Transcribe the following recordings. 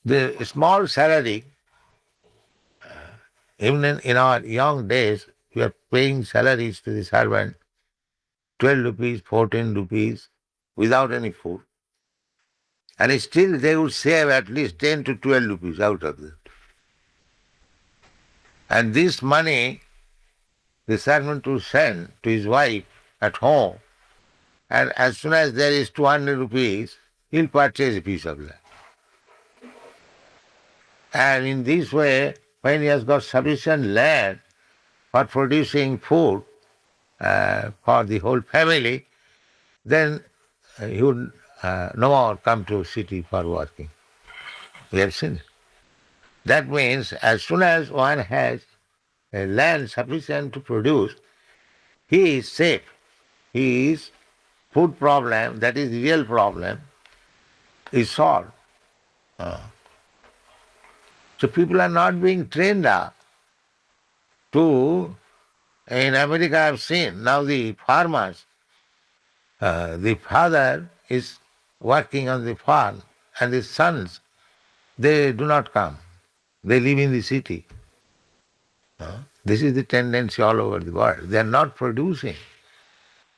The small salary, even in our young days, we are paying salaries to the servant, 12 rupees, 14 rupees, without any food. And still they would save at least 10 to 12 rupees out of it. And this money, the servant will send to his wife at home, and as soon as there is 200 rupees, he'll purchase a piece of land. And in this way, when he has got sufficient land for producing food for the whole family, then he would no more come to city for working. We have seen it. That means as soon as one has a land sufficient to produce, he is safe. His food problem, that is the real problem, is solved. So people are not being trained up to, in America I've seen, now the farmers, the father is working on the farm and the sons, they do not come. They live in the city. This is the tendency all over the world. They are not producing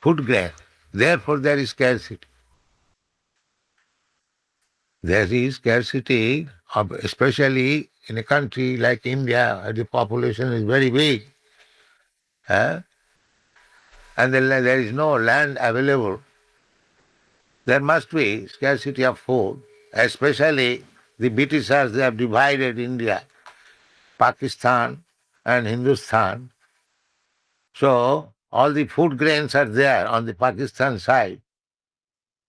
food grain. Therefore there is scarcity. There is scarcity, especially in a country like India, where the population is very big, and there is no land available. There must be scarcity of food, especially the Britishers, they have divided India, Pakistan and Hindustan. So all the food grains are there on the Pakistan side,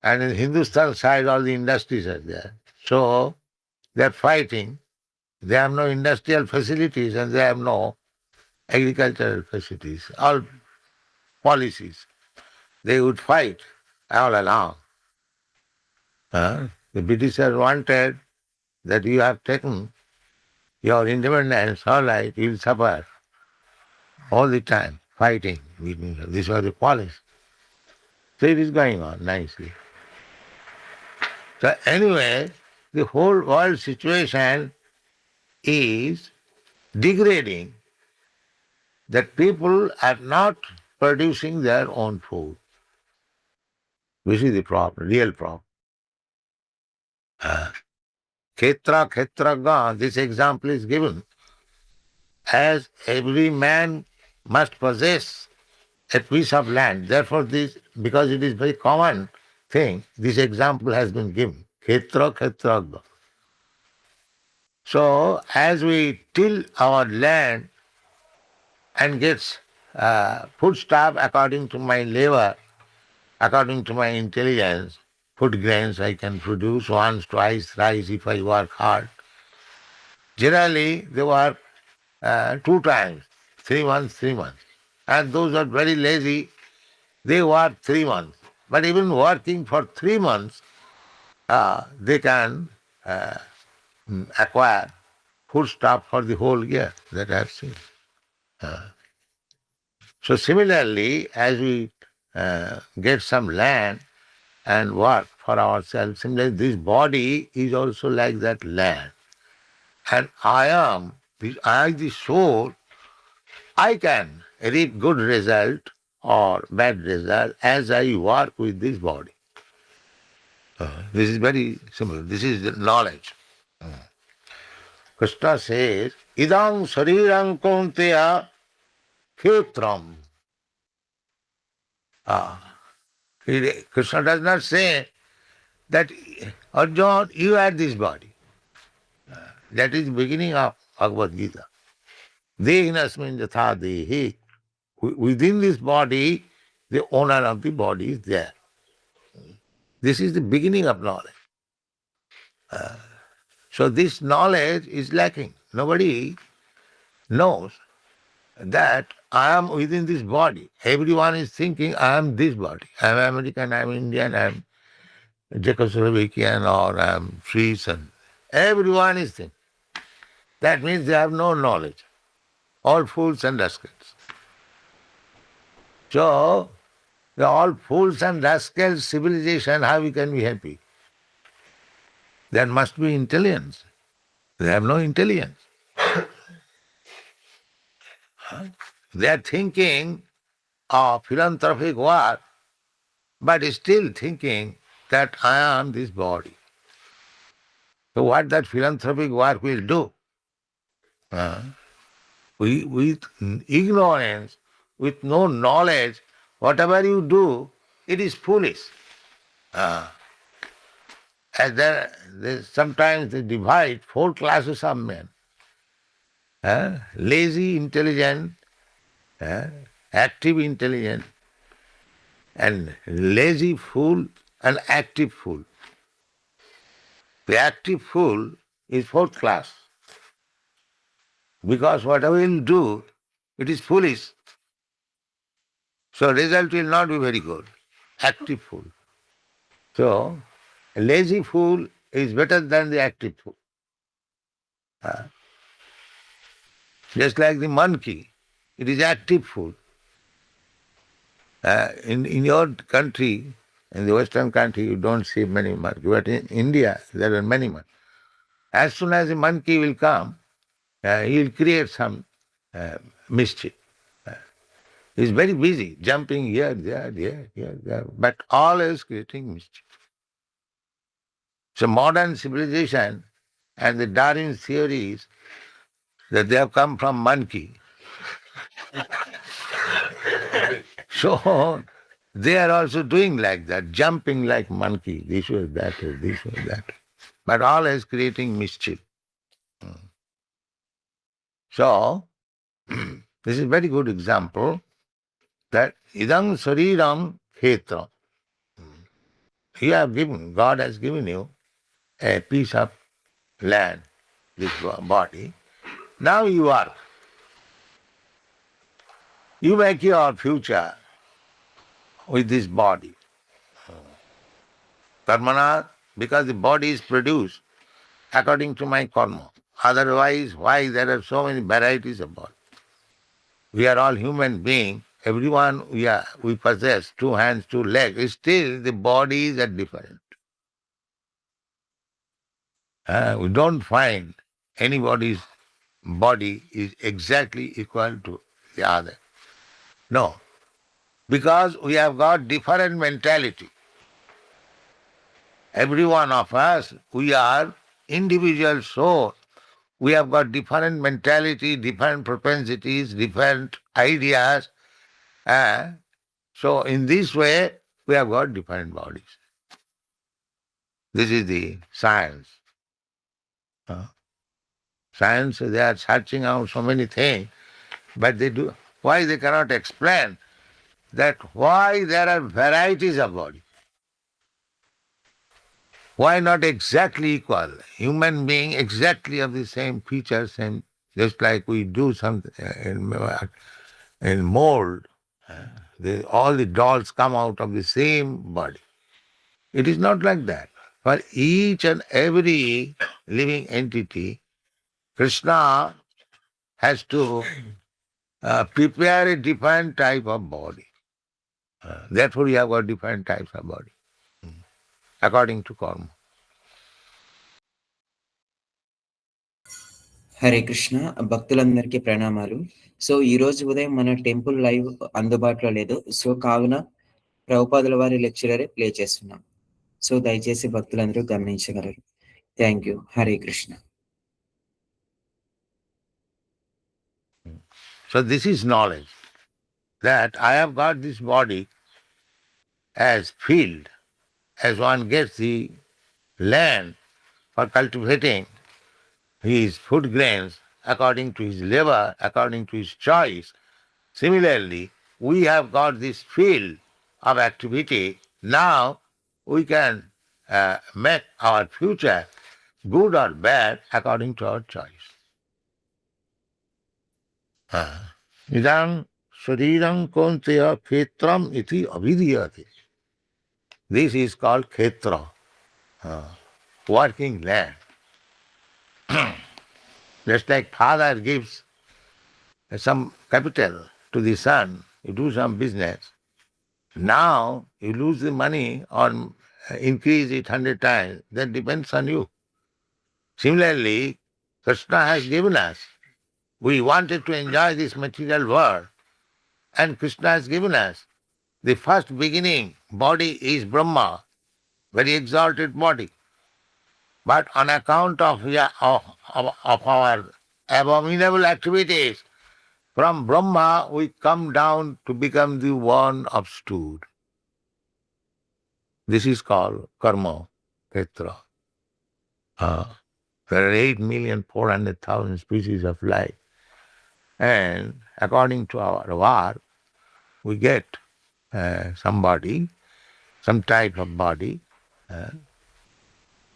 and in Hindustan side all the industries are there. So they are fighting. They have no industrial facilities and they have no agricultural facilities, all policies. They would fight all along. The Britishers wanted that you have taken your independence, all right, you will suffer all the time, fighting. This was the policy. So it is going on nicely. So anyway, the whole world situation is degrading, that people are not producing their own food. This is the problem, real problem. Khetra, Khetraga, this example is given as every man must possess a piece of land. Therefore, this, because it is very common thing, this example has been given. Khetra, Khetraga. So, as we till our land and gets foodstuff according to my labor, according to my intelligence, food grains I can produce once, twice, thrice if I work hard. Generally, they work 2 times, 3 months, 3 months. And those are very lazy, they work 3 months. But even working for 3 months, they can acquire foodstuff for the whole year, that I have seen. So similarly, as we get some land and work for ourselves, similarly this body is also like that land. And I, the soul, I can reap good result or bad result as I work with this body. This is very simple. This is the knowledge. Krishna says, Idam Sarirang Kaunteya Khetram. Krishna does not say that, Arjuna, you are this body. That is the beginning of Bhagavad Gita. Dehinasmin yatha dehi. Within this body, the owner of the body is there. This is the beginning of knowledge. So this knowledge is lacking. Nobody knows that I am within this body. Everyone is thinking I am this body. I am American, I am Indian, I am Czechoslovakian, or I am Swiss. And everyone is thinking. That means they have no knowledge. All fools and rascals. So, the all fools and rascals civilization, how we can be happy? There must be intelligence. They have no intelligence. They are thinking of philanthropic work, but still thinking that I am this body. So what that philanthropic work will do? With ignorance, with no knowledge, whatever you do, it is foolish. As sometimes they divide four classes of men. Lazy, intelligent, active, intelligent, and lazy fool and active fool. The active fool is fourth class. Because whatever you do, it is foolish. So result will not be very good. Active fool. So a lazy fool is better than the active fool. Just like the monkey, it is active fool. In your country, in the Western country, you don't see many monkeys, but in India, there are many monkeys. As soon as a monkey will come, he will create some mischief. He's very busy, jumping here, there, but always creating mischief. So modern civilization and the Darwin theories that they have come from monkey. So they are also doing like that, jumping like monkey, this way, that way, this way, that way. But always creating mischief. So this is a very good example that idam sariram khetra. God has given you a piece of land, this body. Now you work. You make your future with this body. Karmana, because the body is produced according to my karma. Otherwise, why there are so many varieties of body? We are all human beings. Everyone we possess 2 hands, 2 legs. Still, the bodies are different. We don't find anybody's body is exactly equal to the other. No, because we have got different mentality. Every one of us, we are individual souls. We have got different mentality, different propensities, different ideas. So in this way, we have got different bodies. This is the science. Science, they are searching out so many things, but why they cannot explain that why there are varieties of body? Why not exactly equal? Human being exactly of the same features, same, just like we do something in mold. All the dolls come out of the same body. It is not like that. For each and every living entity, Krishna has to prepare a different type of body. Therefore, you have got different types of body, according to karma. Hare Krishna భక్తులందరికీ ప్రణామాలు. So ఈ రోజు ఉదయం మన temple live అందుబాటులో లేదు. So కావున ప్రభుపాదుల వారి లెక్చరరే ప్లే చేస్తున్నాం. సో దయచేసి భక్తులందరూ గమనించగలరు. Thank you. Hare Krishna. So this is knowledge, that I have got this body as field, as one gets the land for cultivating his food grains according to his labor, according to his choice. Similarly, we have got this field of activity. Now we can make our future good or bad according to our choice. Idam shariram konteya khetram iti avidiyate. This is called khetra, working land. Just like father gives some capital to the son, you do some business. Now you lose the money or increase it 100 times, that depends on you. Similarly, Krishna has given us. We wanted to enjoy this material world, and Krishna has given us. The first beginning body is Brahma, very exalted body. But on account of our abominable activities, from Brahma we come down to become the one of Stud. This is called karma, kshetra. There are 8,400,000 species of life. And according to our work, we get some body, some type of body.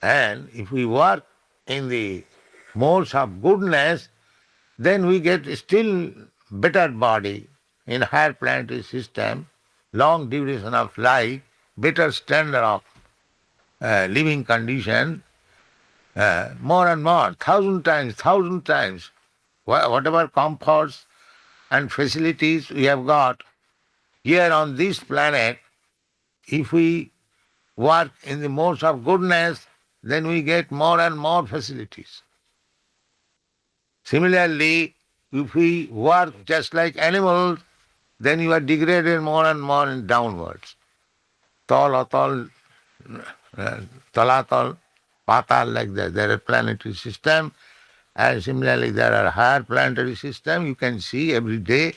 And if we work in the modes of goodness, then we get still better body in higher planetary system, long duration of life, better standard of living condition, more and more, thousand times, whatever comforts and facilities we have got here on this planet, if we work in the modes of goodness, then we get more and more facilities. Similarly, if we work just like animals, then you are degraded more and more in downwards. Tal, atal, talatal, patal, like that. There are planetary system, and similarly there are higher planetary system. You can see every day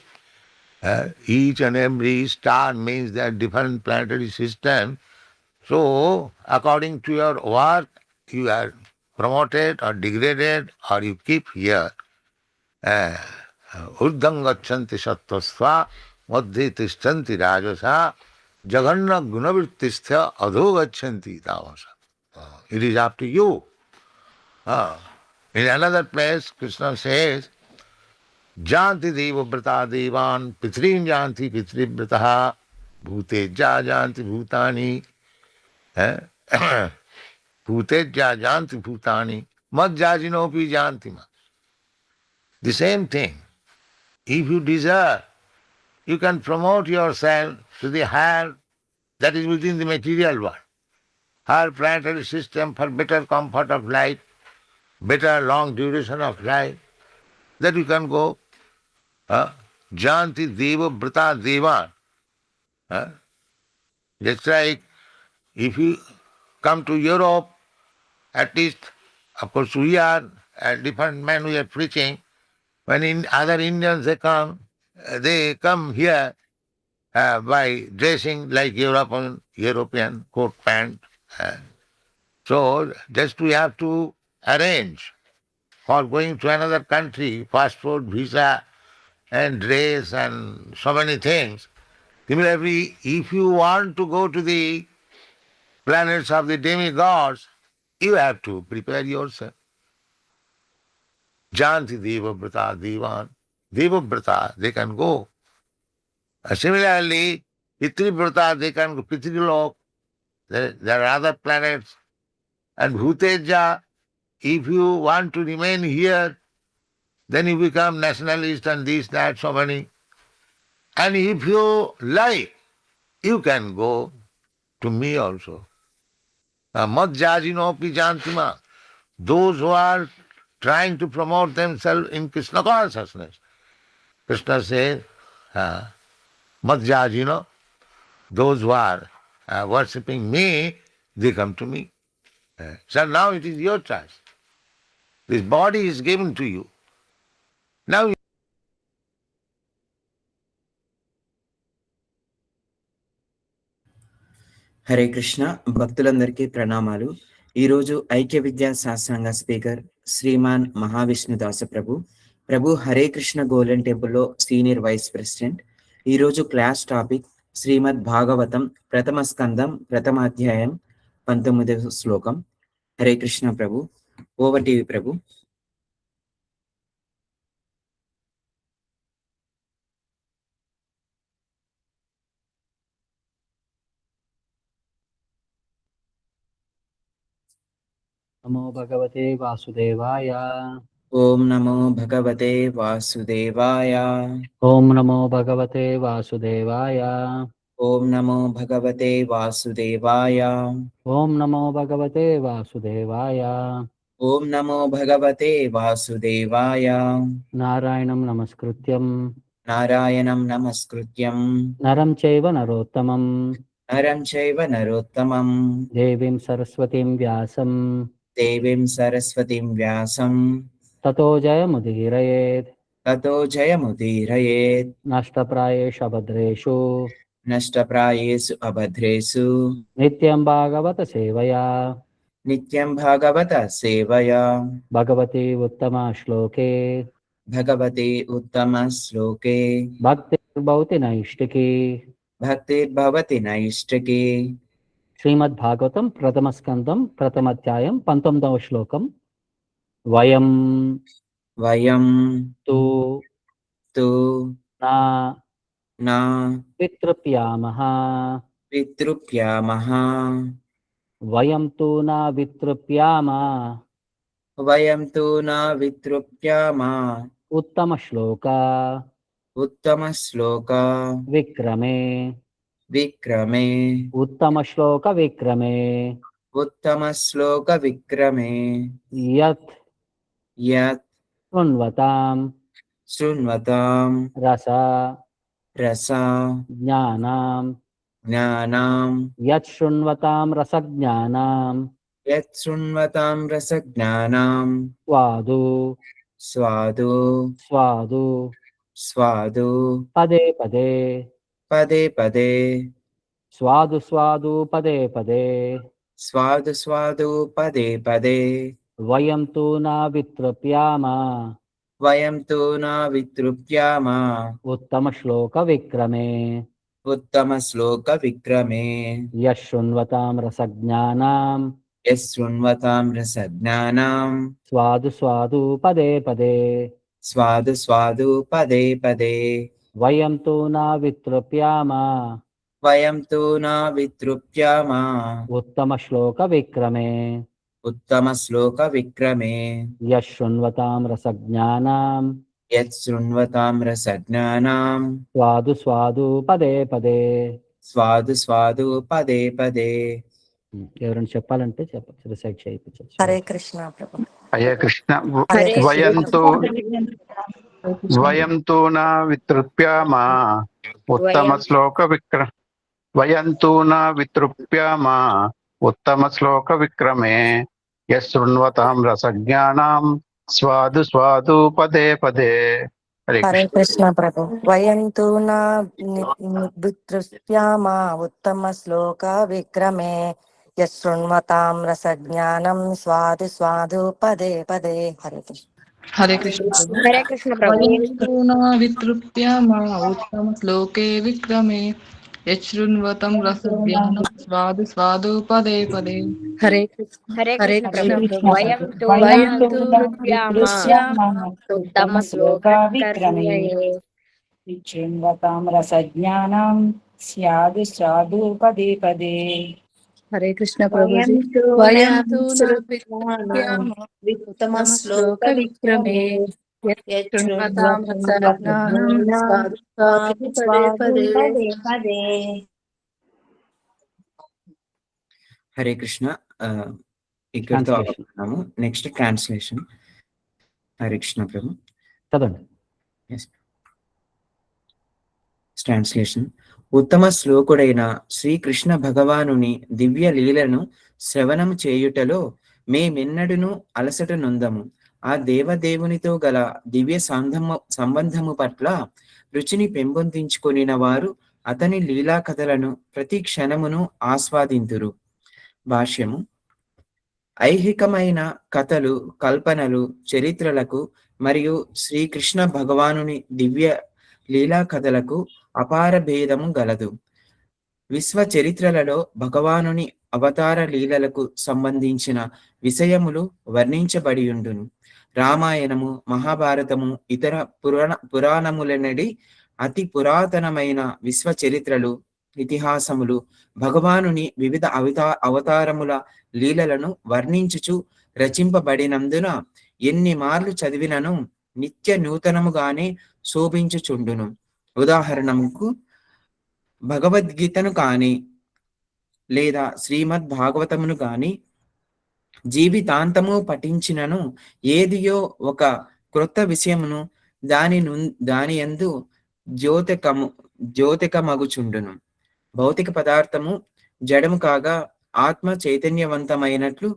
each and every star means there are different planetary system. So, according to your work, you are promoted or degraded, or you keep here. Urdham gachanti sattvasva, madhye tishtanti rajasa, jaganna gunavrittistha adho gachanti tamasa. It is up to you. In another place, Krishna says, Janti deva vrata devan, pitrin janti pitrivrataha, bhutejja janti bhutani, bhutejja janti bhutani, madjajinopi janti ma. The same thing. If you desire, you can promote yourself to the higher, that is within the material world, higher planetary system for better comfort of life, better long duration of life, that you can go. Janti deva vrata devan. Just like if you come to Europe, at least, of course, we are different men, we are preaching. When other Indians they come here by dressing like European coat pant. So just we have to arrange for going to another country, passport, visa, and dress, and so many things. Similarly, if you want to go to the planets of the demigods, you have to prepare yourself. Janti deva vrata devan. Deva vrata, they can go. Similarly, pitri vrata, they can go. Pitrilok, there are other planets. And bhuteja, if you want to remain here, then you become nationalist and this, that, so many. And if you like, you can go to me also. Madjajinopi jantima. Those who are trying to promote themselves in Krishna consciousness. Krishna says, Madjajino, those who are worshipping me, they come to me. So now it is your choice. This body is given to you. Now Hare Krishna భక్తులందరికీ ప్రణామాలు. ఈరోజు ఐక్య విద్యా శాస్త్రాంగ speaker Shriman మహావిష్ణుదాస ప్రభు Hare Krishna golden టెంపుల్లో senior vice president. ఈరోజు class topic శ్రీమద్ భాగవతం ప్రథమ స్కందం ప్రథమాధ్యాయం 19వ శ్లోకం. హరే కృష్ణ ప్రభు. ఓవర్ టీవీ ప్రభు. నమో భగవతే వాసుదేవాయ. ఓం నమో భగవతే వాసుదేవాయ. ఓం నమో భగవతే వాసుదేవాయ. ఓం నమో భగవతే వాసుదేవాయ. ఓం నమో భగవతే వాసుదేవాయ. ఓం నమో భగవతే వాసుదేవాయ. నారాయణం నమస్కృత్యం నారాయణం నమస్కృత్యం నరం చైవ నరోత్తమం నరం చైవ నరోత్తమం దేవీం సరస్వతీం వ్యాసం దేవీం సరస్వతిం వ్యాసం తతో జయముదీరయేత్. తతో జయముదీరయేత్. నష్టప్రాయేషు అభద్రేషు నష్టప్రాయేషు అభద్రేషు నిత్యం భాగవత సేవయా నిత్యం భాగవత సేవయా భగవతి ఉత్తమ శ్లోకే భగవతి ఉత్తమ శ్లోకే భక్తిర్భవతి నైష్టికి. భక్తిర్భవతి నైష్టికి. శ్రీమద్భాగవతం ప్రథమ స్కందం ప్రథమాధ్యాయం 19వ శ్లోకం. వయం వయం తు తు నా నా వితృప్యామః. వితృప్యామః. వయం తు నా వితృప్యామ. వయం తు నా వితృప్యామ. ఉత్తమ శ్లోక ఉత్తమ శ్లోక విక్రమే. విక్రమే. ఉత్తమ శ్లోక విక్రమే. ఉత్తమ శ్లోక విక్రమే. యత్ యత్ శృణ్వతాం శృణ్వతాం రస రస జ్ఞానాం. జ్ఞానాం. యత్ శృణ్వతాం రసజ్ఞానాం యత్ శృణ్వతాం రసజ్ఞానాం స్వాదు స్వాదు స్వాదు స్వాదు పదే పదే. పదే పదే. స్వాదు స్వాదు పదే పదే. స్వాదు స్వాదు పదే పదే. వయం తు నా వితృప్యామ. వయం తు నా వితృప్యామ. ఉత్తమ శ్లోక విక్రమే. ఉత్తమ శ్లోక విక్రమే. యత్ శృణ్వతాం రసజ్ఞానాం యత్ శృణ్వతాం రసజ్ఞానాం స్వాదు స్వాదు పదే పదే. స్వాదు స్వాదు పదే పదే. వయం తు నా వితృప్యామ. వయం తు నా వితృప్యామ. ఉత్తమ శ్లోక విక్రమే. ఉత్తమ శ్లోక విక్రమే. యత్ శృణ్వతాం రసజ్ఞానాం యత్ శృణ్వతాం రసజ్ఞానాం స్వాదు స్వాదు పదే పదే. స్వాదు స్వాదు పదే పదే. ఎవరైనా చెప్పాలంటే చెప్పచ్చు, రిసైడ్ చేయించచ్చు. హరే కృష్ణ ప్రభు. హరే కృష్ణ. హరే వయంతు నా వితృప్యామ. ఉత్తమ శ్లోక వయంతు నా వితృప్యామ. ఉత్తమ శ్లోక విక్రమే. యత్ శృణ్వతాం రసజ్ఞానాం స్వాదు స్వాదు పదే పదే. హరే హరే కృష్ణ. కృష్ణ ప్రభు. వయంతు నా వితృప్యామ. ఉత్తమ శ్లోక విక్రమే. యత్ శృణ్వతాం రసజ్ఞానం స్వాదు స్వాదు పదే పదే. హరే కృష్ణ. హరే కృష్ణ ప్రభు. హరే కృష్ణ ప్రభు. వయంతు నా వితృప్యామ. ఉత్తమ శ్లోకే విక్రమే. యశృణ్వతం రసజ్ఞానం స్వాదు స్వాదు పదే పదే. హరే హరే హరే కృష్ణ కృష్ణ ప్రభు. వయం తు వితృప్యామ. ఉత్తమ శ్లోక విక్రమే. శృణ్వతాం రసజ్ఞానం స్యాదు స్వాదు పదే పదే. హరే కృష్ణ ప్రభుజీ. వయంతు నా వితృప్యామ. ఉత్తమ శ్లోక విక్రమే. యత్ శృణ్వతాం రసజ్ఞానం స్వాదు స్వాదు పదే పదే. హరే కృష్ణ. ఇక్కడతో Translation. ఆపుతున్నాము. Next translation. హరే కృష్ణ ప్రభు. చదవండి. ట్రాన్స్లేషన్. ఉత్తమ శ్లోకుడైన శ్రీకృష్ణ భగవానుని దివ్య లీలను శ్రవణము చేయుటలో మేమెన్నడును అలసట నొందము. ఆ దేవదేవునితో గల దివ్య సంబంధము పట్ల రుచిని పెంపొందించుకొనిన వారు అతని లీలా కథలను ప్రతి క్షణమును ఆస్వాదింతురు. భాష్యము. ఐహికమైన కథలు, కల్పనలు, చరిత్రలకు మరియు శ్రీకృష్ణ భగవానుని దివ్య లీలా కథలకు అపార భేదము గలదు. విశ్వ చరిత్రలలో భగవానుని అవతార లీలలకు సంబంధించిన విషయములు వర్ణించబడియుండును. రామాయణము, మహాభారతము, ఇతర పురాణములనడి అతి పురాతనమైన విశ్వ చరిత్రలు, ఇతిహాసములు భగవానుని వివిధ అవతారముల లీలలను వర్ణించుచు రచింపబడినందున ఎన్ని మార్లు చదివినను నిత్య నూతనముగానే శోభించుచుండును. ఉదాహరణకు భగవద్గీతను కాని లేదా శ్రీమద్ భాగవతమును కాని జీవితాంతము పఠించినను ఏదియో ఒక క్రొత్త విషయమును దాని యందు జ్యోతికమగుచుండును. భౌతిక పదార్థము జడము కాగా ఆత్మ చైతన్యవంతమైనట్లు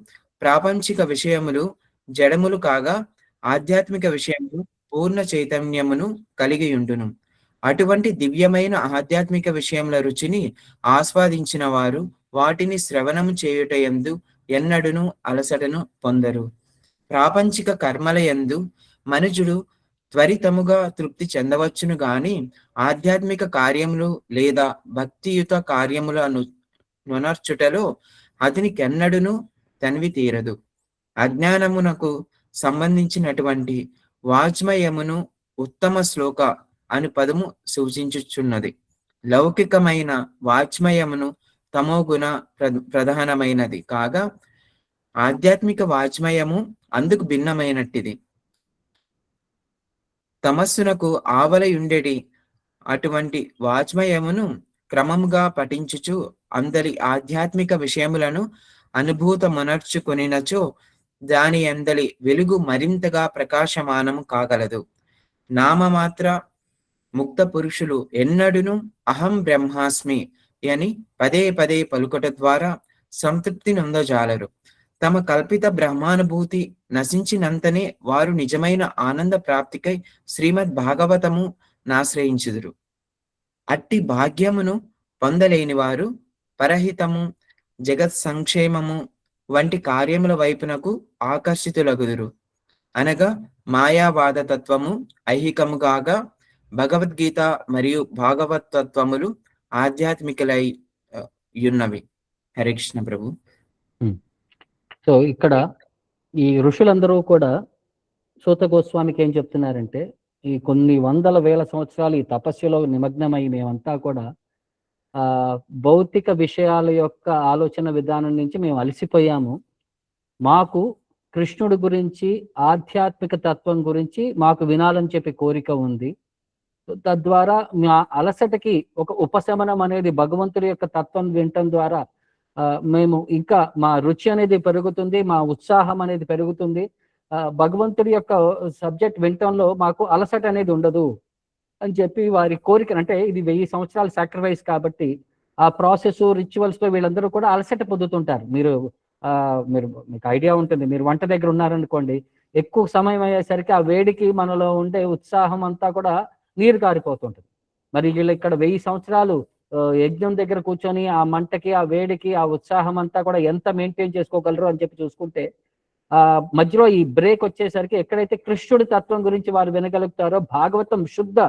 ప్రాపంచిక విషయములు జడములు కాగా ఆధ్యాత్మిక విషయములు పూర్ణ చైతన్యమును కలిగి ఉండును. అటువంటి దివ్యమైన ఆధ్యాత్మిక విషయముల రుచిని ఆస్వాదించిన వారు వాటిని శ్రవణము చేయుటయందు ఎన్నడును అలసటను పొందరు. ప్రాపంచిక కర్మల యందు మనుజుడు త్వరితముగా తృప్తి చెందవచ్చును గాని ఆధ్యాత్మిక కార్యములు లేదా భక్తియుత కార్యములను నొనర్చుటలో అతనికెన్నడును తనివి తీరదు. అజ్ఞానమునకు సంబంధించినటువంటి వాజ్మయమును ఉత్తమ శ్లోక అని పదము సూచించుచున్నది. లౌకికమైన వాజ్మయమును తమోగుణ ప్రధానమైనది కాగా ఆధ్యాత్మిక వాజ్మయము అందుకు భిన్నమైనట్టిది. తమస్సునకు ఆవలయుండెడి అటువంటి వాజ్మయమును క్రమముగా పఠించుచు అందరి ఆధ్యాత్మిక విషయములను అనుభూతమనర్చుకొనినచో దాని అందలి వెలుగు మరింతగా ప్రకాశమానము కాగలదు. నామమాత్ర ముక్త పురుషులు ఎన్నడును అహం బ్రహ్మాస్మి అని పదే పదే పలుకట ద్వారా సంతృప్తి నొందజాలరు. తమ కల్పిత బ్రహ్మానుభూతి నశించినంతనే వారు నిజమైన ఆనంద ప్రాప్తికై శ్రీమద్ భాగవతము నాశ్రయించుదురు. అట్టి భాగ్యమును పొందలేని వారు పరహితము, జగత్ సంక్షేమము వంటి కార్యముల వైపునకు ఆకర్షితులగుదురు. అనగా మాయావాద తత్వము ఐహికము కాగా భగవద్గీత మరియు భాగవత్ తత్వములు ఆధ్యాత్మికలై యున్నవి. హరే కృష్ణ ప్రభు. సో ఇక్కడ ఈ ఋషులందరూ కూడా సూత గోస్వామికి ఏం చెప్తున్నారంటే, ఈ కొన్ని వందల వేల సంవత్సరాలు ఈ తపస్సులో నిమగ్నమై మేమంతా కూడా భౌతిక విషయాల యొక్క ఆలోచన విధానం నుంచి మేము అలసిపోయాము. మాకు కృష్ణుడి గురించి, ఆధ్యాత్మిక తత్వం గురించి మాకు వినాలని చెప్పి కోరిక ఉంది. తద్వారా మా అలసటకి ఒక ఉపశమనం అనేది భగవంతుడి యొక్క తత్వం వినటం ద్వారా మేము ఇంకా మా రుచి అనేది పెరుగుతుంది, మా ఉత్సాహం అనేది పెరుగుతుంది. భగవంతుడి యొక్క సబ్జెక్ట్ వినటంలో మాకు అలసట అనేది ఉండదు అని చెప్పి వారి కోరిక. అంటే ఇది 1000 సంవత్సరాల సాక్రిఫైస్ కాబట్టి ఆ ప్రాసెస్ రిచువల్స్ లో వీళ్ళందరూ కూడా అలసట పొందుతుంటారు. మీకు ఐడియా ఉంటుంది, మీరు వంట దగ్గర ఉన్నారనుకోండి, ఎక్కువ సమయం అయ్యేసరికి ఆ వేడికి మనలో ఉండే ఉత్సాహం అంతా కూడా నీరు కారిపోతుంటుంది. మరి వీళ్ళు ఇక్కడ 1000 సంవత్సరాలు యజ్ఞం దగ్గర కూర్చొని ఆ మంటకి, ఆ వేడికి, ఆ ఉత్సాహం అంతా కూడా ఎంత మెయింటైన్ చేసుకోగలరు అని చెప్పి చూసుకుంటే మధ్యలో ఈ బ్రేక్ వచ్చేసరికి ఎక్కడైతే కృష్ణుడి తత్వం గురించి వారు వినగలుగుతారో, భాగవతం శుద్ధ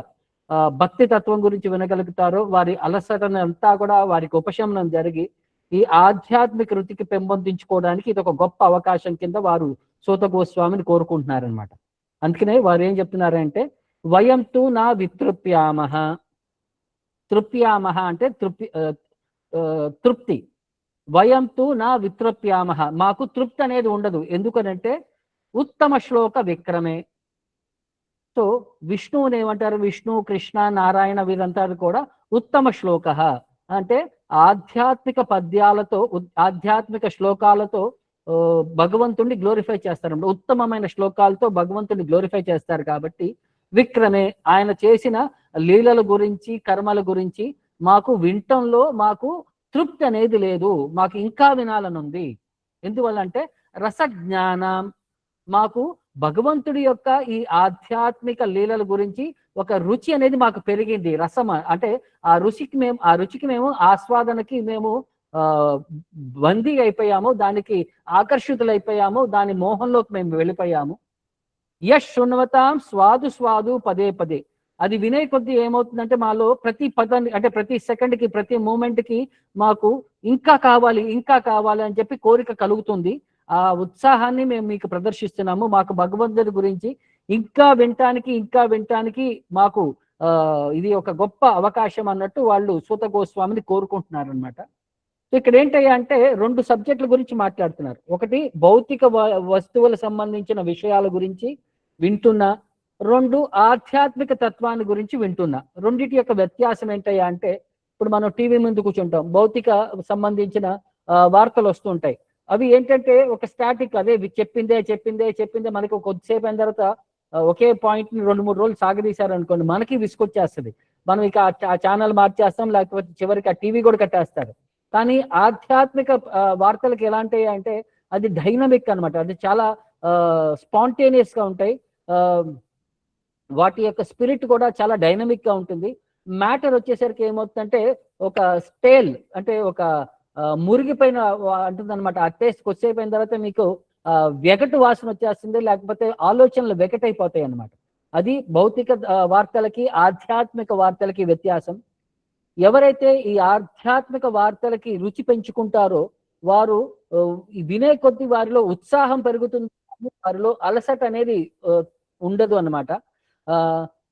భక్తి తత్వం గురించి వినగలుగుతారో, వారి అలసటను అంతా కూడా వారికి ఉపశమనం జరిగి ఈ ఆధ్యాత్మిక వృత్తికి పెంపొందించుకోవడానికి ఇది ఒక గొప్ప అవకాశం కింద వారు సూత గోస్వామిని కోరుకుంటున్నారనమాట. అందుకనే వారు ఏం చెప్తున్నారంటే, వయం తు నా వితృప్యామహ. తృప్యామహ అంటే తృప్తి. వయం తు నా వితృప్యామహ, మాకు తృప్తి అనేది ఉండదు. ఎందుకనంటే ఉత్తమ శ్లోక విక్రమే. సో విష్ణువుని ఏమంటారు? విష్ణు, కృష్ణ, నారాయణ వీరంతా కూడా ఉత్తమ శ్లోక అంటే ఆధ్యాత్మిక పద్యాలతో, ఆధ్యాత్మిక శ్లోకాలతో భగవంతుడిని గ్లోరిఫై చేస్తారు. ఉత్తమమైన శ్లోకాలతో భగవంతుడిని గ్లోరిఫై చేస్తారు. కాబట్టి విక్రమే, ఆయన చేసిన లీలల గురించి, కర్మల గురించి మాకు వింటంలో మాకు తృప్తి అనేది లేదు, మాకు ఇంకా వినాలని ఉంది. ఎందువల్లంటే రసజ్ఞానం, మాకు భగవంతుడి యొక్క ఈ ఆధ్యాత్మిక లీలల గురించి ఒక రుచి అనేది మాకు పెరిగింది. రసం అంటే ఆ రుచికి మేము ఆస్వాదనకి మేము బందీ అయిపోయాము, దానికి ఆకర్షితులైపోయాము, దాని మోహంలోకి మేము వెళ్ళిపోయాము. యశ్ శృణ్వతాం స్వాదు స్వాదు పదే పదే. అది వినే కొద్దీ ఏమవుతుందంటే మాలో ప్రతి పదాన్ని, అంటే ప్రతి సెకండ్కి, ప్రతి మూమెంట్కి మాకు ఇంకా కావాలి, ఇంకా కావాలి అని చెప్పి కోరిక కలుగుతుంది. ఆ ఉత్సాహాన్ని మేము మీకు ప్రదర్శిస్తున్నాము. మాకు భగవంతుడి గురించి ఇంకా వినటానికి మాకు ఇది ఒక గొప్ప అవకాశం అన్నట్టు వాళ్ళు సూత గోస్వామిని కోరుకుంటున్నారు అనమాట. ఇక్కడ ఏంటయ్యా అంటే 2 సబ్జెక్టుల గురించి మాట్లాడుతున్నారు. ఒకటి భౌతిక వస్తువులకు సంబంధించిన విషయాల గురించి వింటున్నా, 2 ఆధ్యాత్మిక తత్వాన్ని గురించి వింటున్నా. రెండిటి యొక్క వ్యత్యాసం ఏంటయ్యా అంటే, ఇప్పుడు మనం టీవీ ముందు కూర్చుంటాం, భౌతిక సంబంధించిన వార్తలు వస్తుంటాయి. అవి ఏంటంటే ఒక స్టాటిక్, అదే చెప్పిందే మనకి కొద్దిసేపు అయిన తర్వాత ఒకే పాయింట్ ని 2-3 రోజులు సాగదీశారు అనుకోండి, మనకి విసుకొచ్చేస్తుంది. మనం ఇక ఆ ఛానల్ మార్చేస్తాం, లేకపోతే చివరికి ఆ టీవీ కూడా కట్టేస్తారు. కానీ ఆధ్యాత్మిక వార్తలకు ఎలాంటి అంటే అది డైనమిక్ అన్నమాట. అది చాలా స్పాంటేనియస్ గా ఉంటాయి. వాటి యొక్క స్పిరిట్ కూడా చాలా డైనమిక్ గా ఉంటుంది. మ్యాటర్ వచ్చేసరికి ఏమవుతుందంటే ఒక స్టేల్ అంటే ఒక మురిగిపోయిన అంటుందన్నమాట. ఆ టేస్ట్ కొద్దిసేపు తర్వాత మీకు వెగటు వాసన వచ్చేస్తుంది, లేకపోతే ఆలోచనలు వెగటైపోతాయి అన్నమాట. అది భౌతిక వార్తలకి ఆధ్యాత్మిక వార్తలకి వ్యత్యాసం. ఎవరైతే ఈ ఆధ్యాత్మిక వార్తలకి రుచి పెంచుకుంటారో వారు వినే కొద్ది వారిలో ఉత్సాహం పెరుగుతుంది, వారిలో అలసట అనేది ఉండదు అన్నమాట.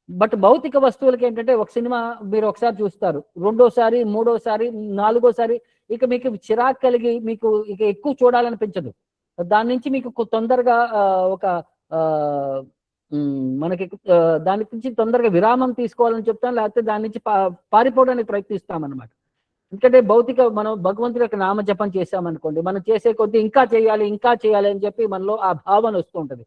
బట్ భౌతిక వస్తువులకి ఏంటంటే ఒక సినిమా మీరు ఒకసారి చూస్తారు, రెండోసారి, మూడోసారి, నాలుగోసారి ఇక మీకు చిరాకు కలిగి మీకు ఇక ఎక్కువ చూడాలనిపించదు. దాని నుంచి మీకు తొందరగా ఒక మనకి దాని నుంచి తొందరగా విరామం తీసుకోవాలని చెప్తాం, లేకపోతే దాని నుంచి పారిపోవడానికి ప్రయత్నిస్తాం అనమాట. ఎందుకంటే మనం భగవంతుడి యొక్క నామ జపం చేసామనుకోండి, మనం చేసే కొద్దీ ఇంకా చేయాలి అని చెప్పి మనలో ఆ భావన వస్తూ ఉంటుంది.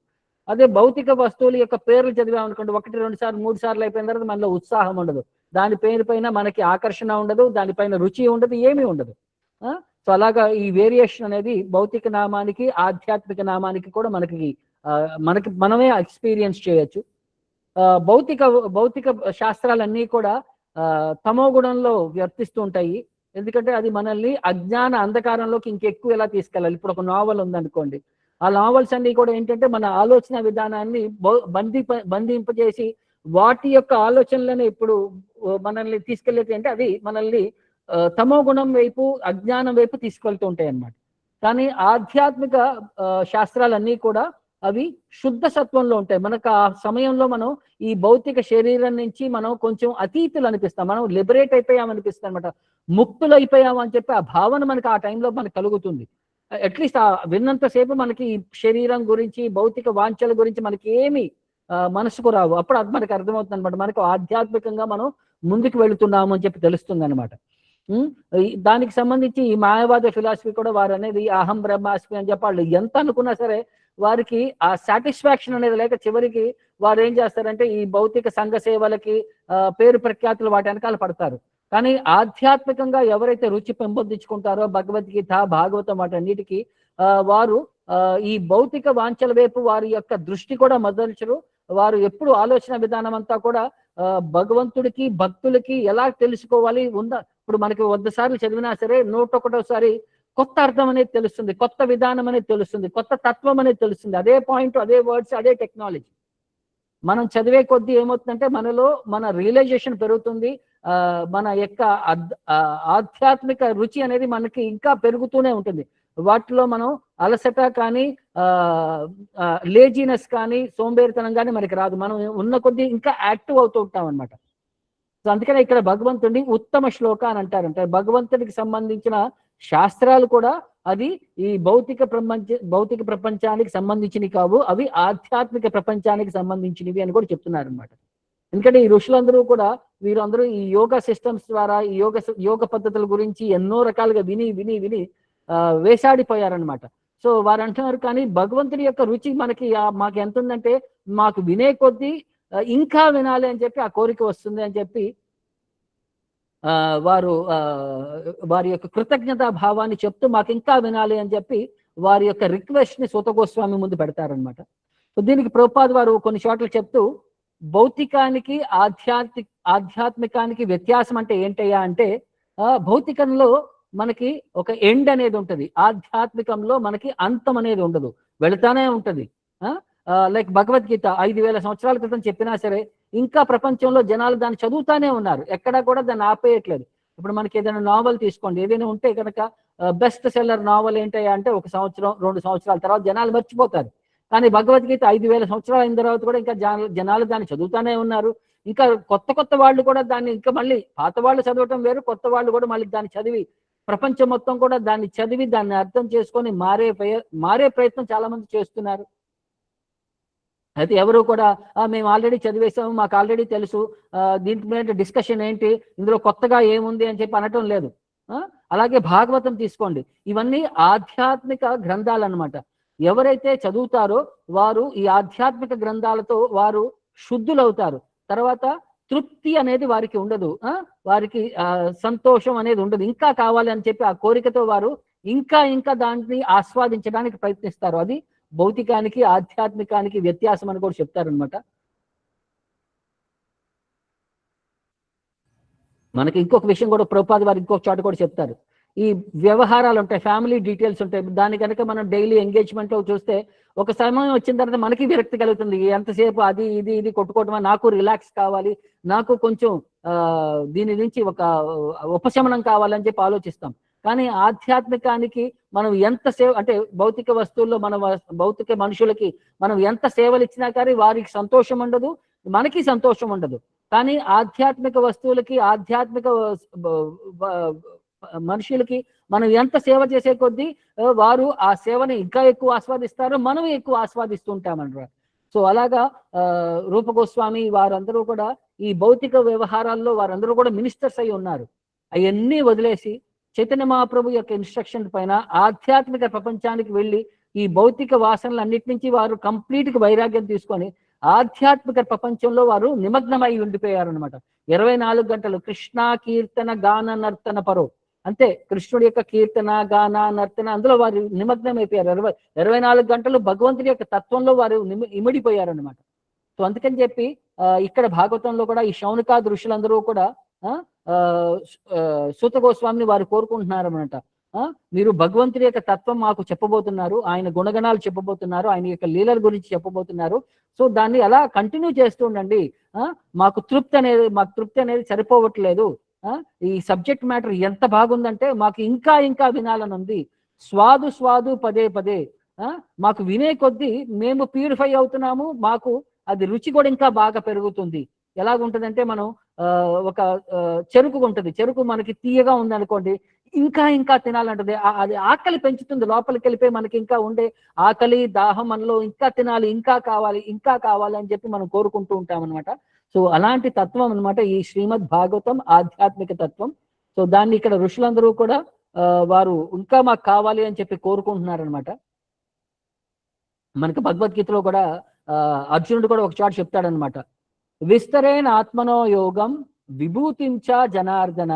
అదే భౌతిక వస్తువుల యొక్క పేర్లు చదివామనుకోండి, 1, 2 సార్లు, 3 సార్లు అయిపోయిన తర్వాత మనలో ఉత్సాహం ఉండదు, దాని పేరు పైన మనకి ఆకర్షణ ఉండదు, దానిపైన రుచి ఉండదు, ఏమీ ఉండదు. సో అలాగా ఈ వేరియేషన్ అనేది భౌతిక నామానికి ఆధ్యాత్మిక నామానికి కూడా మనమే ఎక్స్పీరియన్స్ చేయొచ్చు. భౌతిక శాస్త్రాలన్నీ కూడా తమో గుణంలో వర్తిస్తూ ఉంటాయి. ఎందుకంటే అది మనల్ని అజ్ఞాన అంధకారంలోకి ఇంకెక్కువ ఎలా తీసుకెళ్ళాలి. ఇప్పుడు ఒక నావల్ ఉందనుకోండి, ఆ నావల్స్ అన్ని కూడా ఏంటంటే మన ఆలోచన విధానాన్ని బంధింపజేసి వాటి యొక్క ఆలోచనలను ఇప్పుడు మనల్ని తీసుకెళ్ళేది అంటే అది మనల్ని తమో గుణం వైపు, అజ్ఞానం వైపు తీసుకెళ్తూ ఉంటాయి అన్నమాట. కానీ ఆధ్యాత్మిక శాస్త్రాలన్నీ కూడా అవి శుద్ధ సత్వంలో ఉంటాయి. మనకు ఆ సమయంలో మనం ఈ భౌతిక శరీరం నుంచి మనం కొంచెం అతీతులు అనిపిస్తాం, మనం లిబరేట్ అయిపోయాం అనిపిస్తాం అనమాట, ముక్తులు అయిపోయాం అని చెప్పి ఆ భావన మనకి ఆ టైంలో మనకు కలుగుతుంది. అట్లీస్ట్ విన్నంతసేపు మనకి ఈ శరీరం గురించి, భౌతిక వాంఛల గురించి మనకి ఏమి మనసుకు రావు. అప్పుడు అది మనకు అర్థమవుతుంది అనమాట, మనకు ఆధ్యాత్మికంగా మనం ముందుకు వెళుతున్నాము అని చెప్పి తెలుస్తుంది అనమాట. దానికి సంబంధించి ఈ మాయావాద ఫిలాసఫీ కూడా వారు అనేది అహం బ్రహ్మాస్మి అని చెప్పి వాళ్ళు ఎంత అనుకున్నా సరే వారికి ఆ సాటిస్ఫాక్షన్ అనేది లేక చివరికి వారు ఏం చేస్తారంటే ఈ భౌతిక సంఘ సేవలకి పేరు ప్రఖ్యాతులు వాటి వెనకాల పడతారు. కానీ ఆధ్యాత్మికంగా ఎవరైతే రుచి పెంపొందించుకుంటారో భగవద్గీత, భాగవతం వాటన్నిటికీ వారు ఈ భౌతిక వాంఛల వైపు వారి యొక్క దృష్టి కూడా మదల్చరు. వారు ఎప్పుడు ఆలోచన విధానం అంతా కూడా భగవంతుడికి, భక్తులకి ఎలా తెలుసుకోవాలి ఇప్పుడు మనకి 100 సార్లు చదివినా సరే 101సారి కొత్త అర్థం అనేది తెలుస్తుంది, కొత్త విధానం అనేది తెలుస్తుంది, కొత్త తత్వం అనేది తెలుస్తుంది. అదే పాయింట్, అదే వర్డ్స్, అదే టెక్నాలజీ. మనం చదివే కొద్దీ ఏమవుతుందంటే మనలో మన రియలైజేషన్ పెరుగుతుంది, మన యొక్క ఆధ్యాత్మిక రుచి అనేది మనకి ఇంకా పెరుగుతూనే ఉంటుంది. వాటిలో మనం అలసట కానీ, లేజినెస్ కానీ, సోంబేరితనం కానీ మనకి రాదు. మనం ఉన్న కొద్దీ ఇంకా యాక్టివ్ అవుతూ ఉంటాం అనమాట. సో అందుకనే ఇక్కడ భగవంతుడిని ఉత్తమ శ్లోక అని అంటారంటే భగవంతుడికి సంబంధించిన శాస్త్రాలు కూడా అది ఈ భౌతిక ప్రపంచానికి సంబంధించినవి కావు, అవి ఆధ్యాత్మిక ప్రపంచానికి సంబంధించినవి అని కూడా చెప్తున్నారు అనమాట. ఎందుకంటే ఈ ఋషులందరూ కూడా వీరందరూ ఈ యోగా సిస్టమ్స్ ద్వారా ఈ యోగ పద్ధతుల గురించి ఎన్నో రకాలుగా విని వేసాడిపోయారనమాట. సో వారు అంటున్నారు కానీ భగవంతుడి యొక్క రుచి మాకు ఎంత ఉందంటే మాకు వినే కొద్దీ ఇంకా వినాలి అని చెప్పి ఆ కోరిక వస్తుంది అని చెప్పి వారి యొక్క కృతజ్ఞతా భావాన్ని చెప్తూ మాకు ఇంకా వినాలి అని చెప్పి వారి యొక్క రిక్వెస్ట్ ని సూత గోస్వామి ముందు పెడతారనమాట. సో దీనికి ప్రభుపాద వారు కొన్ని చోట్ల చెప్తూ భౌతికానికి ఆధ్యాత్మికానికి వ్యత్యాసం అంటే ఏంటయ్యా అంటే భౌతికంలో మనకి ఒక ఎండ్ అనేది ఉంటుంది, ఆధ్యాత్మికంలో మనకి అంతం అనేది ఉండదు, వెళుతానే ఉంటది. లైక్ భగవద్గీత 5000 సంవత్సరాల క్రితం చెప్పినా సరే ఇంకా ప్రపంచంలో జనాలు దాన్ని చదువుతానే ఉన్నారు, ఎక్కడా కూడా దాన్ని ఆపేయట్లేదు. ఇప్పుడు మనకి ఏదైనా నావల్ తీసుకోండి, ఏదైనా ఉంటే కనుక బెస్ట్ సెల్లర్ నావల్ ఏంటయ్యా అంటే 1 సంవత్సరం 2 సంవత్సరాల తర్వాత జనాలు మర్చిపోతారు. కానీ భగవద్గీత 5000 సంవత్సరాలు అయిన తర్వాత కూడా ఇంకా జనాలు దాన్ని చదువుతానే ఉన్నారు. ఇంకా కొత్త వాళ్ళు కూడా దాన్ని ఇంకా మళ్ళీ పాత వాళ్ళు చదవటం వేరు, కొత్త వాళ్ళు కూడా మళ్ళీ దాన్ని చదివి ప్రపంచం మొత్తం కూడా దాన్ని చదివి దాన్ని అర్థం చేసుకొని మారే ప్రయత్నం చాలా మంది చేస్తున్నారు. అయితే ఎవరు కూడా మేము ఆల్రెడీ చదివేసాము, మాకు ఆల్రెడీ తెలుసు, దీంట్లో డిస్కషన్ ఏంటి, ఇందులో కొత్తగా ఏముంది అని చెప్పి అనటం లేదు. అలాగే భాగవతం తీసుకోండి, ఇవన్నీ ఆధ్యాత్మిక గ్రంథాలు అన్నమాట. ఎవరైతే చదువుతారో వారు ఈ ఆధ్యాత్మిక గ్రంథాలతో వారు శుద్ధులవుతారు. తర్వాత తృప్తి అనేది వారికి ఉండదు, వారికి సంతోషం అనేది ఉండదు. ఇంకా కావాలి అని చెప్పి ఆ కోరికతో వారు ఇంకా ఇంకా దాన్ని ఆస్వాదించడానికి ప్రయత్నిస్తారు. అది భౌతికానికి ఆధ్యాత్మికానికి వ్యత్యాసం అని కూడా చెప్తారనమాట. మనకి ఇంకొక విషయం కూడా ప్రభుపాద వారు ఇంకొక చోట కూడా చెప్తారు. ఈ వ్యవహారాలు ఉంటాయి, ఫ్యామిలీ డీటెయిల్స్ ఉంటాయి. దాని కనుక మనం డైలీ ఎంగేజ్మెంట్ లో చూస్తే ఒక సమయం వచ్చిన తర్వాత మనకి విరక్తి కలుగుతుంది. ఎంతసేపు అది ఇది ఇది కొట్టుకోవటమా, నాకు రిలాక్స్ కావాలి, నాకు కొంచెం దీని నుంచి ఒక ఉపశమనం కావాలని చెప్పి ఆలోచిస్తాం. కానీ ఆధ్యాత్మికానికి మనం ఎంత సేవ అంటే భౌతిక వస్తువుల్లో మన భౌతిక మనుషులకి మనం ఎంత సేవలు ఇచ్చినా కానీ వారికి సంతోషం ఉండదు, మనకి సంతోషం ఉండదు. కానీ ఆధ్యాత్మిక వస్తువులకి ఆధ్యాత్మిక మనుషులకి మనం ఎంత సేవ చేసే కొద్దీ వారు ఆ సేవని ఇంకా ఎక్కువ ఆస్వాదిస్తారు, మనం ఎక్కువ ఆస్వాదిస్తూ ఉంటామన్నారు. సో అలాగా రూప గోస్వామి వారందరూ కూడా ఈ భౌతిక వ్యవహారాల్లో వారందరూ కూడా మినిస్టర్స్ అయి ఉన్నారు. అవన్నీ వదిలేసి చైతన్య మహాప్రభు యొక్క ఇన్స్ట్రక్షన్ పైన ఆధ్యాత్మిక ప్రపంచానికి వెళ్ళి ఈ భౌతిక వాసనలు అన్నిటి నుంచి వారు కంప్లీట్ గా వైరాగ్యం తీసుకొని ఆధ్యాత్మిక ప్రపంచంలో వారు నిమగ్నమై ఉండిపోయారు అనమాట. 24 గంటలు కృష్ణ కీర్తన గాన నర్తన పరో, అంతే కృష్ణుడి యొక్క కీర్తన గాన నర్తన అందులో వారు నిమగ్నం అయిపోయారు. 24 గంటలు భగవంతుడి యొక్క తత్వంలో వారు ఇమిడిపోయారు అనమాట. సో అందుకని చెప్పి ఇక్కడ భాగవతంలో కూడా ఈ శౌనకాది ఋషులందరూ కూడా సూత గోస్వామిని వారు కోరుకుంటున్నారు అనమాట. మీరు భగవంతుడి యొక్క తత్వం మాకు చెప్పబోతున్నారు, ఆయన గుణగణాలు చెప్పబోతున్నారు, ఆయన యొక్క లీలల గురించి చెప్పబోతున్నారు. సో దాన్ని అలా కంటిన్యూ చేస్తూ ఉండండి. మాకు తృప్తి అనేది సరిపోవట్లేదు. ఈ సబ్జెక్ట్ మ్యాటర్ ఎంత బాగుందంటే మాకు ఇంకా ఇంకా వినాలని ఉంది. స్వాదు పదే పదే మాకు వినే కొద్దీ మేము ప్యూరిఫై అవుతున్నాము, మాకు అది రుచి కూడా ఇంకా బాగా పెరుగుతుంది. ఎలాగుంటుందంటే మనం ఒక చెరుకు ఉంటుంది, చెరుకు మనకి తీయగా ఉంది అనుకోండి, ఇంకా ఇంకా తినాలంటది. అది ఆకలి పెంచుతుంది, లోపలికి వెళ్ళిపోయి మనకి ఇంకా ఉండే ఆకలి దాహం మనలో ఇంకా తినాలి, ఇంకా కావాలి అని చెప్పి మనం కోరుకుంటూ ఉంటాం అనమాట. సో అలాంటి తత్వం అనమాట ఈ శ్రీమద్ భాగవతం, ఆధ్యాత్మిక తత్వం. సో దాన్ని ఇక్కడ ఋషులందరూ కూడా వారు ఇంకా మాకు కావాలి అని చెప్పి కోరుకుంటున్నారు అనమాట. మనకి భగవద్గీతలో కూడా అర్జునుడు కూడా ఒక చోట చెప్తాడనమాట, విస్తరేణ ఆత్మనో యోగం విభూతించ జనార్దన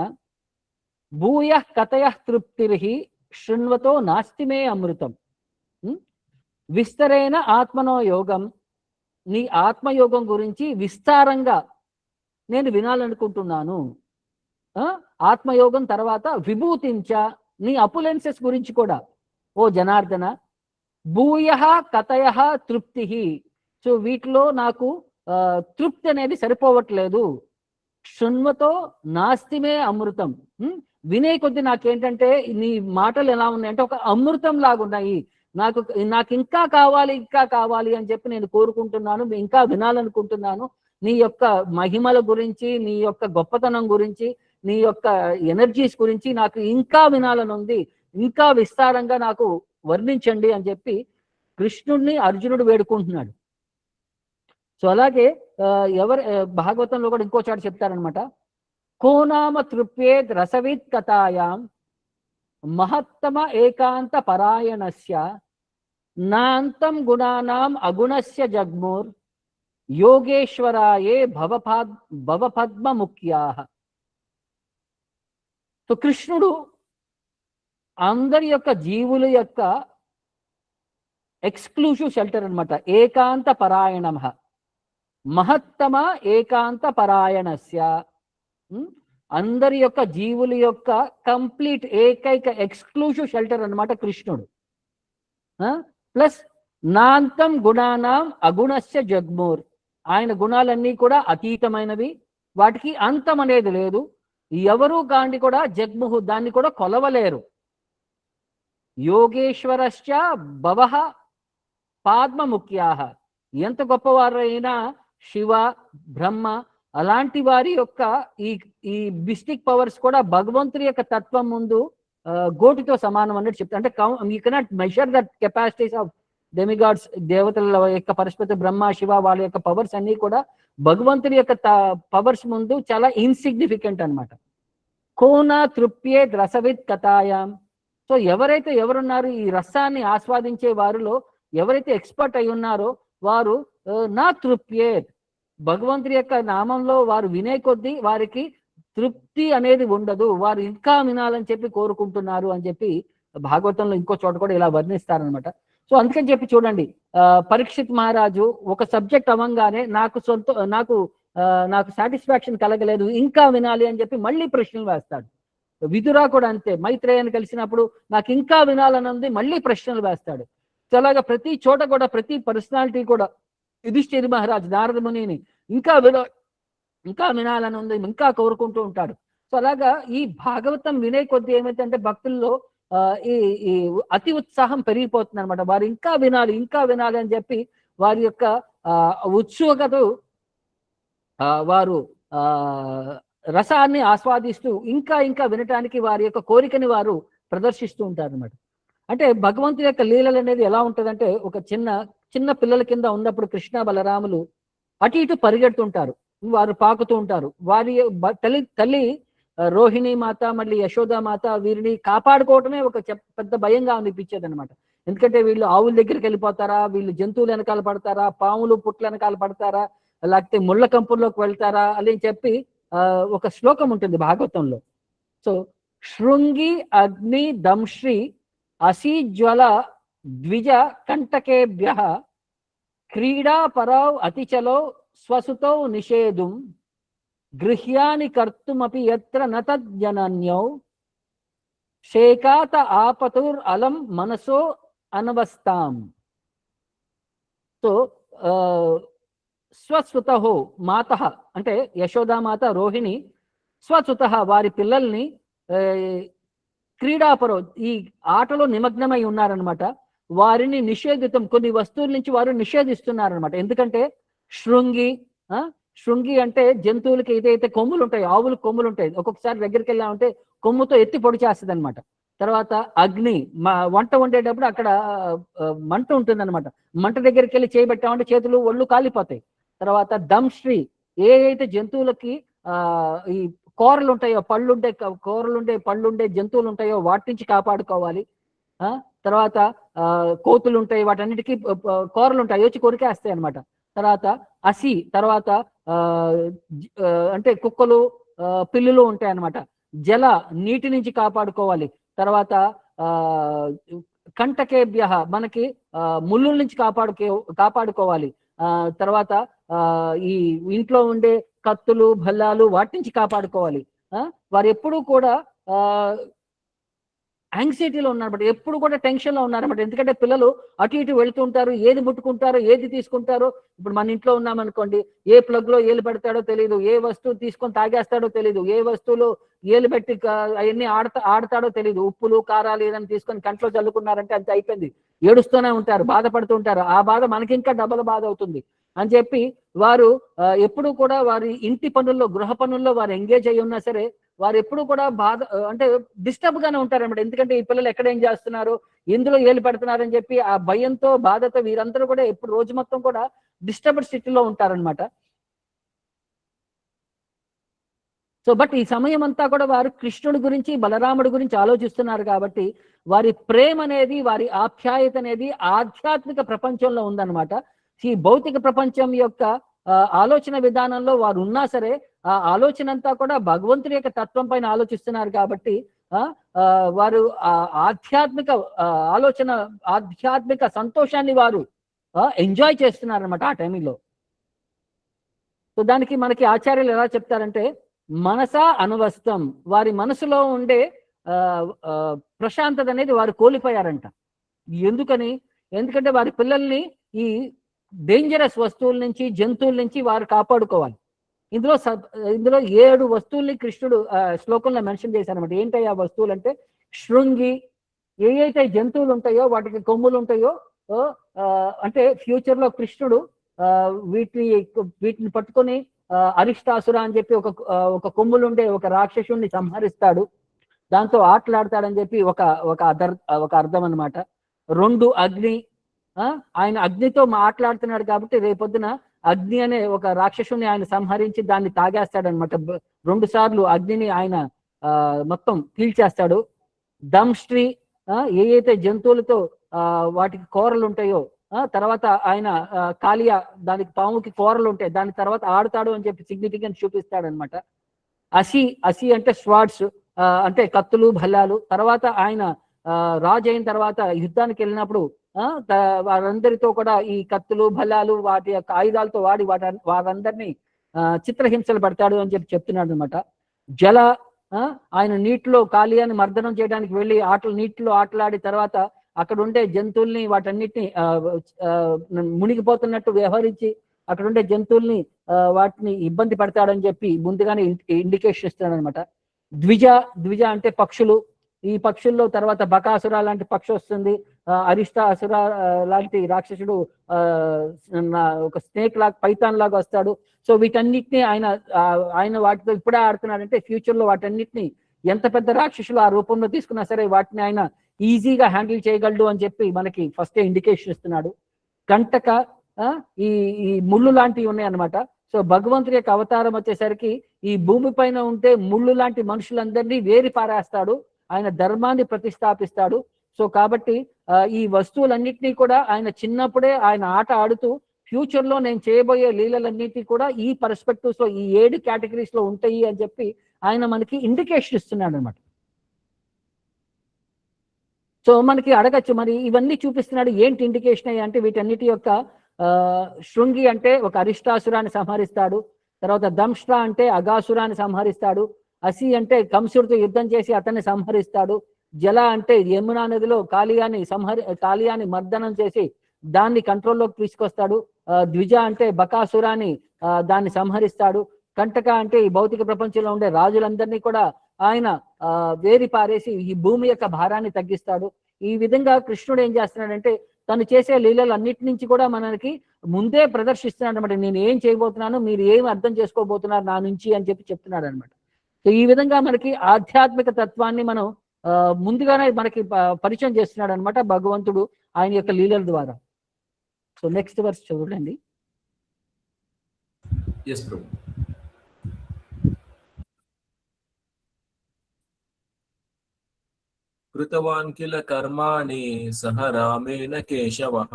భూయ కతయ తృప్తిర్హి శృణ్వతో నాస్తిమే అమృతం. విస్తరేణ ఆత్మనో యోగం, నీ ఆత్మయోగం గురించి విస్తారంగా నేను వినాలనుకుంటున్నాను. ఆత్మయోగం తర్వాత విభూతించ, నీ అపులెన్సెస్ గురించి కూడా ఓ జనార్దన. భూయ కతయ తృప్తి, సో వీటిలో నాకు తృప్తి అనేది సరిపోవట్లేదు. శృణ్వతో నాస్తిమే అమృతం, వినే కొద్ది నాకేంటంటే నీ మాటలు ఎలా ఉన్నాయంటే ఒక అమృతం లాగా ఉన్నాయి. నాకు ఇంకా కావాలి అని చెప్పి నేను కోరుకుంటున్నాను, ఇంకా వినాలనుకుంటున్నాను. నీ యొక్క మహిమల గురించి, నీ యొక్క గొప్పతనం గురించి, నీ యొక్క ఎనర్జీస్ గురించి నాకు ఇంకా వినాలని ఉంది, ఇంకా విస్తారంగా నాకు వర్ణించండి అని చెప్పి కృష్ణుడిని అర్జునుడు వేడుకుంటున్నాడు. సో అలాగే భాగవతంలో కూడా ఇంకో చోట చెప్తారనమాట, కోనామ తృప్యేద్ రసవిత్ కథాయాం మహత్తమ ఏకాంత పరాయణస్య నాంతం గుణానాం అగుణస్య జగ్ముర్ యోగేశ్వరాయే భవపద్మ ముఖ్యాః. సో కృష్ణుడు అందరి యొక్క జీవుల యొక్క ఎక్స్క్లూజివ్ షెల్టర్ అనమాట. ఏకాంత పరాయణ మహత్తమ ఏకాంత పరాయణస్య, అందరి యొక్క జీవుల యొక్క కంప్లీట్ ఏకైక ఎక్స్క్లూజివ్ షెల్టర్ అన్నమాట కృష్ణుడు. ప్లస్ నాంతం గుణానాం అగుణస్య జగ్మూర్, ఆయన గుణాలన్నీ కూడా అతీతమైనవి, వాటికి అంతం అనేది లేదు. ఎవరు గాండి కూడా జగ్ముహు, దాన్ని కూడా కొలవలేరు. యోగేశ్వరశ్చ భవః పాద్మ ముఖ్యాః, ఎంత గొప్పవారైనా శివ బ్రహ్మ అలాంటి వారి యొక్క ఈ బిస్టిక్ పవర్స్ కూడా భగవంతుడి యొక్క తత్వం ముందు గోటితో సమానం అన్నట్టు చెప్తారు. అంటే you cannot measure that capacities of demigods, దేవతల యొక్క పరస్పతి బ్రహ్మ శివ వాళ్ళ యొక్క పవర్స్ అన్ని కూడా భగవంతుడి యొక్క పవర్స్ ముందు చాలా ఇన్సిగ్నిఫికెంట్ అనమాట. కోన తృప్యే రసవిత్ కథాయాం. సో ఎవరైతే ఎవరున్నారు ఈ రసాన్ని ఆస్వాదించే వారిలో ఎవరైతే ఎక్స్పర్ట్ అయి ఉన్నారో వారు నా తృప్యేత్, భగవంతుడి యొక్క నామంలో వారు వినే కొద్దీ వారికి తృప్తి అనేది ఉండదు, వారు ఇంకా వినాలని చెప్పి కోరుకుంటున్నారు అని చెప్పి భాగవతంలో ఇంకో చోట కూడా ఇలా వర్ణిస్తారనమాట. సో అందుకని చెప్పి చూడండి, పరీక్షిత్ మహారాజు ఒక సబ్జెక్ట్ అవ్వంగానే నాకు సాటిస్ఫాక్షన్ కలగలేదు, ఇంకా వినాలి అని చెప్పి మళ్ళీ ప్రశ్నలు వేస్తాడు. విదురా కూడా అంతే, మైత్రేయని కలిసినప్పుడు నాకు ఇంకా వినాలని ఉంది, మళ్ళీ ప్రశ్నలు వేస్తాడు. సో అలాగా ప్రతి చోట కూడా ప్రతి పర్సనాలిటీ కూడా యుధిష్ఠిర మహారాజు నారద మునిని ఇంకా వినాలని ఉంది, ఇంకా కోరుకుంటూ ఉంటాడు. సో అలాగా ఈ భాగవతం వినే కొద్ది ఏమైతే భక్తుల్లో ఈ అతి ఉత్సాహం పెరిగిపోతుంది అనమాట. వారు ఇంకా వినాలి అని చెప్పి వారి యొక్క ఉత్సుకత వారు రసాన్ని ఆస్వాదిస్తూ ఇంకా వినటానికి వారి యొక్క కోరికని వారు ప్రదర్శిస్తూ ఉంటారు అనమాట. అంటే భగవంతుడి యొక్క లీలలు అనేది ఎలా ఉంటుందంటే, ఒక చిన్న పిల్లల కింద ఉన్నప్పుడు కృష్ణ బలరాములు అటు ఇటు పరిగెడుతుంటారు, వారు పాకుతూ ఉంటారు. వారి తల్లి రోహిణి మాత మళ్ళీ యశోదా మాత వీరిని కాపాడుకోవటమే ఒక పెద్ద భయంగా అనిపించేది అనమాట. ఎందుకంటే వీళ్ళు ఆవుల దగ్గరికి వెళ్ళిపోతారా, వీళ్ళు జంతువులు వెనకాల పడతారా, పాములు పుట్ల వెనకాల పడతారా, లేకపోతే ముళ్ళ కంపుల్లోకి వెళ్తారా అని చెప్పి ఒక శ్లోకం ఉంటుంది భాగవతంలో. సో శృంగి అగ్ని దంశ్రీ అసీజ్వల ద్విజ కంటకేభ్య క్రీడా పరౌ అతిచలో స్వసుతౌ నిషేధుం గృహ్యాని కర్తుమపి యత్ర నతజ్జనన్యౌ శేకాత ఆపతుర్ అలం మనసో అనవస్తాం. సో స్వసుతహో మాత అంటే యశోదామాత రోహిణి స్వసుత వారి పిల్లల్ని క్రీడాపరో ఈ ఆటలో నిమగ్నమై ఉన్నారనమాట. వారిని నిషేధితం, కొన్ని వస్తువుల నుంచి వారు నిషేధిస్తున్నారనమాట. ఎందుకంటే శృంగి అంటే జంతువులకి ఏదైతే కొమ్ములు ఉంటాయి, ఆవులకు కొమ్ములు ఉంటాయి, ఒక్కొక్కసారి దగ్గరికి వెళ్ళామంటే కొమ్ముతో ఎత్తి పొడి చేస్తుంది అనమాట. తర్వాత అగ్ని, వంట వండేటప్పుడు అక్కడ మంట ఉంటుంది అనమాట, మంట దగ్గరికి వెళ్ళి చేయబెట్టామంటే చేతులు ఒళ్ళు కాలిపోతాయి. తర్వాత దంశ్రీ, ఏదైతే జంతువులకి ఈ కూరలు ఉంటాయో పళ్ళుండే జంతువులు ఉంటాయో వాటి నుంచి కాపాడుకోవాలి. తర్వాత కోతులు ఉంటాయి, వాటన్నిటికీ కూరలు ఉంటాయి, వచ్చి కొరికేస్తాయి అనమాట. తర్వాత అసి, తర్వాత అంటే కుక్కలు పిల్లులు ఉంటాయి అన్నమాట. జల, నీటి నుంచి కాపాడుకోవాలి. తర్వాత కంటకేభ్య, మనకి ముళ్ళుల నుంచి కాపాడుకోవాలి. తర్వాత ఈ ఇంట్లో ఉండే కత్తులు భల్లాలు వాటి నుంచి కాపాడుకోవాలి. వారు ఎప్పుడూ కూడా యాంగ్జైటీలో ఉన్నారన్నమాట, ఎప్పుడు కూడా టెన్షన్ లో ఉన్నారన్నమాట. ఎందుకంటే పిల్లలు అటు ఇటు వెళుతుంటారు, ఏది ముట్టుకుంటారో ఏది తీసుకుంటారో. ఇప్పుడు మన ఇంట్లో ఉన్నామనుకోండి, ఏ ప్లగ్ లో ఏలు పెడతాడో తెలియదు, ఏ వస్తువు తీసుకొని తాగేస్తాడో తెలియదు, ఏ వస్తువులో ఏలు పెట్టి అవన్నీ ఆడతాడో తెలియదు. ఉప్పులు కారాలు ఏదైనా తీసుకొని కంట్లో చల్లుకున్నారంటే అంత అయిపోయింది, ఏడుస్తూనే ఉంటారు, బాధపడుతూ ఉంటారు. ఆ బాధ మనకి ఇంకా డబల్ బాధ అవుతుంది అని చెప్పి వారు ఎప్పుడు కూడా వారి ఇంటి పనుల్లో, గృహ పనుల్లో వారు ఎంగేజ్ అయి ఉన్నా సరే వారు ఎప్పుడు కూడా బాధ అంటే డిస్టర్బ్ గానే ఉంటారన్నమాట. ఎందుకంటే ఈ పిల్లలు ఎక్కడ ఏం చేస్తున్నారు, ఎందులో ఏలు పెడుతున్నారని చెప్పి ఆ భయంతో బాధతో వీరందరూ కూడా ఎప్పుడు రోజు మొత్తం కూడా డిస్టర్బ్డ్ స్థితిలో ఉంటారనమాట. సో బట్ ఈ సమయం అంతా కూడా వారు కృష్ణుడి గురించి బలరాముడి గురించి ఆలోచిస్తున్నారు కాబట్టి వారి ప్రేమ అనేది, వారి ఆప్యాయత అనేది ఆధ్యాత్మిక ప్రపంచంలో ఉందన్నమాట. ఈ భౌతిక ప్రపంచం యొక్క ఆలోచన విధానంలో వారు ఉన్నా సరే ఆ ఆలోచన అంతా కూడా భగవంతుడి యొక్క తత్వం పైన ఆలోచిస్తున్నారు కాబట్టి వారు ఆధ్యాత్మిక ఆలోచన, ఆధ్యాత్మిక సంతోషాన్ని వారు ఎంజాయ్ చేస్తున్నారు అనమాట ఆ టైంలో. సో దానికి మనకి ఆచార్యులు ఎలా చెప్తారంటే, మనసా అనువస్తం, వారి మనసులో ఉండే ప్రశాంతత అనేది వారు కోల్పోయారంట. ఎందుకంటే వారి పిల్లల్ని ఈ డేంజరస్ వస్తువుల నుంచి, జంతువుల నుంచి వారు కాపాడుకోవాలి. ఇందులో 7 వస్తువుల్ని కృష్ణుడు శ్లోకంలో మెన్షన్ చేశారనమాట. ఏంటయ్యా ఆ వస్తువులు అంటే, శృంగి, ఏవైతే జంతువులు ఉంటాయో వాటికి కొమ్ములు ఉంటాయో అంటే ఫ్యూచర్ లో కృష్ణుడు వీటిని పట్టుకొని అరిష్టాసుర అని చెప్పి ఒక కొమ్ములుండే ఒక రాక్షసుని సంహరిస్తాడు, దాంతో ఆటలాడతాడని చెప్పి ఒక అర్థం అనమాట. 2 అగ్ని, ఆయన అగ్నితో మాట్లాడుతున్నాడు కాబట్టి రేపొద్దున అగ్ని అనే ఒక రాక్షసుని ఆయన సంహరించి దాన్ని తాగేస్తాడనమాట. 2 సార్లు అగ్నిని ఆయన మొత్తం పీల్చేస్తాడు. దంష్ట్రీ ఏ అయితే జంతువులతో వాటికి కూరలు ఉంటాయో తర్వాత ఆయన కాళియా దానికి పాముకి కూరలు ఉంటాయి, దాని తర్వాత ఆడుతాడు అని చెప్పి సిగ్నిఫికెన్స్ చూపిస్తాడు అనమాట. అసి అంటే స్వార్డ్స్, అంటే కత్తులు భల్లాలు. తర్వాత ఆయన రాజు అయిన తర్వాత యుద్ధానికి వెళ్ళినప్పుడు వారందరితో కూడా ఈ కత్తులు భల్లాలు వాటి యొక్క ఆయుధాలతో వాడి వారందరినీ చిత్రహింసలు పడతాడు అని చెప్పి చెప్తున్నాడు అనమాట. జల ఆయన నీటిలో కాళియాని మర్దనం చేయడానికి వెళ్ళి నీటిలో ఆటలాడి తర్వాత అక్కడ ఉండే జంతువుల్ని వాటన్నిటిని మునిగిపోతున్నట్టు వ్యవహరించి అక్కడ ఉండే జంతువుల్ని వాటిని ఇబ్బంది పడతాడని చెప్పి ముందుగానే ఇండికేషన్ ఇస్తున్నాడు అనమాట. ద్విజ అంటే పక్షులు. ఈ పక్షుల్లో తర్వాత బకాసుర లాంటి పక్షి వస్తుంది, అరిష్టాసుర లాంటి రాక్షసుడు ఒక స్నేక్ లాగా పైథాన్ లాగా వస్తాడు. సో వీటన్నిటిని ఆయన వాటితో ఇప్పుడే ఆడుతున్నాడంటే ఫ్యూచర్ లో వాటన్నిటిని ఎంత పెద్ద రాక్షసులు ఆ రూపంలో తీసుకున్నా సరే వాటిని ఆయన ఈజీగా హ్యాండిల్ చేయగలడు అని చెప్పి మనకి ఫస్ట్ ఇండికేషన్ ఇస్తున్నాడు. కంటక ఈ ముళ్ళు లాంటివి ఉన్నాయి అనమాట. సో భగవంతుడి యొక్క అవతారం వచ్చేసరికి ఈ భూమి పైన ఉంటే ముళ్ళు లాంటి మనుషులందరినీ వేరి పారేస్తాడు, ఆయన ధర్మాన్ని ప్రతిష్టాపిస్తాడు. సో కాబట్టి ఈ వస్తువులన్నింటినీ కూడా ఆయన చిన్నప్పుడే ఆయన ఆట ఆడుతూ ఫ్యూచర్ లో నేను చేయబోయే లీలలన్నింటినీ కూడా ఈ పర్స్పెక్టివ్స్ లో ఈ 7 కేటగిరీస్ లో ఉంటాయి అని చెప్పి ఆయన మనకి ఇండికేషన్ ఇస్తున్నాడు అనమాట. సో మనకి అడగచ్చు మరి ఇవన్నీ చూపిస్తున్నాడు ఏంటి ఇండికేషన్ అయ్యి అంటే వీటన్నిటి యొక్క శృంగి అంటే ఒక అరిష్టాసురాన్ని సంహరిస్తాడు, తర్వాత దంష్ట్ర అంటే అగాసురాన్ని సంహరిస్తాడు, అసి అంటే కంసుడితో యుద్ధం చేసి అతన్ని సంహరిస్తాడు, జల అంటే యమునా నదిలో కాళియాని మర్దనం చేసి దాన్ని కంట్రోల్లోకి తీసుకొస్తాడు, ద్విజ అంటే బకాసురాన్ని దాన్ని సంహరిస్తాడు, కంటక అంటే ఈ భౌతిక ప్రపంచంలో ఉండే రాజులందరినీ కూడా ఆయన వేరి పారేసి ఈ భూమి యొక్క భారాన్ని తగ్గిస్తాడు. ఈ విధంగా కృష్ణుడు ఏం చేస్తున్నాడంటే తను చేసే లీలలు అన్నిటి నుంచి కూడా మనకి ముందే ప్రదర్శిస్తున్నాడు అనమాట. నేను ఏం చేయబోతున్నాను, మీరు ఏం అర్థం చేసుకోబోతున్నారు నా నుంచి అని చెప్పి చెప్తున్నాడు అనమాట. సో ఈ విధంగా మనకి ఆధ్యాత్మిక తత్వాన్ని మనం ముందుగానే మనకి పరిచయం చేస్తున్నాడు అనమాట భగవంతుడు ఆయన యొక్క లీలల ద్వారా. సో నెక్స్ట్ వర్స్ చూడండి. కృతవాన్ కిల కర్మాణి సహ రామేణ కేశవః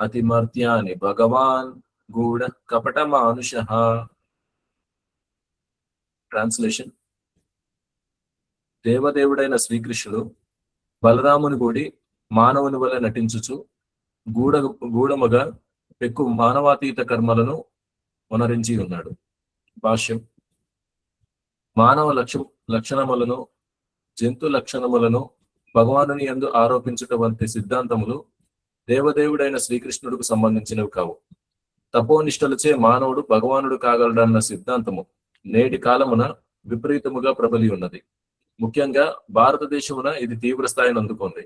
అతిమర్త్యాని భగవాన్ గూఢ కపట మానుషః. ట్రాన్స్లేషన్: దేవదేవుడైన శ్రీకృష్ణుడు బలరాముని గూడి మానవుని వలె నటించుచు గూఢముగా పెక్కు మానవాతీత కర్మలను వనరించి ఉన్నాడు. భాష్యం: మానవ లక్షణములను జంతు లక్షణములను భగవానుని యందు ఆరోపించుట వంటి సిద్ధాంతములు దేవదేవుడైన శ్రీకృష్ణుడికి సంబంధించినవి కావు. తపోనిష్టలచే మానవుడు భగవానుడు కాగలడన్న సిద్ధాంతము నేటి కాలమున విపరీతముగా ప్రబలి ఉన్నది. ముఖ్యంగా భారతదేశమున ఇది తీవ్ర స్థాయిని అందుకుంది.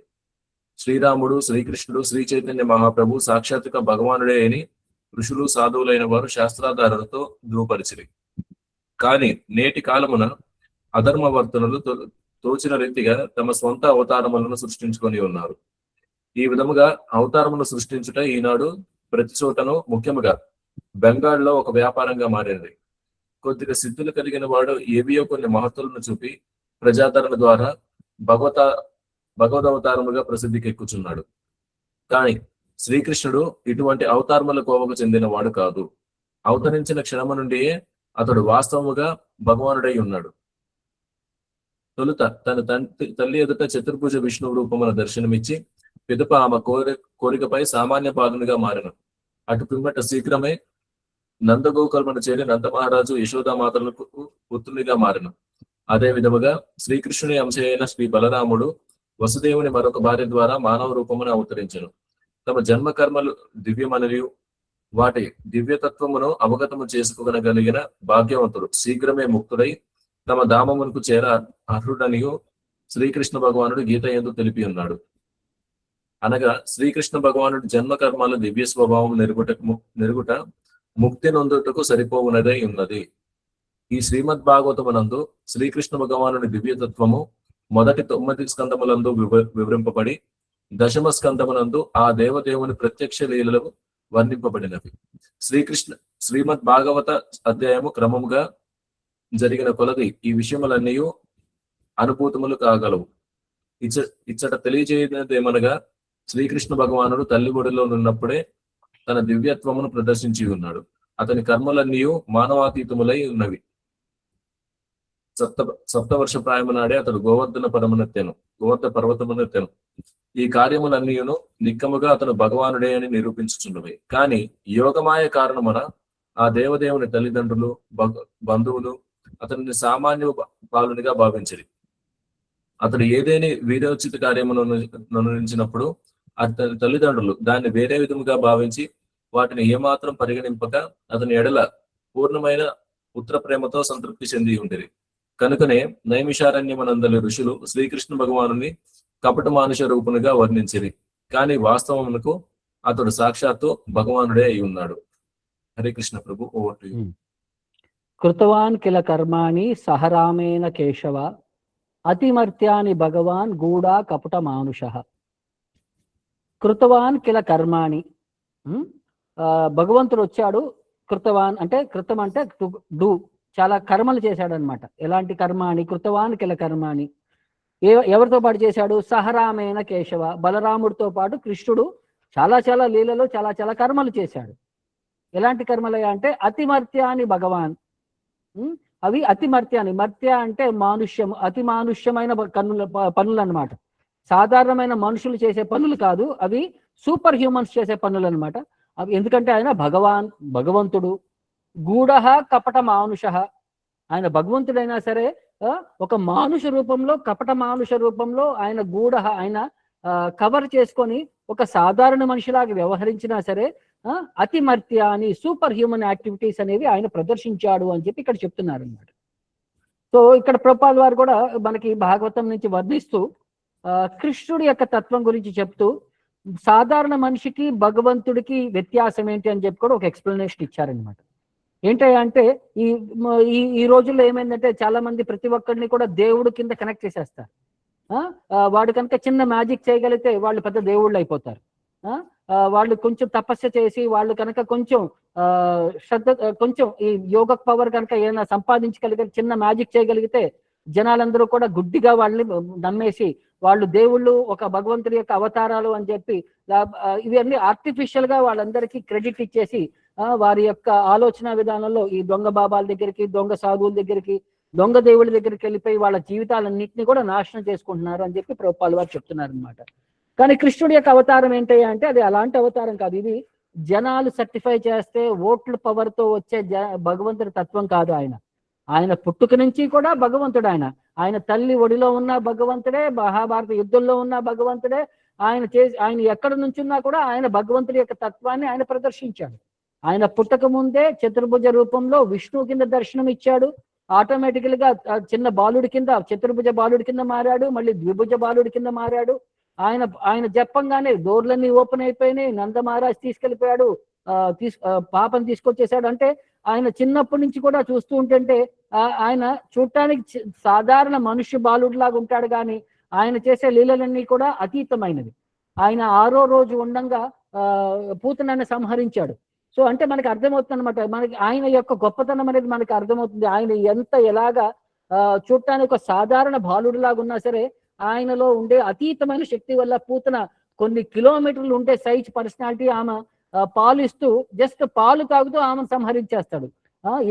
శ్రీరాముడు, శ్రీకృష్ణుడు, శ్రీ చైతన్య మహాప్రభు సాక్షాత్తుగా భగవానుడే అని ఋషులు సాధువులైన వారు శాస్త్రాధారాలతో ధృవపరిచిరి. కానీ నేటి కాలమున అధర్మవర్తనులు తోచిన రీతిగా తమ స్వంత అవతారములను సృష్టించుకొని ఉన్నారు. ఈ విధముగా అవతారమును సృష్టించుట ఈనాడు ప్రతి చోటను, ముఖ్యముగా బెంగాల్లో ఒక వ్యాపారంగా మారింది. కొద్దిగా సిద్ధులు కలిగిన వాడు ఏవియో కొన్ని మహత్తులను చూపి ప్రజాదరణ ద్వారా భగవదవతారముగా ప్రసిద్ధికి ఎక్కుచున్నాడు. కానీ శ్రీకృష్ణుడు ఇటువంటి అవతారముల కోవకు చెందిన వాడు కాదు. అవతరించిన క్షణము నుండియే అతడు వాస్తవముగా భగవానుడై ఉన్నాడు. తొలుత తన తల్లి ఎదుట చతుర్భుజ విష్ణువు రూపమున దర్శనమిచ్చి పిదప ఆమె కోరికపై సామాన్య పాలనగా మారిన. అటు పిమ్మట శీఘ్రమే నందగోకర్మను చేరి నందమహారాజు యశోదామాతలకు పుత్రునిగా మారిన. అదే విధముగా శ్రీకృష్ణుని అంశ అయిన శ్రీ బలరాముడు వసుదేవుని మరొక భార్య ద్వారా మానవ రూపమును అవతరించెను. తమ జన్మ కర్మలు దివ్యమనరియు వాటి దివ్యతత్వమును అవగతము చేసుకోగలిగిన భాగ్యవంతుడు శీఘ్రమే ముక్తుడై తమ ధామమునకు చేర అర్హుడనియు శ్రీకృష్ణ భగవానుడు గీత యందు తెలిపి ఉన్నాడు. అనగా శ్రీకృష్ణ భగవానుడు జన్మ కర్మల దివ్య స్వభావం నెరుగుట ముక్తి నొందుటకు సరిపోవునదై ఉన్నది. ఈ శ్రీమద్ భాగవతమునందు శ్రీకృష్ణ భగవానుని దివ్యతత్వము మొదటి 9 స్కందములందు వివరింపబడి దశమ స్కందమునందు ఆ దేవదేవుని ప్రత్యక్ష లీలలు వర్ణింపబడినవి. శ్రీమద్ భాగవత అధ్యాయము క్రమముగా జరిగిన కొలది ఈ విషయములన్నీ అనుభూతములు కాగలవు. ఇచ్చట తెలియజేయదేమనగా శ్రీకృష్ణ భగవానుడు తల్లి ఒడిలో ఉన్నప్పుడే తన దివ్యత్వమును ప్రదర్శించి ఉన్నాడు. అతని కర్మలన్నీ మానవాతీతములై ఉన్నవి. సప్తవర్ష ప్రాయము నాడే అతడు గోవర్ధన పర్వతమునెత్తెను. ఈ కార్యములన్నీయును నిక్కముగా అతను భగవానుడే అని నిరూపించుచున్నవి. కానీ యోగమాయ కారణమున ఆ దేవదేవుని తల్లిదండ్రులు బంధువులు అతనిని సామాన్య బాలునిగా భావించిరి. అతడు ఏదేని వీరోచిత కార్యమును నిర్ణయించినప్పుడు అతని తల్లిదండ్రులు దాన్ని వేరే విధముగా భావించి వాటిని ఏమాత్రం పరిగణింపక అతని ఎడల పూర్ణమైన పుత్ర ప్రేమతో సంతృప్తి చెంది ఉండిరి. కనుకనే నైమిషారణ్యమనందలి ఋషులు శ్రీకృష్ణ భగవానుని కపట మానుష రూపునిగా వర్ణించిరి. కానీ వాస్తవమునకు అతడు సాక్షాత్తు భగవానుడే అయి ఉన్నాడు. హరే కృష్ణ ప్రభు. Over to you. కృతవాన్ కిల కర్మాణి సహరామేణ కేశవ అతిమర్త్యాని భగవాన్ గూఢా కపట మానుషః. కృతవాన్ కిల కర్మాణి, భగవంతుడు వచ్చాడు. కృతవాన్ అంటే కృతం అంటే డూ, చాలా కర్మలు చేశాడు అనమాట. ఎలాంటి కర్మాణి? కృతవాన్ కిల కర్మాణి. ఎవరితో పాటు చేశాడు? సహరామేణ కేశవ, బలరాముడితో పాటు కృష్ణుడు చాలా చాలా లీలలో చాలా చాలా కర్మలు చేశాడు. ఎలాంటి కర్మలయ్యా అంటే అతిమర్త్యాని భగవాన్. అవి అతిమర్త్యాని, మర్త్య అంటే మానుష్యం, అతి మానుష్యమైన పనులు అన్నమాట. సాధారణమైన మనుషులు చేసే పనులు కాదు, అవి సూపర్ హ్యూమన్స్ చేసే పనులు అనమాట. అవి ఎందుకంటే ఆయన భగవంతుడు. గూఢః కపట మానుషః, ఆయన భగవంతుడైనా సరే ఒక మానుష రూపంలో, కపట మానుష రూపంలో ఆయన గూఢః, ఆయన కవర్ చేసుకొని ఒక సాధారణ మనిషిలాగా వ్యవహరించినా సరే అతిమర్త్య అని సూపర్ హ్యూమన్ యాక్టివిటీస్ అనేవి ఆయన ప్రదర్శించాడు అని చెప్పి ఇక్కడ చెప్తున్నారు అన్నమాట. సో ఇక్కడ ప్రభుపాద వారు కూడా మనకి భాగవతం నుంచి వర్ణిస్తూ కృష్ణుడి యొక్క తత్వం గురించి చెప్తూ సాధారణ మనిషికి భగవంతుడికి వ్యత్యాసం ఏంటి అని చెప్పి కూడా ఒక ఎక్స్ప్లెనేషన్ ఇచ్చారనమాట. ఏంటంటే ఈ రోజుల్లో ఏమైందంటే చాలా మంది ప్రతి ఒక్కరిని కూడా దేవుడు కింద కనెక్ట్ చేసేస్తారు. వాడు కనుక చిన్న మ్యాజిక్ చేయగలిగితే వాళ్ళు పెద్ద దేవుళ్ళు అయిపోతారు. వాళ్ళు కొంచెం తపస్సు చేసి వాళ్ళు కనుక కొంచెం శ్రద్ధ, కొంచెం ఈ యోగ పవర్ కనుక ఏదైనా సంపాదించగలిగితే, చిన్న మ్యాజిక్ చేయగలిగితే జనాలందరూ కూడా గుడ్డిగా వాళ్ళని నమ్మేసి వాళ్ళు దేవుళ్ళు, ఒక భగవంతుడి యొక్క అవతారాలు అని చెప్పి ఇవన్నీ ఆర్టిఫిషియల్ గా వాళ్ళందరికీ క్రెడిట్ ఇచ్చేసి వారి యొక్క ఆలోచన విధానంలో ఈ దొంగ బాబాల దగ్గరికి, దొంగ సాధువుల దగ్గరికి, దొంగ దేవుళ్ళ దగ్గరికి వెళ్ళిపోయి వాళ్ళ జీవితాలన్నింటినీ కూడా నాశనం చేసుకుంటున్నారు అని చెప్పి ప్రభుపాద వారు చెప్తున్నారు అనమాట. కానీ కృష్ణుడి యొక్క అవతారం ఏంటయ్యా అంటే అది అలాంటి అవతారం కాదు. ఇది జనాలు సర్టిఫై చేస్తే ఓట్ల పవర్ తో వచ్చే భగవంతుడి తత్వం కాదు. ఆయన పుట్టుక నుంచి కూడా భగవంతుడు. ఆయన తల్లి ఒడిలో ఉన్న భగవంతుడే, మహాభారత యుద్ధంలో ఉన్న భగవంతుడే. ఆయన ఎక్కడ నుంచున్నా కూడా ఆయన భగవంతుడి యొక్క తత్వాన్ని ఆయన ప్రదర్శించాడు. ఆయన పుట్టక ముందే చతుర్భుజ రూపంలో విష్ణువు కింద దర్శనం ఇచ్చాడు. ఆటోమేటికల్ గా చిన్న బాలుడి కింద, చతుర్భుజ బాలుడి కింద మారాడు, మళ్ళీ ద్విభుజ బాలుడి కింద మారాడు. ఆయన చెప్పంగానే డోర్లన్నీ ఓపెన్ అయిపోయినాయి. నంద మహారాజ్ తీసుకెళ్లిపోయాడు, పాపం తీసుకొచ్చేసాడు. అంటే ఆయన చిన్నప్పటి నుంచి కూడా చూస్తూ ఉంటుంటే ఆయన చూడటానికి సాధారణ మనుష్య బాలుడిలాగా ఉంటాడు, కానీ ఆయన చేసే లీలలన్నీ కూడా అతీతమైనవి. ఆయన 6వ రోజు ఉండంగా పూతనని సంహరించాడు. సో అంటే మనకి అర్థమవుతుంది అనమాట, మనకి ఆయన యొక్క గొప్పతనం అనేది మనకి అర్థమవుతుంది. ఆయన ఎలాగా చూడటానికి ఒక సాధారణ బాలుడిలాగా ఉన్నా సరే ఆయనలో ఉండే అతీతమైన శక్తి వల్ల పూతన కొన్ని కిలోమీటర్లు ఉండే సైజ్ పర్సనాలిటీ ఆమె పాలు ఇస్తూ జస్ట్ పాలు తాగుతూ ఆమెను సంహరించేస్తాడు.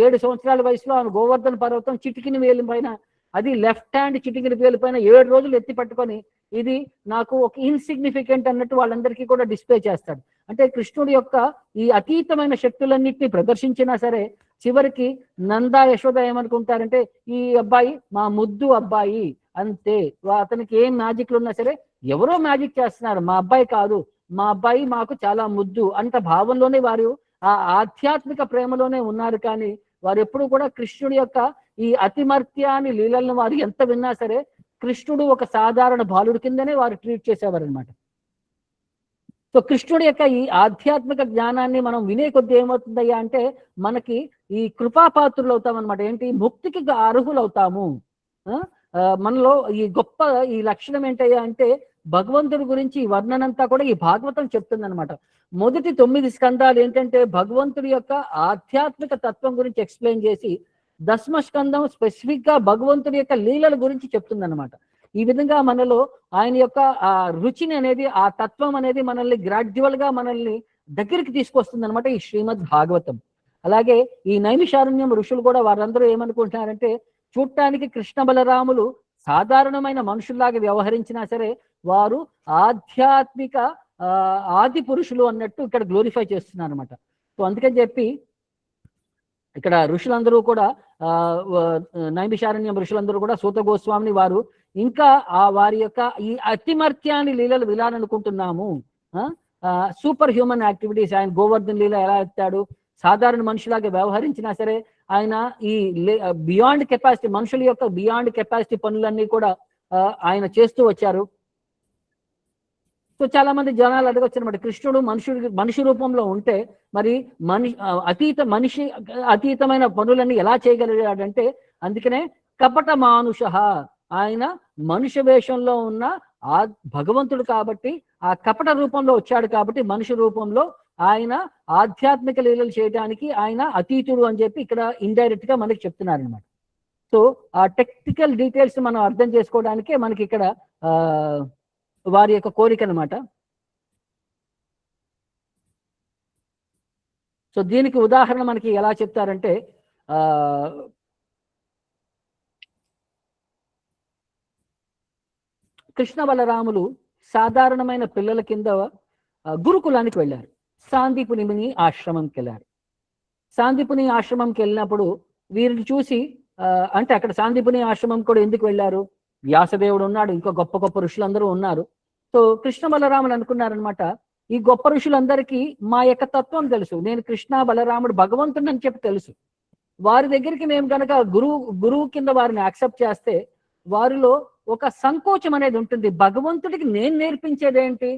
7 సంవత్సరాల వయసులో ఆమె గోవర్ధన పర్వతం చిటికిన వేలు పైన, అది లెఫ్ట్ హ్యాండ్ చిటికిన వేలు పైన 7 రోజులు ఎత్తి పట్టుకొని ఇది నాకు ఒక ఇన్సిగ్నిఫికెంట్ అన్నట్టు వాళ్ళందరికీ కూడా డిస్ప్లే చేస్తాడు. అంటే కృష్ణుడి యొక్క ఈ అతీతమైన శక్తులన్నింటినీ ప్రదర్శించినా సరే చివరికి నంద యశోద ఏమనుకుంటారంటే ఈ అబ్బాయి మా ముద్దు అబ్బాయి అంతే, అతనికి ఏం మ్యాజిక్లు ఉన్నా సరే ఎవరో మ్యాజిక్ చేస్తున్నారు, మా అబ్బాయి కాదు, మా అబ్బాయి మాకు చాలా ముద్దు అంత భావంలోనే వారు ఆ ఆధ్యాత్మిక ప్రేమలోనే ఉన్నారు. కానీ వారు ఎప్పుడు కూడా కృష్ణుడి యొక్క ఈ అతిమర్త్యాన్ని లీలలను వారు ఎంత విన్నా సరే కృష్ణుడు ఒక సాధారణ బాలుడి కిందనే వారు ట్రీట్ చేసేవారు అనమాట. సో కృష్ణుడి యొక్క ఈ ఆధ్యాత్మిక జ్ఞానాన్ని మనం వినే కొద్ది ఏమవుతుందయ్యా అంటే మనకి ఈ కృపాపాత్రులు అవుతాం అనమాట. ఏంటి? ముక్తికి అర్హులు అవుతాము. మనలో ఈ గొప్ప ఈ లక్షణం ఏంటయ్యా అంటే భగవంతుడి గురించి వర్ణనంతా కూడా ఈ భాగవతం చెప్తుంది అనమాట. మొదటి 9 స్కందాలు ఏంటంటే భగవంతుడి యొక్క ఆధ్యాత్మిక తత్వం గురించి ఎక్స్ప్లెయిన్ చేసి దశమ స్కందం స్పెసిఫిక్ గా భగవంతుడి యొక్క లీలల గురించి చెప్తుందన్నమాట. ఈ విధంగా మనలో ఆయన యొక్క ఆ రుచిని అనేది, ఆ తత్వం అనేది మనల్ని గ్రాడ్యువల్ గా మనల్ని దగ్గరికి తీసుకొస్తుంది అనమాట ఈ శ్రీమద్ భాగవతం. అలాగే ఈ నైమిషారణ్యం ఋషులు కూడా వారందరూ ఏమనుకుంటున్నారంటే, చూడటానికి కృష్ణ బలరాములు సాధారణమైన మనుషుల్లాగా వ్యవహరించినా సరే వారు ఆధ్యాత్మిక ఆది పురుషులు అన్నట్టు ఇక్కడ గ్లోరిఫై చేస్తున్నారు అనమాట. సో అందుకని చెప్పి ఇక్కడ ఋషులందరూ కూడా నైమిషారణ్యం ఋషులందరూ కూడా సూత గోస్వామిని వారు ఇంకా వారి యొక్క ఈ అతిమర్త్యాన్ని లీలలు వినాలనుకుంటున్నాము. సూపర్ హ్యూమన్ యాక్టివిటీస్, ఆయన గోవర్ధన్ లీల ఎలా ఎత్తాడు, సాధారణ మనుషులాగా వ్యవహరించినా సరే ఆయన ఈ బియాండ్ కెపాసిటీ, మనుషుల యొక్క బియాండ్ కెపాసిటీ పనులన్నీ కూడా ఆయన చేస్తూ వచ్చారు. సో చాలా మంది జనాలు అడగొచ్చు అనమాట, కృష్ణుడు మనిషి రూపంలో ఉంటే మరి మనిషి అతీతమైన పనులన్నీ ఎలా చేయగలిగాడంటే, అందుకనే కపట మానుష, ఆయన మనుష్య వేషంలో ఉన్న ఆ భగవంతుడు కాబట్టి ఆ కపట రూపంలో వచ్చాడు కాబట్టి మనిషి రూపంలో ఆయన ఆధ్యాత్మిక లీలలు చేయడానికి ఆయన అతీతుడు అని చెప్పి ఇక్కడ ఇండైరెక్ట్ గా మనకి చెప్తున్నారు అనమాట. సో ఆ టెక్నికల్ డీటెయిల్స్ మనం అర్థం చేసుకోవడానికే మనకి ఇక్కడ వారి యొక్క కోరిక అనమాట. సో దీనికి ఉదాహరణ మనకి ఎలా చెప్తారంటే, కృష్ణ బలరాములు సాధారణమైన పిల్లల కింద గురుకులానికి వెళ్ళారు. సాందీపుని ఆశ్రమంకి వెళ్ళారు. సాందీపుని ఆశ్రమంకి వెళ్ళినప్పుడు వీరిని చూసి అంటే అక్కడ సాందీపుని ఆశ్రమం కూడా ఎందుకు వెళ్ళారు, వ్యాసదేవుడు ఉన్నాడు, ఇంకా గొప్ప గొప్ప ఋషులందరూ ఉన్నారు. సో కృష్ణ బలరాములు అనుకున్నారనమాట, ఈ గొప్ప ఋషులందరికీ మా యొక్క తత్వం తెలుసు, నేను కృష్ణ బలరాముడు భగవంతుడు అని చెప్పి తెలుసు. వారి దగ్గరికి మేము కనుక గురువు కింద వారిని యాక్సెప్ట్ చేస్తే వారిలో ఒక సంకోచం అనేది ఉంటుంది. భగవంతుడికి నేను నేర్పించేదేంటి,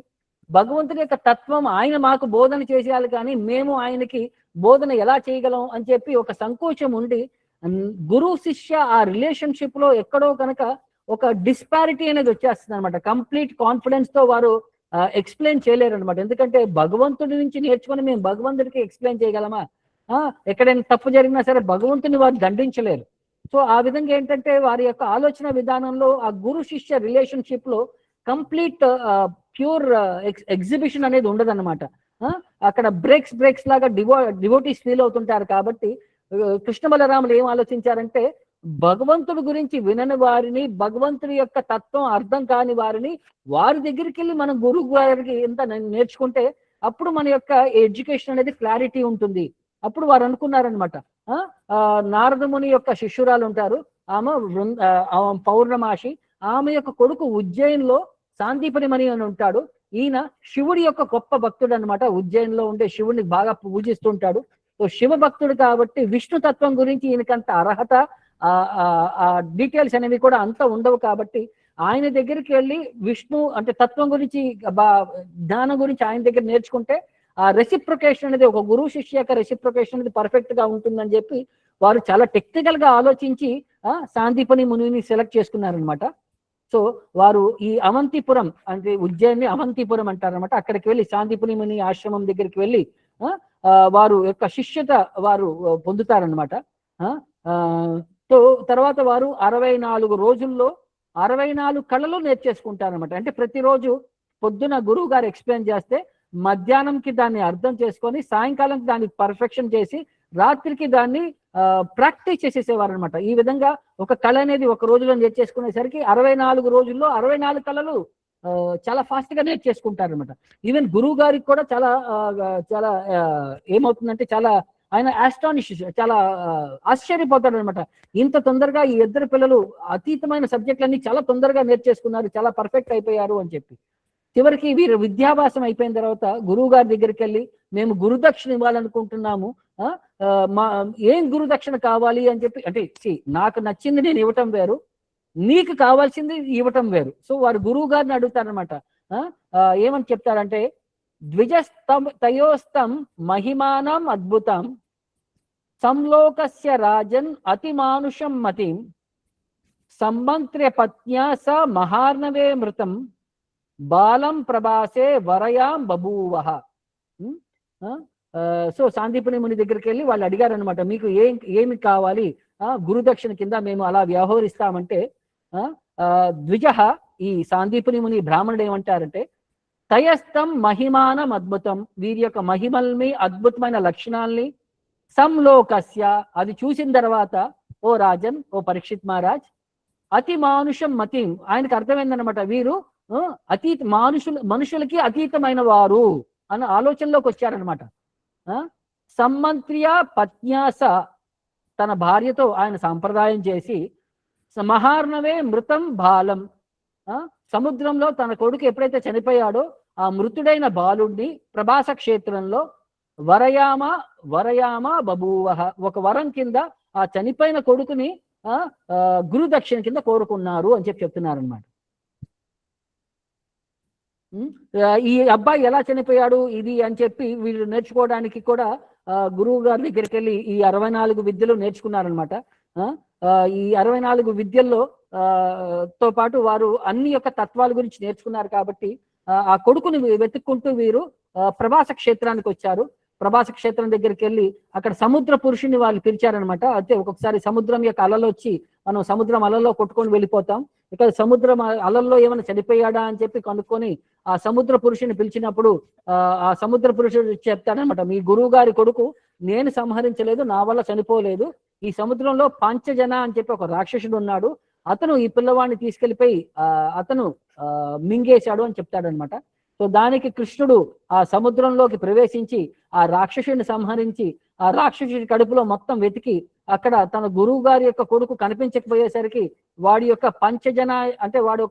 భగవంతుడి యొక్క తత్వం ఆయన మాకు బోధన చేసేయాలి కానీ మేము ఆయనకి బోధన ఎలా చేయగలం అని చెప్పి ఒక సంకోచం ఉండి గురువు శిష్య ఆ రిలేషన్షిప్ లో ఎక్కడో కనుక ఒక డిస్పారిటీ అనేది వచ్చేస్తుంది అనమాట. కంప్లీట్ కాన్ఫిడెన్స్ తో వారు ఎక్స్ప్లెయిన్ చేయలేరు అనమాట. ఎందుకంటే భగవంతుడి నుంచి నేర్చుకుని మేము భగవంతుడికి ఎక్స్ప్లెయిన్ చేయగలమా, ఎక్కడైనా తప్పు జరిగినా సరే భగవంతుని వారు దండించలేరు. సో ఆ విధంగా ఏంటంటే వారి యొక్క ఆలోచన విధానంలో ఆ గురు శిష్య రిలేషన్షిప్ లో కంప్లీట్ ప్యూర్ ఎగ్జిబిషన్ అనేది ఉండదన్నమాట. అక్కడ బ్రేక్స్ లాగా డివోటీస్ ఫీల్ అవుతుంటారు. కాబట్టి కృష్ణ బలరాములు ఏం ఆలోచించారంటే, భగవంతుడి గురించి వినని వారిని, భగవంతుడి యొక్క తత్వం అర్థం కాని వారిని వారి దగ్గరికి వెళ్ళి మనం గురువు గారికి ఎంత నేర్చుకుంటే అప్పుడు మన యొక్క ఎడ్యుకేషన్ అనేది క్లారిటీ ఉంటుంది. అప్పుడు వారు అనుకున్నారనమాట, నారదముని యొక్క శిష్యురాలు ఉంటారు, ఆమె పౌర్ణమాషి, ఆమె యొక్క కొడుకు ఉజ్జయిన్లో సాందీపని మణి అని ఉంటాడు. ఈయన శివుడి యొక్క గొప్ప భక్తుడు అనమాట. ఉజ్జయిన్లో ఉండే శివుడిని బాగా పూజిస్తుంటాడు. సో శివ భక్తుడు కాబట్టి విష్ణు తత్వం గురించి ఈయనకంత అర్హత, ఆ డీటెయిల్స్ అనేవి కూడా అంత ఉండవు. కాబట్టి ఆయన దగ్గరికి వెళ్ళి విష్ణు అంటే తత్వం గురించి, జ్ఞానం గురించి ఆయన దగ్గర నేర్చుకుంటే ఆ రెసిప్రొకేషన్ అనేది, ఒక గురువు శిష్య యొక్క రెసిప్రొకేషన్ అనేది పర్ఫెక్ట్ గా ఉంటుందని చెప్పి వారు చాలా టెక్నికల్ గా ఆలోచించి సాందీపని మునిని సెలెక్ట్ చేసుకున్నారనమాట. సో వారు ఈ అవంతిపురం అంటే ఉజ్జయిని అవంతిపురం అంటారనమాట. అక్కడికి వెళ్ళి సాందీపని ముని ఆశ్రమం దగ్గరికి వెళ్ళి వారు యొక్క శిష్యత వారు పొందుతారనమాట. సో తర్వాత వారు 64 రోజుల్లో 64 కళలు నేర్చేసుకుంటారనమాట. అంటే ప్రతిరోజు పొద్దున గురువు గారు ఎక్స్ప్లెయిన్ చేస్తే మధ్యాహ్నంకి దాన్ని అర్థం చేసుకొని సాయంకాలంకి దాన్ని పర్ఫెక్షన్ చేసి రాత్రికి దాన్ని ప్రాక్టీస్ చేసేసేవారు అనమాట. ఈ విధంగా ఒక కళ అనేది ఒక రోజులో నేర్చేసుకునేసరికి 64 రోజుల్లో 64 కళలు చాలా ఫాస్ట్ గా నేర్చేసుకుంటారు అనమాట. ఈవెన్ గురువు గారికి కూడా చాలా చాలా ఏమవుతుందంటే చాలా ఆయన ఆస్టానిష్, చాలా ఆశ్చర్యపోతాడు అనమాట. ఇంత తొందరగా ఈ ఇద్దరు పిల్లలు అతీతమైన సబ్జెక్టులన్నీ చాలా తొందరగా నేర్చేసుకున్నారు, చాలా పర్ఫెక్ట్ అయిపోయారు అని చెప్పి. చివరికి వీరు విద్యాభ్యాసం అయిపోయిన తర్వాత గురువు గారి దగ్గరికి వెళ్ళి మేము గురుదక్షిణ ఇవ్వాలనుకుంటున్నాము, ఏం గురుదక్షిణ కావాలి అని చెప్పి, అంటే నాకు నచ్చింది నేను ఇవ్వటం వేరు, నీకు కావాల్సింది ఇవ్వటం వేరు. సో వారు గురువు గారిని అడుగుతారనమాట. ఏమని చెప్తారంటే, ద్విజస్తయోస్తం మహిమానం అద్భుతం సంలోకస్య రాజన్ అతిమానుషం మతిం సంమంత్ర్య పత్న్యా స మహార్ణవే మృతం బాలం ప్రభాసే వరయాం బభూవః. సో సాందీపని ముని దగ్గరికి వెళ్ళి వాళ్ళు అడిగారనమాట, మీకు ఏమి కావాలి, గురుదక్షిణ కింద మేము అలా వ్యవహరిస్తామంటే ద్విజ, ఈ సాందీపని ముని బ్రాహ్మణుడు ఏమంటారంటే, తయస్థం మహిమానం అద్భుతం, వీరి యొక్క మహిమల్ని అద్భుతమైన లక్షణాల్ని సంలోకస్య, అది చూసిన తర్వాత ఓ రాజన్, ఓ పరీక్షిత్ మహారాజ్, అతి మానుషం మతిం, ఆయనకు అర్థమైందనమాట, వీరు మనుషులకి అతీతమైన వారు అన్న ఆలోచనలోకి వచ్చారనమాట. సమ్మంత్ర్య పత్న్యాస, తన భార్యతో ఆయన సంప్రదాయం చేసి, మహార్ణవే మృతం బాలం, సముద్రంలో తన కొడుకు ఎప్పుడైతే చనిపోయాడో ఆ మృతుడైన బాలుడిని ప్రభాస క్షేత్రంలో వరయామ బభూవ, ఒక వరం కింద ఆ చనిపోయిన కొడుకుని గురుదక్షిణ కింద కోరుకున్నారు అని చెప్తున్నారు అనమాట. ఈ అబ్బాయి ఎలా చనిపోయాడు ఇది అని చెప్పి వీళ్ళు నేర్చుకోవడానికి కూడా గురువు గారి దగ్గరికి వెళ్ళి ఈ 64 విద్యలు నేర్చుకున్నారనమాట. ఈ 64 విద్యల్లో తో పాటు వారు అన్ని యొక్క తత్వాల గురించి నేర్చుకున్నారు కాబట్టి ఆ కొడుకుని వెతుక్కుంటూ వీరు ప్రభాస క్షేత్రానికి వచ్చారు. ప్రభాస క్షేత్రం దగ్గరికి వెళ్ళి అక్కడ సముద్ర పురుషుని వాళ్ళు పిలిచారనమాట. అయితే ఒక్కొక్కసారి సముద్రం యొక్క అలలు వచ్చి మనం సముద్రం అలలో కొట్టుకొని వెళ్ళిపోతాం. ఇక్కడ సముద్రం అలల్లో ఏమైనా చనిపోయాడా అని చెప్పి కనుక్కొని ఆ సముద్ర పురుషుని పిలిచినప్పుడు ఆ సముద్ర పురుషుడు చెప్తాడనమాట, మీ గురువు గారి కొడుకు నేను సంహరించలేదు, నా వల్ల చనిపోలేదు, ఈ సముద్రంలో పంచజన అని చెప్పి ఒక రాక్షసుడు ఉన్నాడు, అతను ఈ పిల్లవాడిని తీసుకెళ్లిపోయి అతను మింగేశాడు అని చెప్తాడనమాట. సో దానికి కృష్ణుడు ఆ సముద్రంలోకి ప్రవేశించి ఆ రాక్షసుడిని సంహరించి ఆ రాక్షసుడి కడుపులో మొత్తం వెతికి అక్కడ తన గురువు గారి యొక్క కొడుకు కనిపించకపోయేసరికి వాడి యొక్క పంచజన అంటే వాడు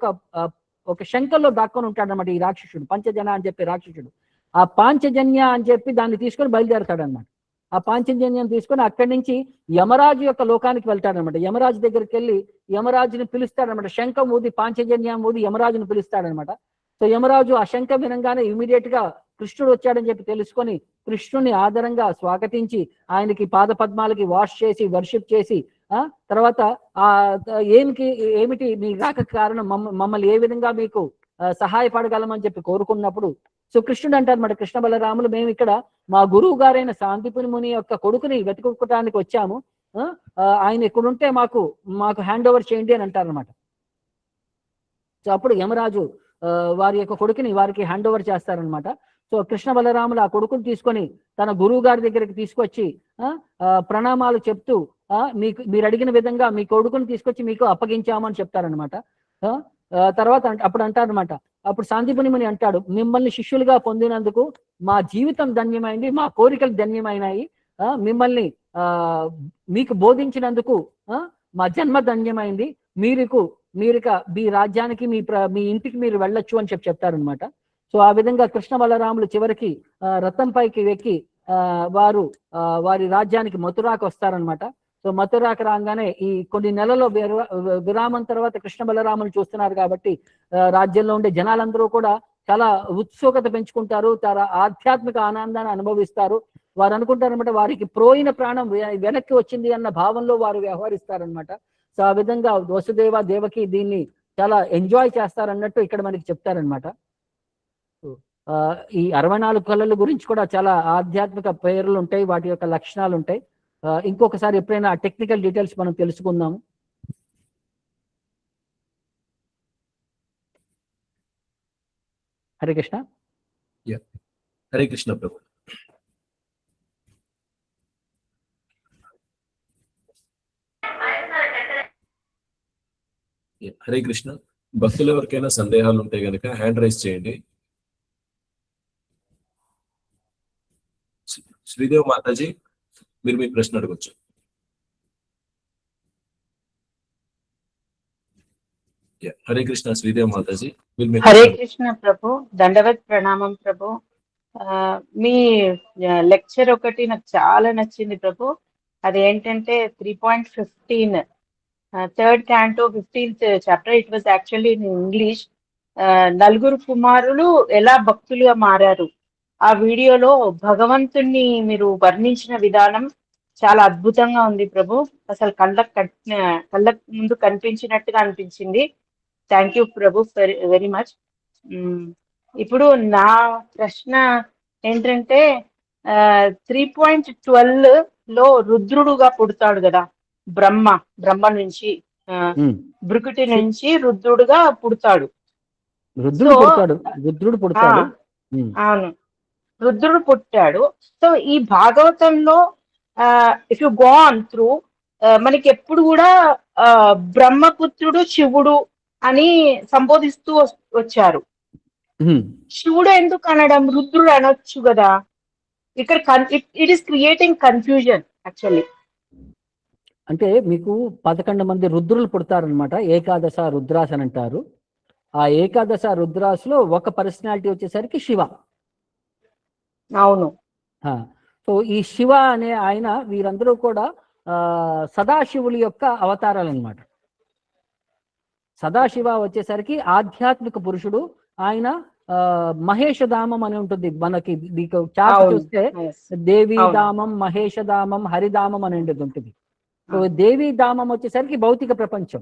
ఒక శంఖంలో దాక్కొని ఉంటాడనమాట ఈ రాక్షసుడు, పంచజన అని చెప్పి రాక్షసుడు. ఆ పాంచజన్య అని చెప్పి దాన్ని తీసుకొని బయలుదేరతాడనమాట. ఆ పాంచజన్యం తీసుకొని అక్కడి నుంచి యమరాజు యొక్క లోకానికి వెళ్తాడనమాట. యమరాజు దగ్గరికి వెళ్ళి యమరాజుని పిలుస్తాడనమాట. శంఖం ఊది పాంచజన్యం ఊది యమరాజుని పిలుస్తాడనమాట. సో యమరాజు ఆ శంఖం వినంగానే ఇమీడియట్ గా కృష్ణుడు వచ్చాడని చెప్పి తెలుసుకొని కృష్ణుని ఆదరంగా స్వాగతించి ఆయనకి పాద పద్మాలకి వాష్ చేసి వర్షిప్ చేసి తర్వాత ఏమిటి మీ రాక కారణం, మమ్మల్ని ఏ విధంగా మీకు సహాయపడగలమని చెప్పి కోరుకున్నప్పుడు సో కృష్ణుడు అంటారు అనమాట, కృష్ణ బలరాములు మేము ఇక్కడ మా గురువు గారైన సాందీపని ముని యొక్క కొడుకుని వెతుక్కోవడానికి వచ్చాము, ఆయన ఇక్కడుంటే మాకు హ్యాండ్ ఓవర్ చేయండి అని అంటారు అనమాట. సో అప్పుడు యమరాజు వారి యొక్క కొడుకుని వారికి హ్యాండ్ ఓవర్ చేస్తారనమాట. సో కృష్ణ బలరాములు ఆ కొడుకుని తీసుకొని తన గురువు గారి దగ్గరికి తీసుకొచ్చి ప్రణామాలు చెప్తూ మీరు అడిగిన విధంగా మీ కొడుకుని తీసుకొచ్చి మీకు అప్పగించామని చెప్తారనమాట. తర్వాత అప్పుడు అంటారనమాట, అప్పుడు సాందీపని ముని అంటాడు, మిమ్మల్ని శిష్యులుగా పొందినందుకు మా జీవితం ధన్యమైంది, మా కోరికలు ధన్యమైనాయి, మిమ్మల్ని మీకు బోధించినందుకు మా జన్మ ధన్యమైంది, మీరిక మీ రాజ్యానికి మీ ఇంటికి మీరు వెళ్ళొచ్చు అని చెప్తారనమాట. సో ఆ విధంగా కృష్ణ బలరాములు చివరికి రథం పైకి ఎక్కి వారి రాజ్యానికి మథురాకు వస్తారనమాట. సో మథురాకు రాగానే ఈ కొన్ని నెలల విరామం తర్వాత కృష్ణ బలరాములు చూస్తున్నారు కాబట్టి రాజ్యంలో ఉండే జనాలందరూ కూడా చాలా ఉత్సుకత పెంచుకుంటారు, చాలా ఆధ్యాత్మిక ఆనందాన్ని అనుభవిస్తారు. వారు అనుకుంటారనమాట వారికి ప్రోయిన ప్రాణం వెనక్కి వచ్చింది అన్న భావంలో వారు వ్యవహరిస్తారనమాట. సో ఆ విధంగా వసుదేవ దేవకి దీన్ని చాలా ఎంజాయ్ చేస్తారన్నట్టు ఇక్కడ మనకి చెప్తారనమాట. ఈ 64 కళల గురించి కూడా చాలా ఆధ్యాత్మిక పేర్లు ఉంటాయి, వాటి యొక్క లక్షణాలు ఉంటాయి. ఇంకొకసారి ఎప్పుడైనా టెక్నికల్ డీటెయిల్స్ మనం తెలుసుకుందాము. హరే కృష్ణ. హరే కృష్ణ ప్రభు. హరే కృష్ణ. భక్తులు ఎవరికైనా సందేహాలు ఉంటే గనక హ్యాండ్ రైజ్ చేయండి. శ్రీదేవ్ మాతాజీ, మీరు మీ ప్రశ్న అడగచ్చు. హరే కృష్ణ శ్రీదేవ్ మాతాజీ, హరే కృష్ణ ప్రభు, దండవత్ ప్రణామం ప్రభు. మీ లెక్చర్ ఒకటి నాకు చాలా నచ్చింది ప్రభు. అది ఏంటంటే 3.15 third canto 15th chapter. It was actually in English. నలుగురు కుమారులు ఎలా భక్తులుగా మారారు. ఆ వీడియోలో భగవంతుణ్ణి మీరు వర్ణించిన విధానం చాలా అద్భుతంగా ఉంది ప్రభు. అసలు కళ్ళకు ముందు కనిపించినట్టుగా అనిపించింది. Thank you Prabhu very much. ఇప్పుడు నా ప్రశ్న ఏంటంటే 3.12 లో రుద్రుడుగా పుడతాడు కదా, బ్రహ్మ నుంచి భృకుటి నుంచి రుద్రుడుగా పుడతాడు. రుద్రుడు పుడతాడు, రుద్రుడు పుడతాడు. అవును, రుద్రుడు పుట్టాడు. సో ఈ భాగవతంలో if you go on through, మనకి ఎప్పుడు కూడా బ్రహ్మపుత్రుడు శివుడు అని సంబోధిస్తూ వచ్చారు. శివుడు ఎందుకు అనడం, రుద్రుడు అనొచ్చు కదా. ఇక్కడ it is creating confusion actually. అంటే మీకు 11 మంది రుద్రులు పుడతారనమాట, ఏకాదశ రుద్రాస్ అని అంటారు. ఆ ఏకాదశ రుద్రాస్ లో ఒక పర్సనాలిటీ వచ్చేసరికి శివ. అవును. సో ఈ శివ అనే ఆయన, వీరందరూ కూడా సదాశివుడి యొక్క అవతారాలు అనమాట. సదాశివ వచ్చేసరికి ఆధ్యాత్మిక పురుషుడు. ఆయన మహేషధామం అని ఉంటుంది మనకి, మీకు చార్ట్ చూస్తే దేవీధామం, మహేషధామం, హరిధామం అని ఉంటుంది. సో దేవీధామం వచ్చేసరికి భౌతిక ప్రపంచం.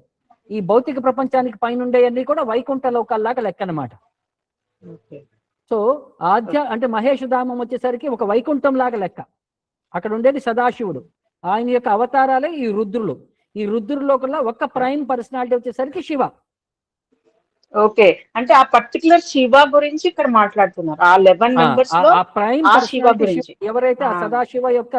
ఈ భౌతిక ప్రపంచానికి పైన ఉండేవన్నీ కూడా వైకుంఠ లోకాల్లాగా లెక్క అనమాట. సో అంటే మహేషధామం వచ్చేసరికి ఒక వైకుంఠం లాగా లెక్క. అక్కడ ఉండేది సదాశివుడు. ఆయన యొక్క అవతారాలే ఈ రుద్రులు. ఈ రుద్రుల్లో కల్లా ఒక్క ప్రైమ్ పర్సనాలిటీ వచ్చేసరికి శివ. ఓకే, అంటే ఆ పర్టికులర్ శివ గురించి ఇక్కడ మాట్లాడుతున్నారు. ఆ 11 మెంబర్స్ లో ఆ ప్రైమ్ శివ గురించి ఎవరైతే ఆ సదాశివ యొక్క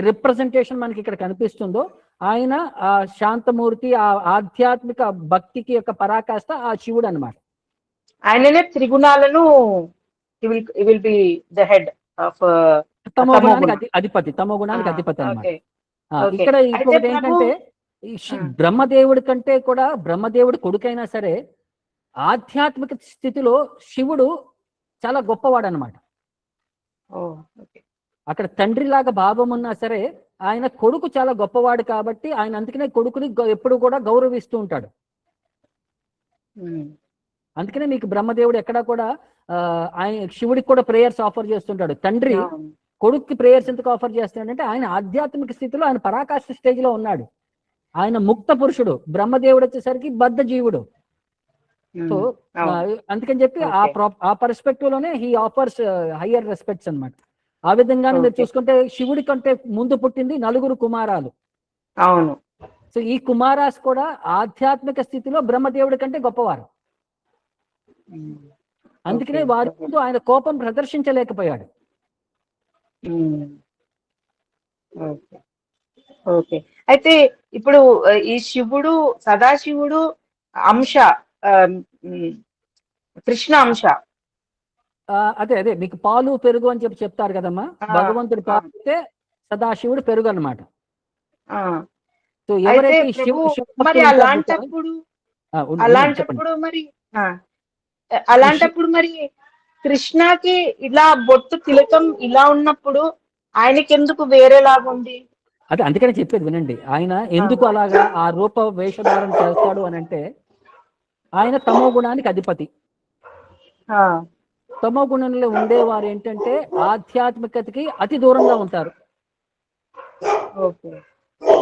రిప్రజెంటేషన్ మనకి ఇక్కడ కనిపిస్తుందో, ఆయన ఆ శాంతమూర్తి, ఆ ఆధ్యాత్మిక భక్తికి యొక్క పరాకాష్ట ఆ శివుడు అనమాట. ఆయననే త్రిగుణాలను will be the head of తమోగుణానికి అధిపతి, తమోగుణానికి అధిపతి అనమాట. ఇక్కడ ఇంకొకటి ఏంటంటే, బ్రహ్మదేవుడి కంటే కూడా, బ్రహ్మదేవుడి కొడుకైనా సరే ఆధ్యాత్మిక స్థితిలో శివుడు చాలా గొప్పవాడు అనమాట. అక్కడ తండ్రిలాగా భావం ఉన్నా సరే ఆయన కొడుకు చాలా గొప్పవాడు కాబట్టి ఆయన అందుకనే కొడుకుని ఎప్పుడు కూడా గౌరవిస్తూ ఉంటాడు. అందుకనే మీకు బ్రహ్మదేవుడు ఎక్కడా కూడా ఆయన శివుడికి కూడా ప్రేయర్స్ ఆఫర్ చేస్తుంటాడు. తండ్రి కొడుక్కి ప్రేయర్స్ ఎందుకు ఆఫర్ చేస్తున్నాడంటే ఆయన ఆధ్యాత్మిక స్థితిలో ఆయన పరాకాష్ఠ స్టేజ్ లో ఉన్నాడు. ఆయన ముక్త పురుషుడు. బ్రహ్మదేవుడు వచ్చేసరికి బద్ధ జీవుడు. సో అందుకని చెప్పి ఆ పర్స్పెక్టివ్ లోనే హీ ఆఫర్స్ హయ్యర్ రెస్పెక్ట్స్ అన్నమాట. ఆ విధంగానే మీరు చూసుకుంటే శివుడి కంటే ముందు పుట్టింది 4 కుమారాలు. అవును. సో ఈ కుమారాస్ కూడా ఆధ్యాత్మిక స్థితిలో బ్రహ్మదేవుడి కంటే గొప్పవారు. అందుకనే వారి ముందు ఆయన కోపం ప్రదర్శించలేకపోయాడు. ఓకే, అయితే ఇప్పుడు ఈ శివుడు, సదాశివుడు అంశ, కృష్ణ అంశ. అదే మీకు పాలు పెరుగు అని చెప్పి చెప్తారు కదమ్మా. భగవంతుడు పాలు అయితే సదాశివుడు పెరుగు అన్నమాట. సో ఎవరైతే మరి అలాంటప్పుడు మరి కృష్ణకి ఇలా బొట్టు తిలకం ఇలా ఉన్నప్పుడు ఆయనకి ఎందుకు వేరేలాగా ఉంది? అదే అందుకనే చెప్పేది వినండి. ఆయన ఎందుకు అలాగా ఆ రూప వేషధారణ చేస్తాడు అని అంటే, ఆయన తమో గుణానికి అధిపతి. తమో గుణంలో ఉండేవారు ఏంటంటే ఆధ్యాత్మికతకి అతి దూరంగా ఉంటారు.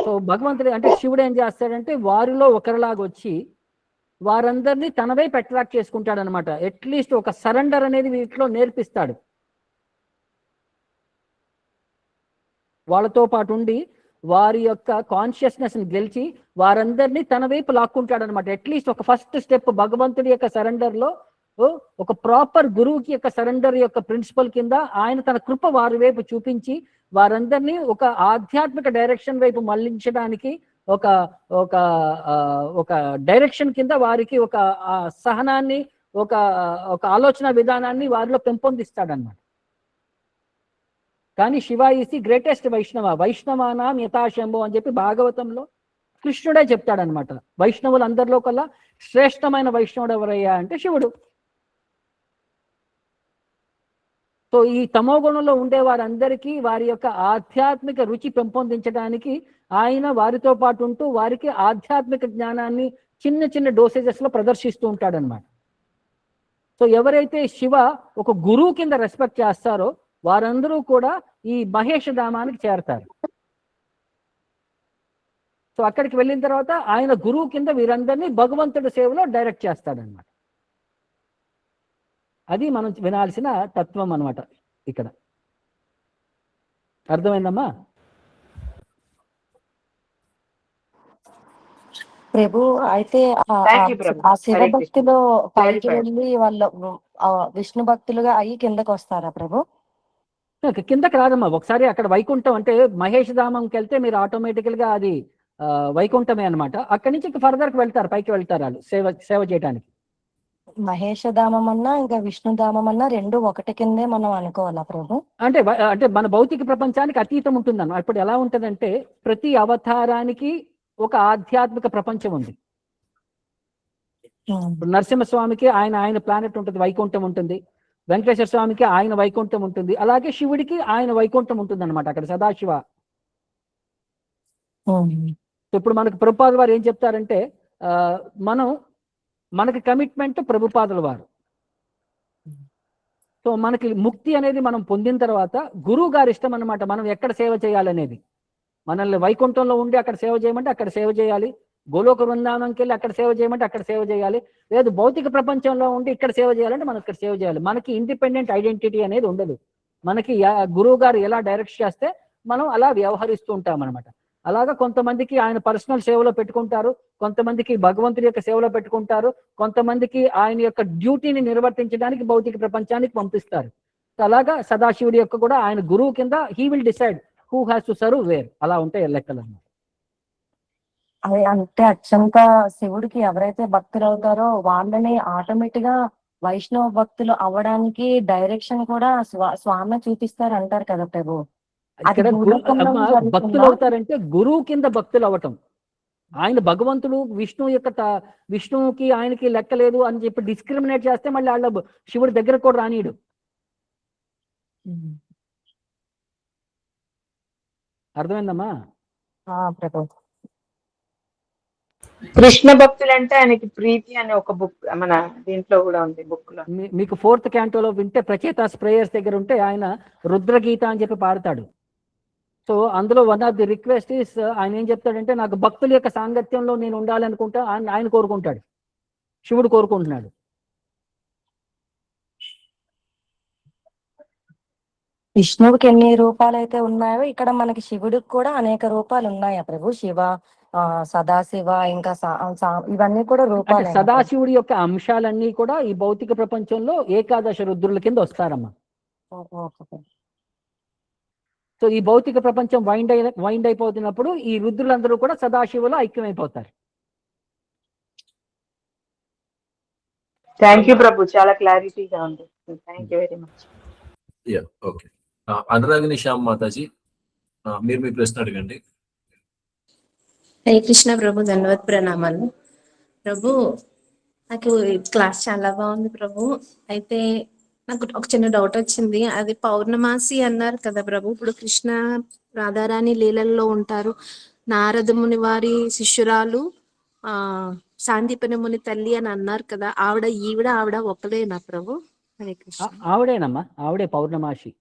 సో భగవంతుడు అంటే శివుడు ఏం చేస్తాడంటే వారిలో ఒకరిలాగా వచ్చి వారందరినీ తన వైపు అట్రాక్ట్ చేసుకుంటాడు అనమాట. అట్లీస్ట్ ఒక సరెండర్ అనేది వీటిలో నేర్పిస్తాడు. వాళ్ళతో పాటు ఉండి వారి యొక్క కాన్షియస్నెస్ ని గెలిచి వారందరినీ తన వైపు లాక్కుంటాడు అనమాట. అట్లీస్ట్ ఒక ఫస్ట్ స్టెప్ భగవంతుడి యొక్క సరెండర్ లో, ఒక ప్రాపర్ గురువుకి యొక్క సరెండర్ యొక్క ప్రిన్సిపల్ కింద ఆయన తన కృప వారి వైపు చూపించి వారందరినీ ఒక ఆధ్యాత్మిక డైరెక్షన్ వైపు మళ్లించడానికి ఒక ఒక ఒక డైరెక్షన్ కింద వారికి ఒక సహనాన్ని, ఒక ఒక ఆలోచన విధానాన్ని వారిలో పెంపొందిస్తాడన్నమాట. కానీ శివ ఈస్ ది గ్రేటెస్ట్ వైష్ణవ, వైష్ణవానాం యథాశంభో అని చెప్పి భాగవతంలో కృష్ణుడే చెప్తాడనమాట. వైష్ణవులు అందరిలో కల్లా శ్రేష్టమైన వైష్ణవుడు ఎవరయ్యా అంటే శివుడు. సో ఈ తమోగుణంలో ఉండే వారందరికీ వారి యొక్క ఆధ్యాత్మిక రుచి పెంపొందించడానికి ఆయన వారితో పాటు ఉంటూ వారికి ఆధ్యాత్మిక జ్ఞానాన్ని చిన్న చిన్న డోసేజెస్ లో ప్రదర్శిస్తూ ఉంటాడనమాట. సో ఎవరైతే శివ ఒక గురువు కింద రెస్పెక్ట్ చేస్తారో వారందరూ కూడా ఈ మహేష ధామానికి చేరతారు. సో అక్కడికి వెళ్ళిన తర్వాత ఆయన గురువు కింద వీరందరినీ భగవంతుడి సేవలో డైరెక్ట్ చేస్తాడనమాట. అది మనం వినాల్సిన తత్వం అనమాట ఇక్కడ. అర్థమైందమ్మా? ప్రభు అయితే థ్యాంక్ యూ ప్రభు. ఆ హరే కృష్ణ. శివభక్తిలో పైకి Clarified. వెళ్ళి వాళ్ళ విష్ణు భక్తులుగా అయ్యి కిందకు వస్తారా ప్రభు? కిందకి రాదమ్మా. ఒకసారి అక్కడ వైకుంఠం అంటే మహేష్ ధామంకి వెళ్తే మీరు ఆటోమేటికల్ గా అది వైకుంఠమే అనమాట. అక్కడి నుంచి ఫర్దర్ కి వెళ్తారు, పైకి వెళ్తారు వాళ్ళు సేవ చేయడానికి. మహేష ధామం అన్నా ఇంకా విష్ణు ధామం అన్నా రెండు ఒకటి కిందే మనం అనుకోవాలా ప్రభు? అంటే అంటే మన భౌతిక ప్రపంచానికి అతీతం ఉంటుందన్న. ఇప్పుడు ఎలా ఉంటదంటే ప్రతి అవతారానికి ఒక ఆధ్యాత్మిక ప్రపంచం ఉంది. ఇప్పుడు నరసింహస్వామికి ఆయన ప్లానెట్ ఉంటుంది, వైకుంఠం ఉంటుంది. వెంకటేశ్వర స్వామికి ఆయన వైకుంఠం ఉంటుంది. అలాగే శివుడికి ఆయన వైకుంఠం ఉంటుంది అనమాట అక్కడ సదాశివ. ఇప్పుడు మనకు ప్రభుపాదుల వారు ఏం చెప్తారంటే మనకి కమిట్మెంట్ ప్రభుపాదుల వారు. సో మనకి ముక్తి అనేది మనం పొందిన తర్వాత గురువు గారి ఇష్టం అనమాట మనం ఎక్కడ సేవ చేయాలనేది. మనల్ని వైకుంఠంలో ఉండి అక్కడ సేవ చేయమంటే అక్కడ సేవ చేయాలి, గోలోక బృందావనంకి వెళ్ళి అక్కడ సేవ చేయమంటే అక్కడ సేవ చేయాలి, లేదు భౌతిక ప్రపంచంలో ఉండి ఇక్కడ సేవ చేయాలంటే మనం ఇక్కడ సేవ చేయాలి. మనకి ఇండిపెండెంట్ ఐడెంటిటీ అనేది ఉండదు. మనకి గురువు గారు ఎలా డైరెక్ట్ చేస్తే మనం అలా వ్యవహరిస్తూ ఉంటాం అనమాట. అలాగా కొంతమందికి ఆయన పర్సనల్ సేవలో పెట్టుకుంటారు, కొంతమందికి భగవంతుడి యొక్క సేవలో పెట్టుకుంటారు, కొంతమందికి ఆయన యొక్క డ్యూటీని నిర్వర్తించడానికి భౌతిక ప్రపంచానికి పంపిస్తారు. అలాగా సదాశివుడి యొక్క కూడా ఆయన గురువు కింద he will decide who has to serve where. అలా ఉంటాయి లెక్కలు అన్నమాట. అది అంటే అత్యంత శివుడికి ఎవరైతే భక్తులు అవుతారో వాళ్ళని ఆటోమేటిక్ గా వైష్ణవ భక్తులు అవ్వడానికి డైరెక్షన్ కూడా స్వామి చూపిస్తారు అంటారు కదా ప్రభు. ఇక్కడ భక్తులు అవుతారంటే గురువు కింద భక్తులు అవ్వటం. ఆయన భగవంతుడు విష్ణువుకి ఆయనకి లెక్కలేదు అని చెప్పి డిస్క్రిమినేట్ చేస్తే మళ్ళీ వాళ్ళ శివుడి దగ్గర కూడా రానీయుడు. అర్థమైందమ్మా? ప్రభు కృష్ణ భక్తులు అంటే ఆయనకి ప్రీతి అనే ఒక బుక్ మన దీంట్లో కూడా ఉంది, బుక్ లో. మీకు 4th cantoలో వింటే ప్రచేతాస్ ప్రేయర్స్ దగ్గర ఉంటే ఆయన రుద్రగీత అని చెప్పి పాడతాడు. సో అందులో one of the request is ఆయన ఏం చెప్తాడంటే నాకు భక్తుల యొక్క సాంగత్యంలో నేను ఉండాలనుకుంటా ఆయన కోరుకుంటాడు, శివుడు కోరుకుంటున్నాడు. విష్ణువుకి ఎన్ని రూపాలు అయితే ఉన్నాయో ఇక్కడ మనకి శివుడికి కూడా అనేక రూపాలు ఉన్నాయా ప్రభు? శివ, సదాశివ, ఇంకా ఇవన్నీ కూడా రూపాలు. సదాశివుడి యొక్క అంశాలన్నీ కూడా ఈ భౌతిక ప్రపంచంలో ఏకాదశ రుద్రుల కింద వస్తారమ్మా. సో ఈ భౌతిక ప్రపంచం వైండ్ అయిపోతున్నప్పుడు ఈ రుద్రులందరూ కూడా సదాశివులో ఐక్యమైపోతారు. థ్యాంక్ యూ ప్రభు, చాలా క్లారిటీగా ఉంది. Thank you very much. Okay, Anuragini Shyam మాతాజీ, మీరు మీ ప్రశ్న అడగండి. హరే కృష్ణ ప్రభు, ధన్యవాద ప్రణామాలు ప్రభు. నాకు క్లాస్ చాలా బాగుంది ప్రభు. అయితే నాకు ఒక చిన్న డౌట్ వచ్చింది. అది పౌర్ణమాసి అన్నారు కదా ప్రభు. ఇప్పుడు కృష్ణ రాధారాణి లీలల్లో ఉంటారు. నారద ముని వారి శిష్యురాలు సాందీపని ముని తల్లి అని అన్నారు కదా, ఆవిడ ఒక్కలేనా ప్రభు? హరే కృష్ణ. ఆవిడేనమ్మా, ఆవిడే పౌర్ణమాసి.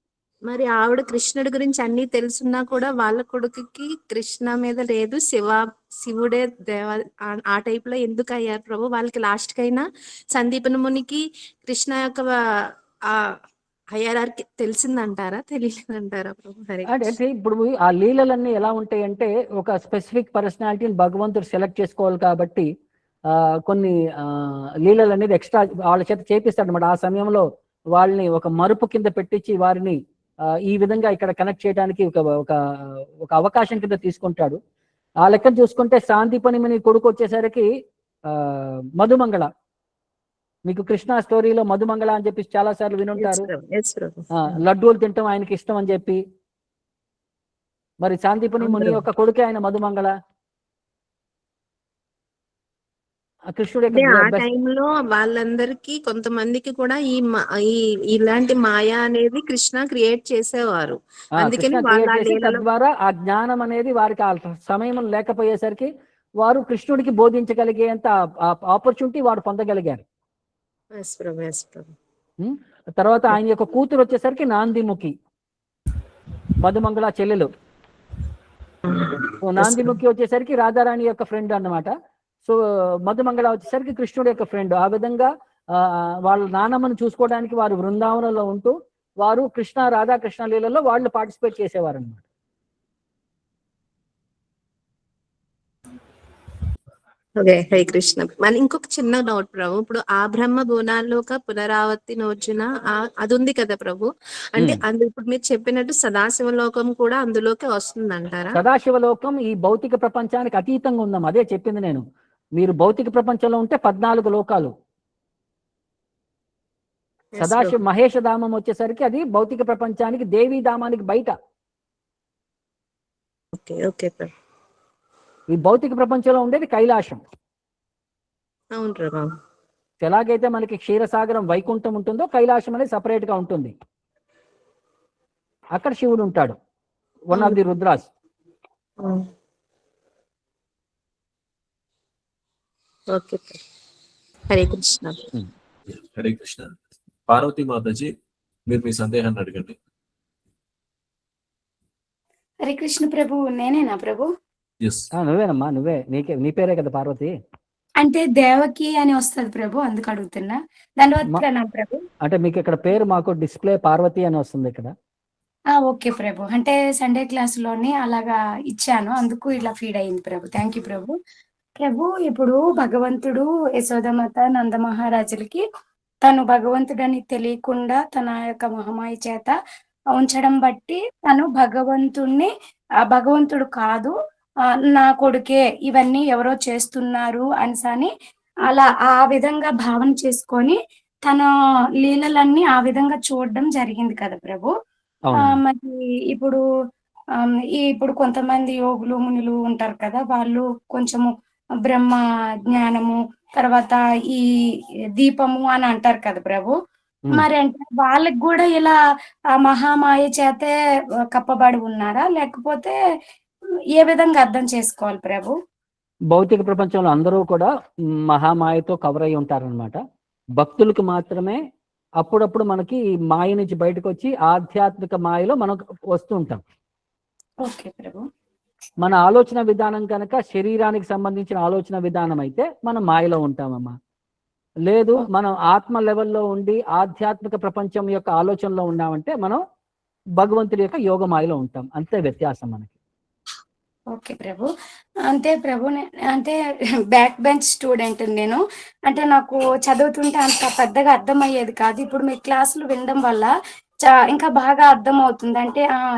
మరి ఆవిడ కృష్ణుడి గురించి అన్ని తెలుసున్నా కూడా వాళ్ళ కొడుకుకి కృష్ణ మీద లేదు, శివుడే ఆ టైప్ లో ఎందుకు అయ్యారు ప్రభు? వాళ్ళకి లాస్ట్ కైనా సందీపన మునికి కృష్ణ యొక్క హైరార్కీ తెలిసిందంటారా, తెలియలేదంటారా ప్రభు? అంటే ఇప్పుడు ఆ లీలలన్నీ ఎలా ఉంటాయంటే ఒక స్పెసిఫిక్ పర్సనాలిటీని భగవంతుడు సెలెక్ట్ చేసుకోవాలి కాబట్టి కొన్ని లీలలు అనేది ఎక్స్ట్రా వాళ్ళ చేత చేపిస్తాడు అనమాట. ఆ సమయంలో వాళ్ళని ఒక మరుపు కింద పెట్టించి వారిని ఈ విధంగా ఇక్కడ కనెక్ట్ చేయడానికి ఒక అవకాశం కింద తీసుకుంటాడు. ఆ లెక్కన చూసుకుంటే సాందీపని ముని కొడుకు వచ్చేసరికి మధుమంగళ. మీకు కృష్ణ స్టోరీలో మధుమంగళ అని చెప్పి చాలా సార్లు వినుంటారు. లడ్డూలు తింటాం ఆయనకి ఇష్టం అని చెప్పి. మరి సాందీపని ముని యొక్క కొడుకే ఆయన మధుమంగళ. కృష్ణుడు ఆ టైంలో వాళ్ళందరికీ కొంతమందికి కూడా ఇలాంటి మాయా అనేది కృష్ణ క్రియేట్ చేసేవారు. అందుకని తద్వారా ఆ జ్ఞానం అనేది వారికి ఆ సమయం లేకపోయేసరికి వారు కృష్ణుడికి బోధించగలిగేంత ఆపర్చునిటీ వారు పొందగలిగారు. తర్వాత ఆయన యొక్క కూతురు వచ్చేసరికి నాందిముఖి, మధుమంగళ చెల్లెలు. నాందిముఖి వచ్చేసరికి రాధారాణి యొక్క ఫ్రెండ్ అన్నమాట. సో మధుమంగళ వచ్చేసరికి కృష్ణుడి యొక్క ఫ్రెండ్. ఆ విధంగా వాళ్ళ నానమ్మను చూసుకోవడానికి వారు బృందావనంలో ఉంటూ వారు కృష్ణ రాధాకృష్ణ లీలలో వాళ్ళు పార్టిసిపేట్ చేసేవారు అనమాట. ఓకే, హరే కృష్ణ. మళ్ళీ ఇంకొక చిన్న డౌట్ ప్రభు, ఇప్పుడు ఆ బ్రహ్మ భువనాల్లోక పునరావృత్తి నోచున అది ఉంది కదా ప్రభు, అంటే ఇప్పుడు మీరు చెప్పినట్టు సదాశివ లోకం కూడా అందులోకి వస్తుంది అంటారా? సదాశివ లోకం ఈ భౌతిక ప్రపంచానికి అతీతంగా ఉందాం, అదే చెప్పింది నేను. మీరు భౌతిక ప్రపంచంలో ఉంటే 14 లోకాలు. సదాశివ మహేష ధామం వచ్చేసరికి అది భౌతిక ప్రపంచానికి దేవీ ధామానికి బయట. ఓకే ఓకే ప్రభు. ఈ భౌతిక ప్రపంచంలో ఉండేది కైలాసం. అవును ప్రభు. ఎలాగైతే మనకి క్షీరసాగరం వైకుంఠం ఉంటుందో కైలాసం అనేది సపరేట్ గా ఉంటుంది. అక్కడ శివుడు ఉంటాడు, one of the Rudras. Okay, Hare Krishna. Hare Krishna. Parvati Mataji, మీరు మీ సందేహాన్ని అడగండి. హరే కృష్ణ ప్రభు. నేనేనా ప్రభు? నువ్వేనమ్మా, నువ్వే. నీ పేరే కదా పార్వతి. అంటే దేవకి అని వస్తుంది ప్రభు, అందుకు అడుగుతున్నా. ధన్యవాదాలు ప్రభు. అంటే మీకు ఇక్కడ పేరు మాకు డిస్ప్లే పార్వతి అని వస్తుంది ఇక్కడ. ఓకే ప్రభు, అంటే సండే క్లాస్ లోని అలాగా ఇచ్చాను, అందుకు ఇలా ఫీడ్ అయింది ప్రభు. థ్యాంక్ యూ ప్రభు. ప్రభు, ఇప్పుడు భగవంతుడు యశోదమాత నందమహారాజులకి తను భగవంతుడని తెలియకుండా తన యొక్క మహమాయ చేత ఉంచడం బట్టి తను భగవంతుణ్ణి భగవంతుడు కాదు, నా కొడుకే, ఇవన్నీ ఎవరో చేస్తున్నారు అని అలా ఆ విధంగా భావన చేసుకొని తన లీలలన్నీ ఆ విధంగా చూడడం జరిగింది కదా ప్రభు. మరి ఇప్పుడు కొంతమంది యోగులు మునులు ఉంటారు కదా, వాళ్ళు కొంచెము బ్రహ్మ జ్ఞానము తర్వాత ఈ దీపము అని అంటారు కదా ప్రభు. మరి అంటే వాళ్ళకి కూడా ఇలా ఆ మహామాయ చేతే కప్పబడి ఉన్నారా, లేకపోతే ఏ విధంగా అర్థం చేసుకోవాలి ప్రభు? భౌతిక ప్రపంచంలో అందరూ కూడా మహామాయతో కవర్ అయి ఉంటారనమాట. భక్తులకు మాత్రమే అప్పుడప్పుడు మనకి మాయ నుంచి బయటకు వచ్చి ఆధ్యాత్మిక మాయలో మనం వస్తూ ఉంటాం. ఓకే ప్రభు. మన ఆలోచన విధానం కనుక శరీరానికి సంబంధించిన ఆలోచన విధానం అయితే మనం మాయలో ఉంటామమ్మా. లేదు, మనం ఆత్మ లెవెల్లో ఉండి ఆధ్యాత్మిక ప్రపంచం యొక్క ఆలోచనలో ఉన్నామంటే మనం భగవంతుడి యొక్క యోగ మాయలో ఉంటాం. అంతే వ్యత్యాసం మనకి. ఓకే ప్రభు. అంటే ప్రభు, అంటే బ్యాక్ బెంచ్ స్టూడెంట్ నేను. అంటే నాకు చదువుతుంటే అంత పెద్దగా అర్థమయ్యేది కాదు. ఇప్పుడు మీ క్లాసులు వినడం వల్ల ఇంకా బాగా అర్థం అవుతుంది.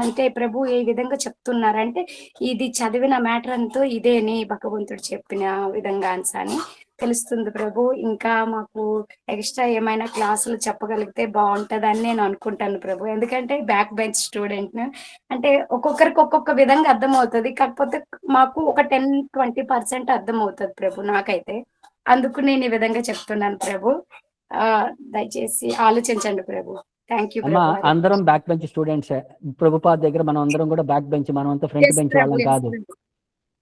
అంటే ప్రభు ఏ విధంగా చెప్తున్నారంటే ఇది చదివిన మ్యాటర్ అంతా ఇదేని భగవంతుడు చెప్పిన విధంగా అని తెలుస్తుంది ప్రభు. ఇంకా మాకు ఎక్స్ట్రా ఏమైనా క్లాసులు చెప్పగలిగితే బాగుంటుందని నేను అనుకుంటాను ప్రభు. ఎందుకంటే బ్యాక్ బెంచ్ స్టూడెంట్, అంటే ఒక్కొక్కరికి ఒక్కొక్క విధంగా అర్థం అవుతుంది. కాకపోతే మాకు ఒక 10-20% అర్థం అవుతుంది ప్రభు నాకైతే. అందుకు నేను ఈ విధంగా చెప్తున్నాను ప్రభు. దయచేసి ఆలోచించండి ప్రభు. Thank you. అందరం బ్యాక్ బెంచ్ స్టూడెంట్స్. ప్రభుపాద్ దగ్గర మనం అందరం కూడా బ్యాక్ బెంచ్, మనం అంతా ఫ్రంట్ బెంచ్ వాళ్ళం కాదు.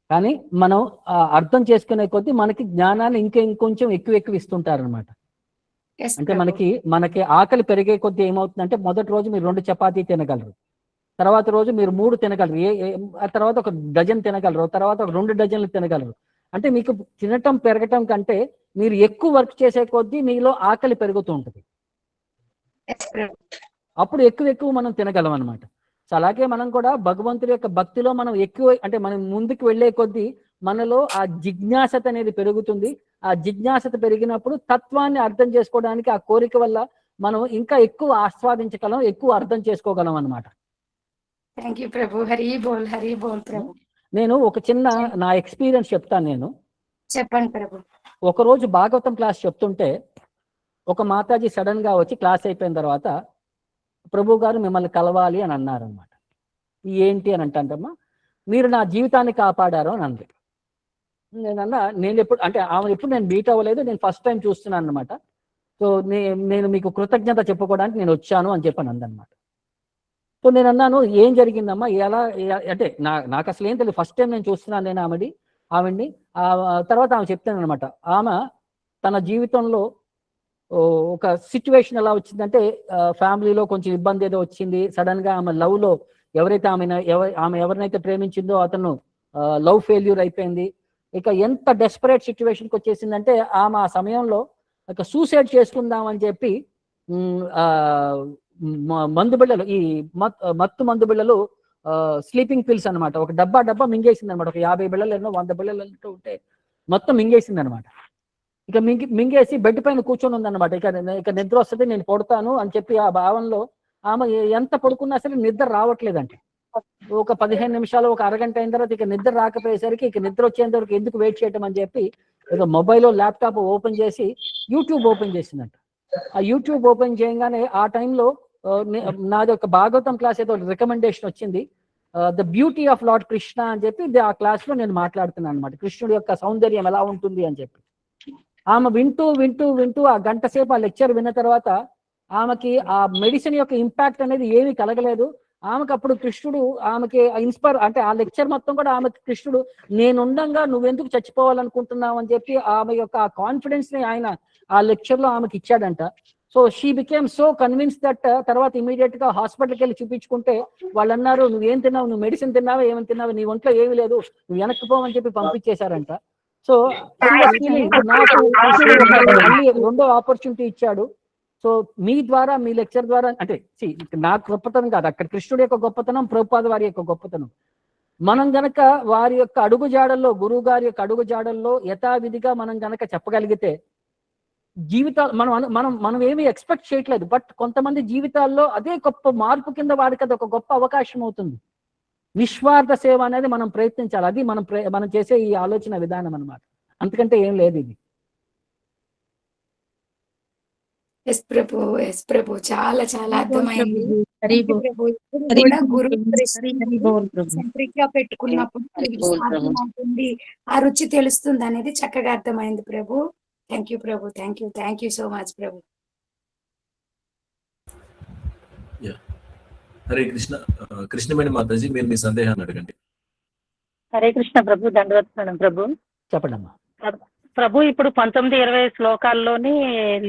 కానీ మనం అర్థం చేసుకునే కొద్దీ మనకి జ్ఞానాన్ని ఇంకొంచెం ఎక్కువ ఇస్తుంటారు అనమాట. అంటే మనకి ఆకలి పెరిగే కొద్దీ ఏమవుతుందంటే మొదటి రోజు మీరు 2 చపాతీ తినగలరు, తర్వాత రోజు మీరు 3 తినగలరు, ఆ తర్వాత ఒక డజన్ తినగలరు, తర్వాత ఒక 2 డజన్లు తినగలరు. అంటే మీకు తినటం పెరగటం కంటే మీరు ఎక్కువ వర్క్ చేసే కొద్దీ మీలో ఆకలి పెరుగుతూ ఉంటుంది. అప్పుడు ఎక్కువ మనం తినగలం అనమాట. సో అలాగే మనం కూడా భగవంతుడి యొక్క భక్తిలో మనం ఎక్కువ, అంటే మనం ముందుకు వెళ్లే కొద్దీ మనలో ఆ జిజ్ఞాసత అనేది పెరుగుతుంది. ఆ జిజ్ఞాసత పెరిగినప్పుడు తత్వాన్ని అర్థం చేసుకోవడానికి ఆ కోరిక వల్ల మనం ఇంకా ఎక్కువ ఆస్వాదించగలం, ఎక్కువ అర్థం చేసుకోగలం అనమాట. థ్యాంక్ యూ ప్రభు. హరి బోల్, హరి బోల్ ప్రభు. నేను ఒక చిన్న నా ఎక్స్పీరియన్స్ చెప్తాను. నేను చెప్పండి ప్రభు. ఒకరోజు భాగవతం క్లాస్ చెప్తుంటే ఒక మాతాజీ సడన్ గా వచ్చి క్లాస్ అయిపోయిన తర్వాత ప్రభు గారు మిమ్మల్ని కలవాలి అని అన్నారనమాట. ఏంటి అని అంటమ్మా, మీరు నా జీవితాన్ని కాపాడారు అని అంది. నేనన్నా నేను ఎప్పుడు, అంటే ఆమె ఎప్పుడు నేను మీట్ అవ్వలేదు, నేను ఫస్ట్ టైం చూస్తున్నాను అనమాట. సో నేను మీకు కృతజ్ఞత చెప్పుకోవడానికి నేను వచ్చాను అని చెప్పాను అందనమాట. సో నేను అన్నాను, ఏం జరిగిందమ్మా, ఎలా అంటే నాకు అసలు ఏం తెలియదు, ఫస్ట్ టైం నేను చూస్తున్నాను నేను ఆవిడ్ని. తర్వాత ఆమె చెప్తాను అనమాట. ఆమె తన జీవితంలో ఒక సిచ్యువేషన్ ఎలా వచ్చిందంటే, ఫ్యామిలీలో కొంచెం ఇబ్బంది ఏదో వచ్చింది. సడన్ గా ఆమె లవ్ లో ఎవరైతే ఆమె ఎవరినైతే ప్రేమించిందో అతను లవ్ ఫెయిల్యూర్ అయిపోయింది. ఇక ఎంత డెస్పరేట్ సిచ్యువేషన్కి వచ్చేసిందంటే ఆమె ఆ సమయంలో ఇక సూసైడ్ చేసుకుందామని చెప్పి మందు బిళ్ళలు, ఈ మత్తు మందు బిళ్ళలు, స్లీపింగ్ పిల్స్ అనమాట. ఒక డబ్బా మింగేసింది అనమాట. ఒక 50 బిళ్ళలు ఎన్నో 100 బిళ్ళలు ఉంటే మొత్తం మింగేసింది అనమాట. ఇక మింగేసి బెడ్ పైన కూర్చొని ఉందన్నమాట. ఇక నిద్ర వస్తుంది, నేను పడుతాను అని చెప్పి ఆ భావంలో ఆమె ఎంత పడుకున్నా సరే నిద్ర రావట్లేదంటే. ఒక 15 నిమిషాలు, ఒక అరగంట అయిన తర్వాత ఇక నిద్ర రాకపోయేసరికి ఇక నిద్ర వచ్చేంత వరకు ఎందుకు వెయిట్ చేయటం అని చెప్పి ఏదో మొబైల్ ల్యాప్టాప్ ఓపెన్ చేసి యూట్యూబ్ ఓపెన్ చేసిందంట. ఆ యూట్యూబ్ ఓపెన్ చేయగానే ఆ టైంలో నాది ఒక భాగవతం క్లాస్ ఏదో రికమెండేషన్ వచ్చింది. The beauty of lord Krishna అని చెప్పి ఆ క్లాస్ లో నేను మాట్లాడుతున్నాను అనమాట. కృష్ణుడి యొక్క సౌందర్యం ఎలా ఉంటుంది అని చెప్పి. ఆమె వింటూ ఆ గంట సేపు ఆ లెక్చర్ విన్న తర్వాత ఆమెకి ఆ మెడిసిన్ యొక్క ఇంపాక్ట్ అనేది ఏమీ కలగలేదు. ఆమెకు అప్పుడు కృష్ణుడు ఆమెకి ఇన్స్పైర్, అంటే ఆ లెక్చర్ మొత్తం కూడా ఆమెకి కృష్ణుడు నేనుండంగా నువ్వెందుకు చచ్చిపోవాలనుకుంటున్నావు అని చెప్పి ఆమె యొక్క ఆ కాన్ఫిడెన్స్ ని ఆయన ఆ లెక్చర్ లో ఆమెకి ఇచ్చాడంట. So she became so convince that తర్వాత ఇమీడియట్ గా హాస్పిటల్కి వెళ్ళి చూపించుకుంటే వాళ్ళు అన్నారు, నువ్వేం తిన్నావు, నువ్వు మెడిసిన్ తిన్నావా, ఏమని తిన్నావు, నీ ఒంట్లో ఏమీ లేదు, నువ్వు వెనక్కి పోవని చెప్పి పంపించేశారంట. సో నాకు మళ్ళీ రెండో ఆపర్చునిటీ ఇచ్చాడు. సో మీ ద్వారా, మీ లెక్చర్ ద్వారా, అంటే నాకు గొప్పతనం కాదు, అక్కడ కృష్ణుడి యొక్క గొప్పతనం, ప్రభుపాద వారి యొక్క గొప్పతనం. మనం గనక వారి యొక్క అడుగు జాడల్లో, గురువు గారి యొక్క అడుగు జాడల్లో యథావిధిగా మనం గనక చెప్పగలిగితే జీవితాలు మనం ఏమీ ఎక్స్పెక్ట్ చేయట్లేదు, బట్ కొంతమంది జీవితాల్లో అదే గొప్ప మార్పు కింద వారికి అది ఒక గొప్ప అవకాశం అవుతుంది. నిస్వార్థ సేవ అనేది మనం ప్రయత్నించాలి. అది మనం చేసే ఈ ఆలోచన విధానం అన్నమాట. అంతకంటే ఏం లేదు ఇది. ఎస్ ప్రభు చాలా అర్థమైంది. సెంట్రిక్ గా పెట్టుకున్నప్పుడు ఉంటుంది, ఆ రుచి తెలుస్తుంది అనేది చక్కగా అర్థమైంది ప్రభు. థ్యాంక్ యూ ప్రభు, థ్యాంక్ యూ సో మచ్ ప్రభు. హరే కృష్ణ. కృష్ణమణి మాతాజీ, మీరు మీ సందేహాన్ని అడగండి. హరే కృష్ణ ప్రభు, దండవత్సనం ప్రభు. చెప్పండమ్మా. ప్రభు ఇప్పుడు 19-20 శ్లోకాల్లోని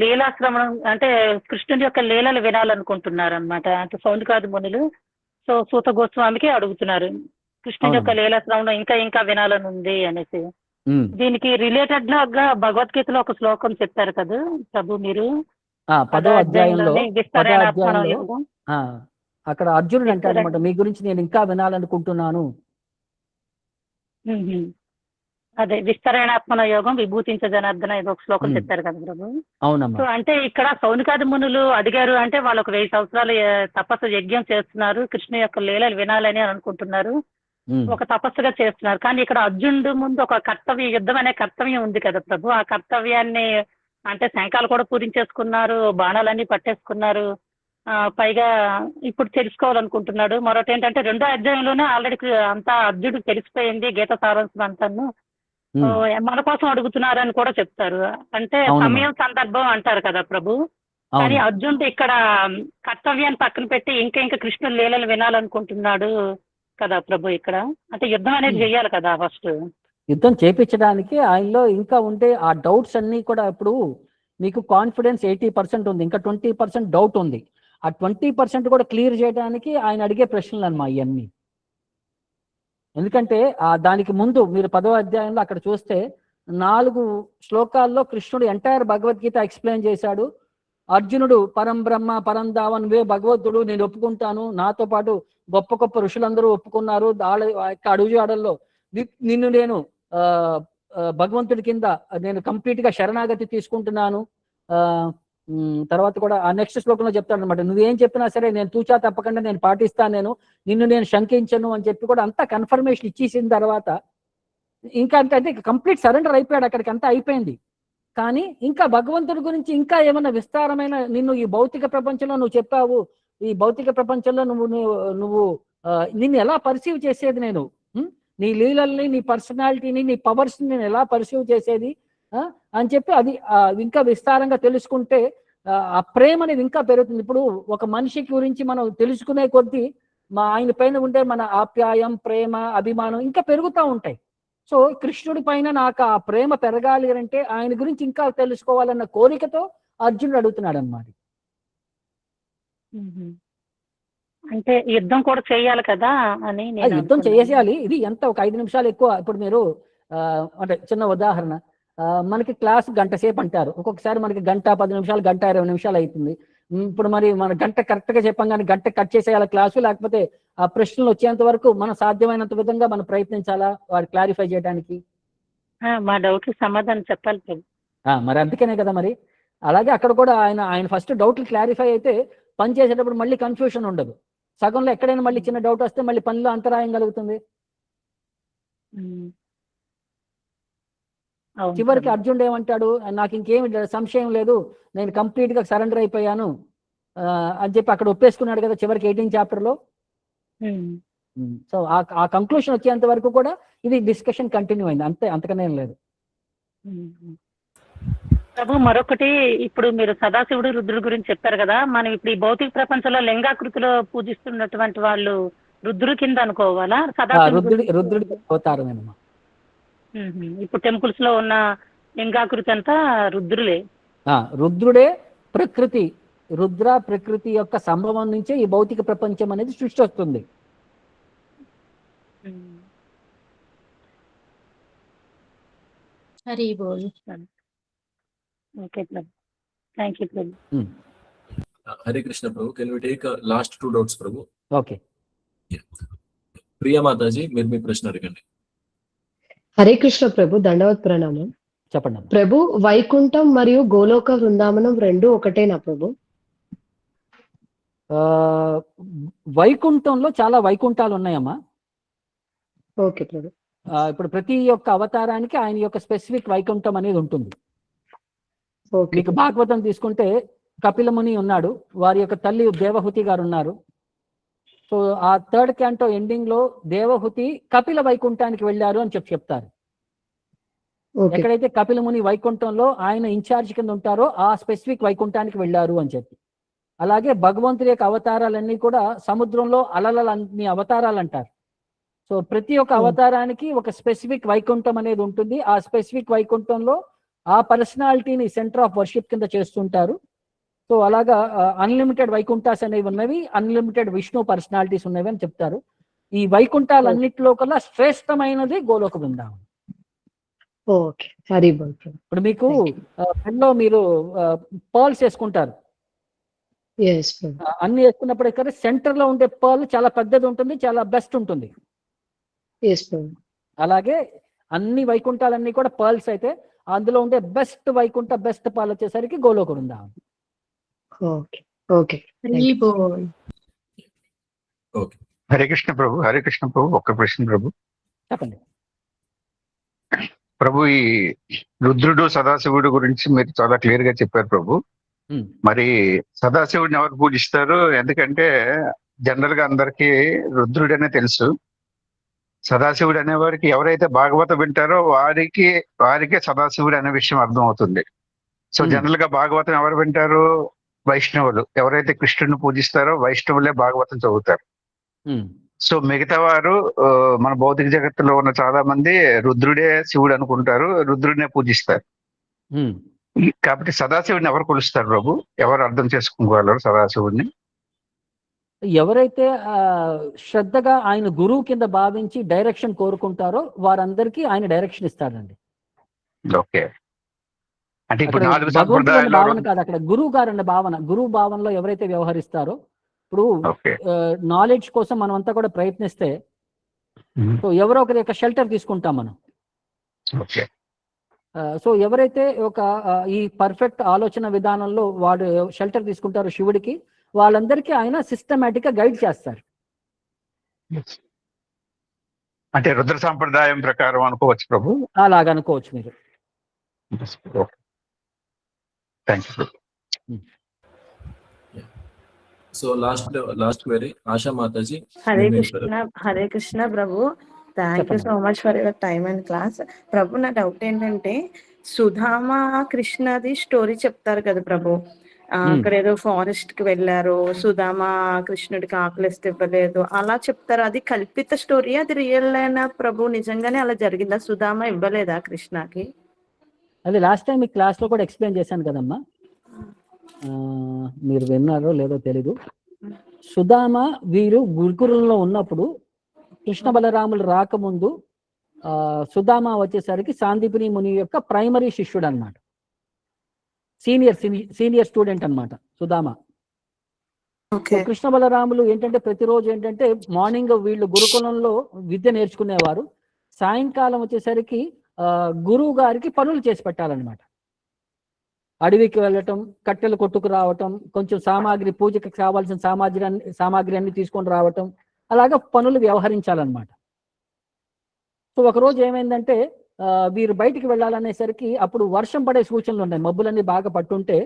లీలాశ్రమణం అంటే కృష్ణుడి యొక్క లీలలు వినాలనుకుంటున్నారు అనమాట. అంటే సౌందకాది మునులు. సో సూత గోస్వామికి అడుగుతున్నారు కృష్ణుడి యొక్క లీలాశ్రమణం ఇంకా వినాలని ఉంది అనేసి. దీనికి రిలేటెడ్ గా భగవద్గీతలో ఒక శ్లోకం చెప్పారు కదా ప్రభు మీరు, 10వ అధ్యాయంలో అక్కడ అర్జునుడు అంటాడు అనమాట, మీ గురించి నేను ఇంకా వినాలనుకుంటున్నాను. అదే విస్తరణాత్మన యోగం విభూతించ జనార్దన ఏదో ఒక శ్లోకం చెప్పారు కదా ప్రభు. అవునమ్మా. సో అంటే ఇక్కడ సౌనకాది మునులు అడిగారు, అంటే వాళ్ళు ఒక 1000 సంవత్సరాలు తపస్సు యజ్ఞం చేస్తున్నారు, కృష్ణ యొక్క లీలలు వినాలని అనుకుంటున్నారు, ఒక తపస్సుగా చేస్తున్నారు. కానీ ఇక్కడ అర్జునుడు ముందు ఒక కర్తవ్య, యుద్ధం అనే కర్తవ్యం ఉంది కదా ప్రభు. ఆ కర్తవ్యాన్ని అంటే శంఖాలు కూడా పూరించేసుకున్నారు, బాణాలన్నీ పట్టేసుకున్నారు, పైగా ఇప్పుడు తెలుసుకోవాలనుకుంటున్నాడు. మరొకటి ఏంటంటే 2వ అధ్యాయంలోనే ఆల్రెడీ అంతా అర్జునుడికి తెలిసిపోయింది గీత సారాంశం అంతాను, మన కోసం అడుగుతున్నారని కూడా చెప్తారు. అంటే సమయం సందర్భం అంటారు కదా ప్రభు. కానీ అర్జునుడు ఇక్కడ కర్తవ్యాన్ని పక్కన పెట్టి ఇంకా కృష్ణుడు లీలలు వినాలనుకుంటున్నాడు కదా ప్రభు. ఇక్కడ అంటే యుద్ధం అనేది చెయ్యాలి కదా ఫస్ట్. యుద్ధం చేపించడానికి ఆయనలో ఇంకా ఉండే ఆ డౌట్స్ అన్ని కూడా, ఇప్పుడు మీకు కాన్ఫిడెన్స్ 80% ఉంది, ఇంకా 20% డౌట్ ఉంది. ఆ 20% కూడా క్లియర్ చేయడానికి ఆయన అడిగే ప్రశ్నలు అన్నమా ఇవన్నీ. ఎందుకంటే దానికి ముందు మీరు 10వ అధ్యాయంలో అక్కడ చూస్తే 4 శ్లోకాల్లో కృష్ణుడు ఎంటైర్ భగవద్గీత ఎక్స్ప్లెయిన్ చేశాడు. అర్జునుడు పరం బ్రహ్మ పరం దావన్ వే భగవద్తుడు, నేను ఒప్పుకుంటాను, నాతో పాటు గొప్ప గొప్ప ఋషులందరూ ఒప్పుకున్నారు, అడుగుజాడల్లో నిన్ను నేను భగవంతుడి కింద నేను కంప్లీట్ గా శరణాగతి తీసుకుంటున్నాను. తర్వాత కూడా ఆ నెక్స్ట్ శ్లోకంలో చెప్తాడు అనమాట, నువ్వేం చెప్పినా సరే నేను తూచా తప్పకుండా నేను పాటిస్తాను, నిన్ను నేను శంకించను అని చెప్పి కూడా అంతా కన్ఫర్మేషన్ ఇచ్చేసిన తర్వాత ఇంకా అంటే కంప్లీట్ సరెండర్ అయిపోయాడు, అక్కడికి అంతా అయిపోయింది. కానీ ఇంకా భగవంతుడి గురించి ఇంకా ఏమన్నా విస్తారమైన, నిన్ను ఈ భౌతిక ప్రపంచంలో నువ్వు చెప్పావు, ఈ భౌతిక ప్రపంచంలో నువ్వు నిన్ను ఎలా పర్సీవ్ చేసేది, నేను నీ లీలల్ని, నీ పర్సనాలిటీని, నీ పవర్స్ ని నేను ఎలా పర్సీవ్ చేసేది అని చెప్పి అది ఇంకా విస్తారంగా తెలుసుకుంటే ఆ ప్రేమ అనేది ఇంకా పెరుగుతుంది. ఇప్పుడు ఒక మనిషి గురించి మనం తెలుసుకునే కొద్దీ ఆయన పైన ఉండే మన ఆప్యాయం, ప్రేమ, అభిమానం ఇంకా పెరుగుతూ ఉంటాయి. సో కృష్ణుడి పైన నాకు ఆ ప్రేమ పెరగాలి అంటే ఆయన గురించి ఇంకా తెలుసుకోవాలన్న కోరికతో అర్జునుడు అడుగుతున్నాడు అన్నమాట. అంటే యుద్ధం కూడా చేయాలి కదా అని. యుద్ధం చేయాలి. ఇది ఎంత ఒక 5 నిమిషాలు ఎక్కువ. ఇప్పుడు మీరు అంటే చిన్న ఉదాహరణ, మనకి క్లాస్ గంట సేపు అంటారు, ఒక్కొక్కసారి మనకి 1 గంట 10 నిమిషాలు, 1 గంట 20 నిమిషాలు అవుతుంది. ఇప్పుడు మరి మన గంట కరెక్ట్ గా చెప్పాం కానీ గంట కట్ చేసేయాల క్లాసు, లేకపోతే ఆ ప్రశ్నలు వచ్చేంత వరకు మనం సాధ్యమైనంత విధంగా మనం ప్రయత్నించాలా వాడు క్లారిఫై చేయడానికి? మా డౌట్ సమాధానం చెప్పాలి ప్రభు. మరి అందుకనే కదా మరి. అలాగే అక్కడ కూడా ఆయన ఫస్ట్ డౌట్లు క్లారిఫై అయితే పని చేసేటప్పుడు మళ్ళీ కన్ఫ్యూషన్ ఉండదు. సగంలో ఎక్కడైనా మళ్ళీ చిన్న డౌట్ వస్తే మళ్ళీ పనిలో అంతరాయం కలుగుతుంది. చివరికి అర్జునుడు ఏమంటాడు, నాకు ఇంకేమి సంశయం లేదు, నేను కంప్లీట్ గా సరెండర్ అయిపోయాను అని చెప్పి అక్కడ ఒప్పేసుకున్నాడు కదా చివరికి 18th chapter లో. సో ఆ కంక్లూషన్ వచ్చేంత వరకు కూడా ఇది డిస్కషన్ కంటిన్యూ అయింది, అంతే, అంతకనే ఏం లేదు. ప్రభు మరొకటి, ఇప్పుడు మీరు సదాశివుడు రుద్రుడు గురించి చెప్పారు కదా, మనం ఇప్పుడు ఈ భౌతిక ప్రపంచంలో లింగాకృతిలో పూజిస్తున్నటువంటి వాళ్ళు రుద్రుడు కింద అనుకోవాలా? రుద్రుడి అవతారమేనమ్మా. ఇప్పుడు టెంపుల్స్ లో ఉన్న లింగాకృతి అంతా రుద్రులే. రుద్రుడే ప్రకృతి, రుద్ర ప్రకృతి యొక్క సంభవం నుంచే ఈ భౌతిక ప్రపంచం అనేది సృష్టి వస్తుంది. హరి బోల్. ఓకే ప్రభు, థ్యాంక్ యూ ప్రభు. హరే కృష్ణ ప్రభు. Can we take last 2 doubts ప్రభు? ఓకే. ప్రియా మాతాజీ, మీరు మీ ప్రశ్న అడగండి. హరే కృష్ణ ప్రభు, దండవత్ ప్రణామం. చెప్పండి ప్రభు. వైకుంఠం మరియు గోలోక బృందావనం రెండు ఒకటేనా ప్రభు? వైకుంఠంలో చాలా వైకుంఠాలు ఉన్నాయమ్మా. ఓకే ప్రభు. ఇప్పుడు ప్రతి ఒక్క అవతారానికి ఆయన యొక్క స్పెసిఫిక్ వైకుంఠం అనేది ఉంటుంది. మీకు భాగవతం తీసుకుంటే కపిల ముని ఉన్నాడు, వారి యొక్క తల్లి దేవహుతి గారు ఉన్నారు. సో ఆ 3rd canto ఎండింగ్ లో దేవహుతి కపిల వైకుంఠానికి వెళ్ళారు అని చెప్తారు. ఎక్కడైతే కపిల ముని వైకుంఠంలో ఆయన ఇన్ఛార్జ్ కింద ఉంటారో ఆ స్పెసిఫిక్ వైకుంఠానికి వెళ్ళారు అని చెప్పి. అలాగే భగవంతుడి యొక్క అవతారాలన్నీ కూడా సముద్రంలో అలలన్నీ అవతారాలు అంటారు. సో ప్రతి ఒక్క అవతారానికి ఒక స్పెసిఫిక్ వైకుంఠం అనేది ఉంటుంది. ఆ స్పెసిఫిక్ వైకుంఠంలో ఆ పర్సనాలిటీని సెంటర్ ఆఫ్ వర్షిప్ కింద చేస్తుంటారు. సో అలాగా అన్లిమిటెడ్ వైకుంఠాస్ అనేవి ఉన్నవి, అన్లిమిటెడ్ విష్ణు పర్సనాలిటీస్ ఉన్నవి అని చెప్తారు. ఈ వైకుంఠాలన్నిటిలో కల్లా శ్రేష్టమైనది గోలోక బృందావనం. ఇప్పుడు మీకు పెన్లో మీరు పర్ల్స్ వేసుకుంటారు, అన్ని వేసుకున్నప్పుడు ఇక్కడ సెంటర్ లో ఉండే పర్ల్ చాలా పెద్దది ఉంటుంది, చాలా బెస్ట్ ఉంటుంది. అలాగే అన్ని వైకుంఠాలన్నీ కూడా పర్ల్స్ అయితే అందులో ఉండే బెస్ట్ వైకుంఠ బెస్ట్ పర్ల్ వచ్చేసరికి గోలోక బృందావనం. హరే కృష్ణ ప్రభు. హరే కృష్ణ ప్రభు. ఒక్క ప్రశ్న ప్రభు. చెప్పండి ప్రభు. ఈ రుద్రుడు సదాశివుడు గురించి మీరు చాలా క్లియర్ గా చెప్పారు ప్రభు. మరి సదాశివుడిని ఎవరు పూజిస్తారు? ఎందుకంటే జనరల్ గా అందరికి రుద్రుడనే తెలుసు. సదాశివుడు అనేవారికి ఎవరైతే భాగవతం వింటారో వారికే సదాశివుడు అనే విషయం అర్థం అవుతుంది. సో జనరల్ గా భాగవతం ఎవరు వింటారు? వైష్ణవులు. ఎవరైతే కృష్ణుడిని పూజిస్తారో వైష్ణవులే భాగవతం చదువుతారు. సో మిగతా వారు మన భౌతిక జగత్తులో ఉన్న చాలా మంది రుద్రుడే శివుడు అనుకుంటారు, రుద్రుడినే పూజిస్తారు. కాబట్టి సదాశివుడిని ఎవరు కొలుస్తారు ప్రభు? ఎవరు అర్థం చేసుకోగలరు సదాశివుడిని? ఎవరైతే శ్రద్ధగా ఆయన గురువు కింద భావించి డైరెక్షన్ కోరుకుంటారో వారందరికీ ఆయన డైరెక్షన్ ఇస్తాడండి. ఓకే. అంటే ఇప్పుడు భావన కాదు, అక్కడ గురువు గారు అన్న భావన, గురువు భావనలో ఎవరైతే వ్యవహరిస్తారో, ఇప్పుడు నాలెడ్జ్ కోసం మనం అంతా కూడా ప్రయత్నిస్తే సో ఎవరో ఒకరి యొక్క షెల్టర్ తీసుకుంటాం మనం. సో ఎవరైతే ఒక ఈ పర్ఫెక్ట్ ఆలోచన విధానంలో వాడు షెల్టర్ తీసుకుంటారో శివుడికి, వాళ్ళందరికీ ఆయన సిస్టమేటిక్ గా గైడ్ చేస్తారు. అంటే రుద్ర సాంప్రదాయం ప్రకారం అనుకోవచ్చు ప్రభు. అలాగ అనుకోవచ్చు మీరు. సో లాస్ట్ క్వెరీ ఆశా మాతాజీ. హరే కృష్ణ ప్రభు. Thank you so much for your time and class. ప్రభు నా డౌట్ ఏంటంటే, సుధామ కృష్ణది స్టోరీ చెప్తారు కదా ప్రభు, అక్కడ ఏదో ఫారెస్ట్ కి వెళ్ళారు, సుధామ కృష్ణుడికి ఆకలిస్తే ఇవ్వలేదు అలా చెప్తారు. అది కల్పిత స్టోరీ, అది రియల్ అయినా ప్రభు? నిజంగానే అలా జరిగిందా? సుధామ ఇవ్వలేదా కృష్ణకి? అది లాస్ట్ టైం మీ క్లాస్ లో కూడా ఎక్స్ప్లెయిన్ చేశాను కదమ్మా, మీరు విన్నారో లేదో తెలీదు. సుధామ వీరు గురుకులంలో ఉన్నప్పుడు కృష్ణ బలరాములు రాకముందు సుధామ వచ్చేసరికి సాందీపిని ముని యొక్క ప్రైమరీ శిష్యుడు అనమాట, సీనియర్ స్టూడెంట్ అనమాట సుధామ. కృష్ణ బలరాములు ఏంటంటే ప్రతిరోజు ఏంటంటే మార్నింగ్ వీళ్ళు గురుకులంలో విద్య నేర్చుకునేవారు, సాయంకాలం వచ్చేసరికి గురువు గారికి పనులు చేసి పెట్టాలన్నమాట. అడవికి వెళ్ళటం, కట్టెలు కొట్టుకు రావటం, కొంచెం సామాగ్రి, పూజకి కావాల్సిన సామాగ్రి అన్ని తీసుకొని రావటం, అలాగా పనులు వ్యవహరించాలన్నమాట. సో ఒకరోజు ఏమైందంటే వీరు బయటికి వెళ్ళాలనేసరికి అప్పుడు వర్షం పడే సూచనలు ఉన్నాయి, మబ్బులన్నీ బాగా పట్టుంటే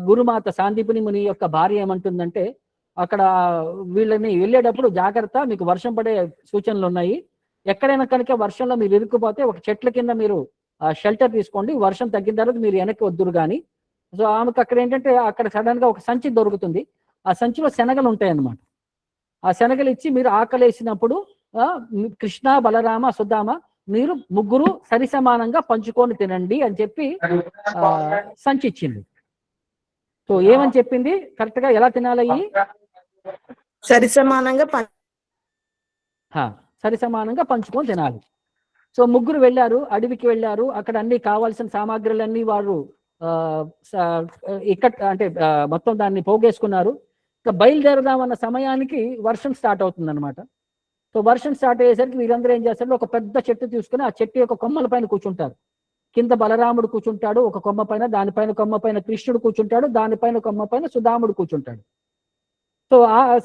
గురుమాత సాందీపుని ముని యొక్క భార్య ఏమంటుందంటే, అక్కడ వీళ్ళని వెళ్ళేటప్పుడు జాగ్రత్త, మీకు వర్షం పడే సూచనలు ఉన్నాయి, ఎక్కడైనా కనుక వర్షంలో మీరు ఇరుక్కుపోతే ఒక చెట్ల కింద మీరు షెల్టర్ తీసుకోండి, వర్షం తగ్గిన తర్వాత మీరు వెనక్కి వద్దురు కానీ. సో ఆమెకు అక్కడ ఏంటంటే అక్కడ సడన్ గా ఒక సంచి దొరుకుతుంది, ఆ సంచిలో శనగలు ఉంటాయి అన్నమాట. ఆ శనగలు ఇచ్చి మీరు ఆకలేసినప్పుడు కృష్ణ బలరామ సుధామ మీరు ముగ్గురు సరి సమానంగా పంచుకొని తినండి అని చెప్పి సంచి ఇచ్చింది. సో ఏమని చెప్పింది, కరెక్ట్ గా ఎలా తినాలయ్యి, సరి సమానంగా పంచుకొని తినాలి. సో ముగ్గురు వెళ్ళారు, అడవికి వెళ్ళారు, అక్కడ అన్ని కావాల్సిన సామాగ్రులన్నీ వారు అంటే మొత్తం దాన్ని పోగేసుకున్నారు. ఇక బయలుదేరదామన్న సమయానికి వర్షం స్టార్ట్ అవుతుంది అనమాట. సో వర్షం స్టార్ట్ అయ్యేసరికి వీరందరూ ఏం చేస్తారు, ఒక పెద్ద చెట్టు తీసుకుని ఆ చెట్టు యొక్క కొమ్మల పైన కూర్చుంటారు. కింద బలరాముడు కూర్చుంటాడు ఒక కొమ్మ పైన, దానిపైన కొమ్మ పైన కృష్ణుడు కూర్చుంటాడు, దానిపైన కొమ్మ పైన సుధాముడు కూర్చుంటాడు. సో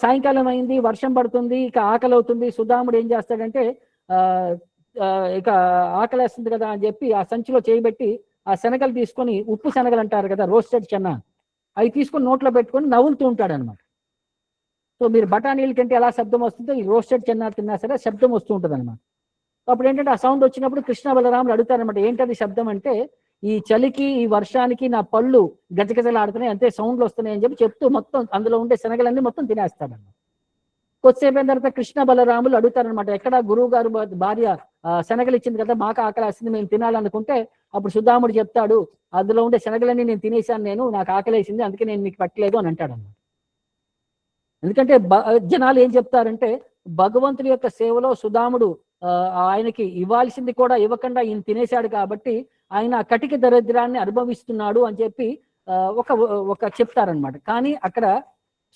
సాయంకాలం అయింది, వర్షం పడుతుంది, ఇక ఆకలి అవుతుంది. సుధాముడు ఏం చేస్తాడంటే ఇక ఆకలేస్తుంది కదా అని చెప్పి ఆ సంచిలో చేయబెట్టి ఆ శనగలు తీసుకొని, ఉప్పు శనగలు అంటారు కదా, రోస్టెడ్ చెన్న, అవి తీసుకొని నోట్లో పెట్టుకొని నవ్వులుతూ ఉంటాడు అనమాట. సో మీరు బఠానీలు తింటే ఎలా శబ్దం వస్తుందో ఈ రోస్టెడ్ చెన్న తిన్నా సరే శబ్దం వస్తూ ఉంటుంది అనమాట. అప్పుడు ఏంటంటే ఆ సౌండ్ వచ్చినప్పుడు కృష్ణ బలరాములు అడుగుతారనమాట, ఏంటది శబ్దం అంటే, ఈ చలికి ఈ వర్షానికి నా పళ్ళు గజగజలాడుతున్నాయి, అంతే సౌండ్లు వస్తున్నాయి అని చెప్పి చెప్తూ మొత్తం అందులో ఉండే శనగలన్నీ మొత్తం తినేస్తాడన్నమాట. కొద్దిసేపు అయిన తర్వాత కృష్ణ బలరాములు అడుగుతారనమాట, ఎక్కడ గురువు గారు భార్య శనగలు ఇచ్చింది కదా, మాకు ఆకలి వేస్తుంది, మేము తినాలనుకుంటే అప్పుడు సుధాముడు చెప్తాడు, అందులో ఉండే శనగలన్నీ నేను తినేశాను, నాకు ఆకలి వేసింది, అందుకే నేను మీకు పట్టలేదు అని అంటాడు అన్నమాట. ఎందుకంటే జనాలు ఏం చెప్తారంటే, భగవంతుడి యొక్క సేవలో సుధాముడు ఆయనకి ఇవ్వాల్సింది కూడా ఇవ్వకుండా ఈయన తినేశాడు కాబట్టి ఆయన కటిక దరిద్రాన్ని అనుభవిస్తున్నాడు అని చెప్పి ఒక చెప్తారనమాట. కానీ అక్కడ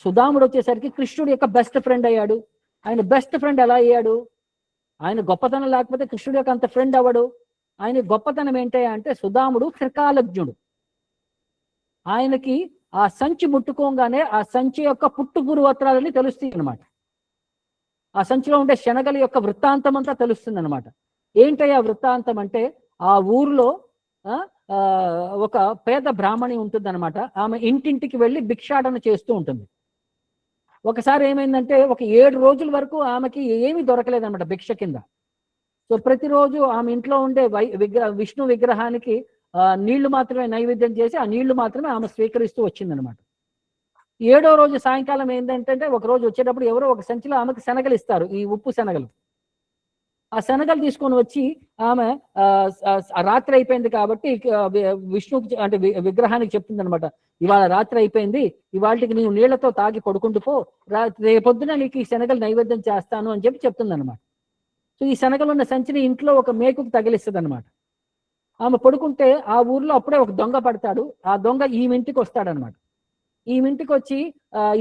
సుధాముడు వచ్చేసరికి కృష్ణుడి యొక్క బెస్ట్ ఫ్రెండ్ అయ్యాడు. ఆయన బెస్ట్ ఫ్రెండ్ ఎలా అయ్యాడు, ఆయన గొప్పతనం లేకపోతే కృష్ణుడి యొక్క అంత ఫ్రెండ్ అవ్వడు. ఆయన గొప్పతనం ఏంటి అంటే, సుధాముడు త్రికాలజ్ఞుడు. ఆయనకి ఆ సంచి ముట్టుకోగానే ఆ సంచి యొక్క పుట్టుగురువత్రాలని తెలుస్తాయి అనమాట. ఆ సంచిలో ఉండే శనగల యొక్క వృత్తాంతం అంతా తెలుస్తుంది అనమాట. ఏంటయ్యా వృత్తాంతం అంటే, ఆ ఊర్లో ఒక పేద బ్రాహ్మణి ఉంటుంది అనమాట. ఆమె ఇంటింటికి వెళ్ళి భిక్షాటన చేస్తూ ఉంటుంది. ఒకసారి ఏమైందంటే, ఒక 7 రోజుల వరకు ఆమెకి ఏమీ దొరకలేదన్నమాట భిక్ష కింద. సో ప్రతిరోజు ఆమె ఇంట్లో ఉండే విష్ణు విగ్రహానికి నీళ్లు మాత్రమే నైవేద్యం చేసి ఆ నీళ్లు మాత్రమే ఆమె స్వీకరిస్తూ వచ్చిందనమాట. 7వ రోజు సాయంకాలం ఏంటంటే, ఒక రోజు వచ్చేటప్పుడు ఎవరో ఒక సంచిలో ఆమెకు శనగలు ఇస్తారు, ఈ ఉప్పు శనగలు. ఆ శనగలు తీసుకొని వచ్చి ఆమె రాత్రి అయిపోయింది కాబట్టి విష్ణు అంటే విగ్రహానికి చెప్తుంది అనమాట, ఇవాళ రాత్రి అయిపోయింది, ఇవాళకి నీవు నీళ్లతో తాగి పడుకుంటూ పో, రేపొద్దున నీకు ఈ శనగలు నైవేద్యం చేస్తాను అని చెప్పి చెప్తుంది అనమాట. సో ఈ శనగలు ఉన్న సంచిని ఇంట్లో ఒక మేకుకు తగిలిస్తుంది అనమాట. ఆమె పడుకుంటే ఆ ఊర్లో అప్పుడే ఒక దొంగ పడతాడు. ఆ దొంగ ఈమె ఇంటికి వస్తాడనమాట. ఈమె ఇంటికి వచ్చి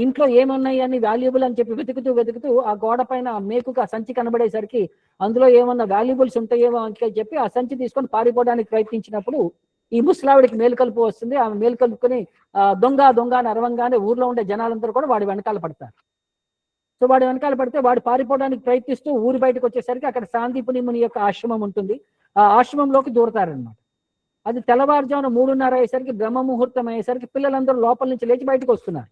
ఇంట్లో ఏమున్నాయి అని వాల్యుబుల్ అని చెప్పి వెతుకుతూ ఆ గోడ పైన ఆ మేకుకు ఆ సంచి కనబడేసరికి అందులో ఏమన్నా వాల్యుబుల్స్ ఉంటాయేమో అని చెప్పి ఆ సంచి తీసుకొని పారిపోవడానికి ప్రయత్నించినప్పుడు ఈ ముసలావిడికి మేలుకలుపు వస్తుంది. ఆమె మేలుకలుపుకొని దొంగ దొంగ అని అరవంగానే ఊర్లో ఉండే జనాలందరూ కూడా వాడి వెనకాల పడతారు. సో వాడి వెనకాల పడితే వాడు పారిపోవడానికి ప్రయత్నిస్తూ ఊరి బయటకు వచ్చేసరికి అక్కడ సాందీపుని ముని యొక్క ఆశ్రమం ఉంటుంది. ఆ ఆశ్రమంలోకి దూరతారనమాట. అది తెల్లవారుజామున 3:30 అయ్యేసరికి, బ్రహ్మ ముహూర్తం అయ్యేసరికి పిల్లలందరూ లోపల నుంచి లేచి బయటకు వస్తున్నారు.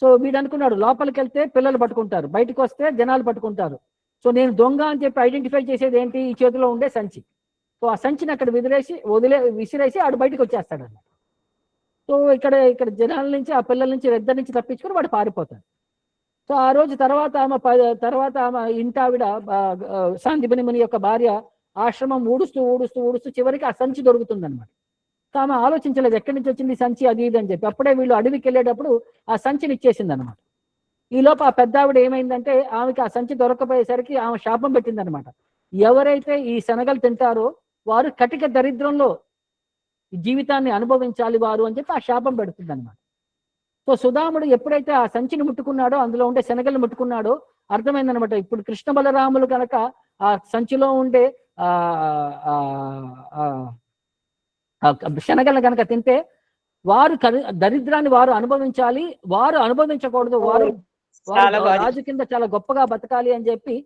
సో వీడు అనుకున్నాడు, లోపలికి వెళ్తే పిల్లలు పట్టుకుంటారు, బయటకు వస్తే జనాలు పట్టుకుంటారు. సో నేను దొంగ అని చెప్పి ఐడెంటిఫై చేసేది ఏంటి, ఈ చేతిలో ఉండే సంచి. సో ఆ సంచిని అక్కడ విసిరేసి ఆడు బయటకు వచ్చేస్తాడు అన్నమాట. సో ఇక్కడ జనాల నుంచి, ఆ పిల్లల నుంచి, ఇద్దరి నుంచి తప్పించుకొని వాడు పారిపోతాడు. సో ఆ రోజు తర్వాత ఆమె ఇంటావిడ సాందీపుని ముని యొక్క భార్య ఆశ్రమం ఊడుస్తూ చివరికి ఆ సంచి దొరుకుతుంది అనమాట. సో ఆమె ఆలోచించలేదు ఎక్కడి నుంచి వచ్చింది సంచి అది ఇది అని చెప్పి. అప్పుడే వీళ్ళు అడవికి వెళ్ళేటప్పుడు ఆ సంచిని ఇచ్చేసింది అనమాట. ఈలోపు ఆ పెద్ద ఆవిడ ఏమైందంటే, ఆమెకి ఆ సంచి దొరకపోయేసరికి ఆమె శాపం పెట్టింది అనమాట. ఎవరైతే ఈ శనగలు తింటారో వారు కటిక దరిద్రంలో జీవితాన్ని అనుభవించాలి వారు అని చెప్పి ఆ శాపం పెడుతుంది అనమాట. సో సుధాముడు ఎప్పుడైతే ఆ సంచిని ముట్టుకున్నాడో, అందులో ఉండే శనగలు ముట్టుకున్నాడో అర్థమైందనమాట. ఇప్పుడు కృష్ణ బలరాములు కనుక ఆ సంచిలో ఉండే శనగలను కనుక తింటే వారు దరిద్రాన్ని వారు అనుభవించాలి, వారు అనుభవించకూడదు, వారు రాజు కింద చాలా గొప్పగా బతకాలి అని చెప్పి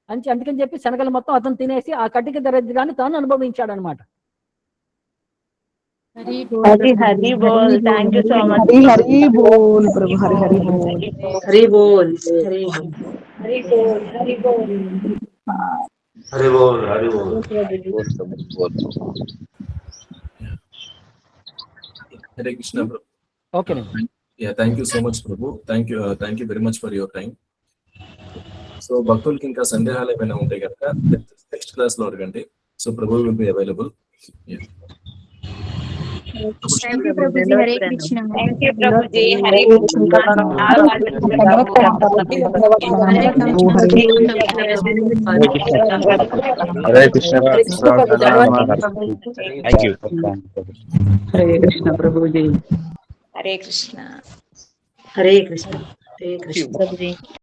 అందుకని చెప్పి శనగలు మొత్తం అతను తినేసి ఆ కటిక దరిద్రాన్ని తాను అనుభవించాడు అనమాట. Hari Bol. Thank you so much. Hari Bol ప్రభు. హరి బోల్. హరి బోల్. హరే కృష్ణ ప్రభు. Okay. Thank you so much ప్రభు. Thank you very much for your time. So భక్తులకి ఇంకా సందేహాలు ఏమైనా ఉంటాయి కనుక నెక్స్ట్ క్లాస్ లో అడగండి. So Prabhu will be available. Thank you Prabhuji. Hare Krishna. Thank you Prabhuji. Hare Krishna. Hare Krishna. Hare Krishna Prabhuji. Hare Krishna. Hare Krishna. Hare Krishna. Prabhuji.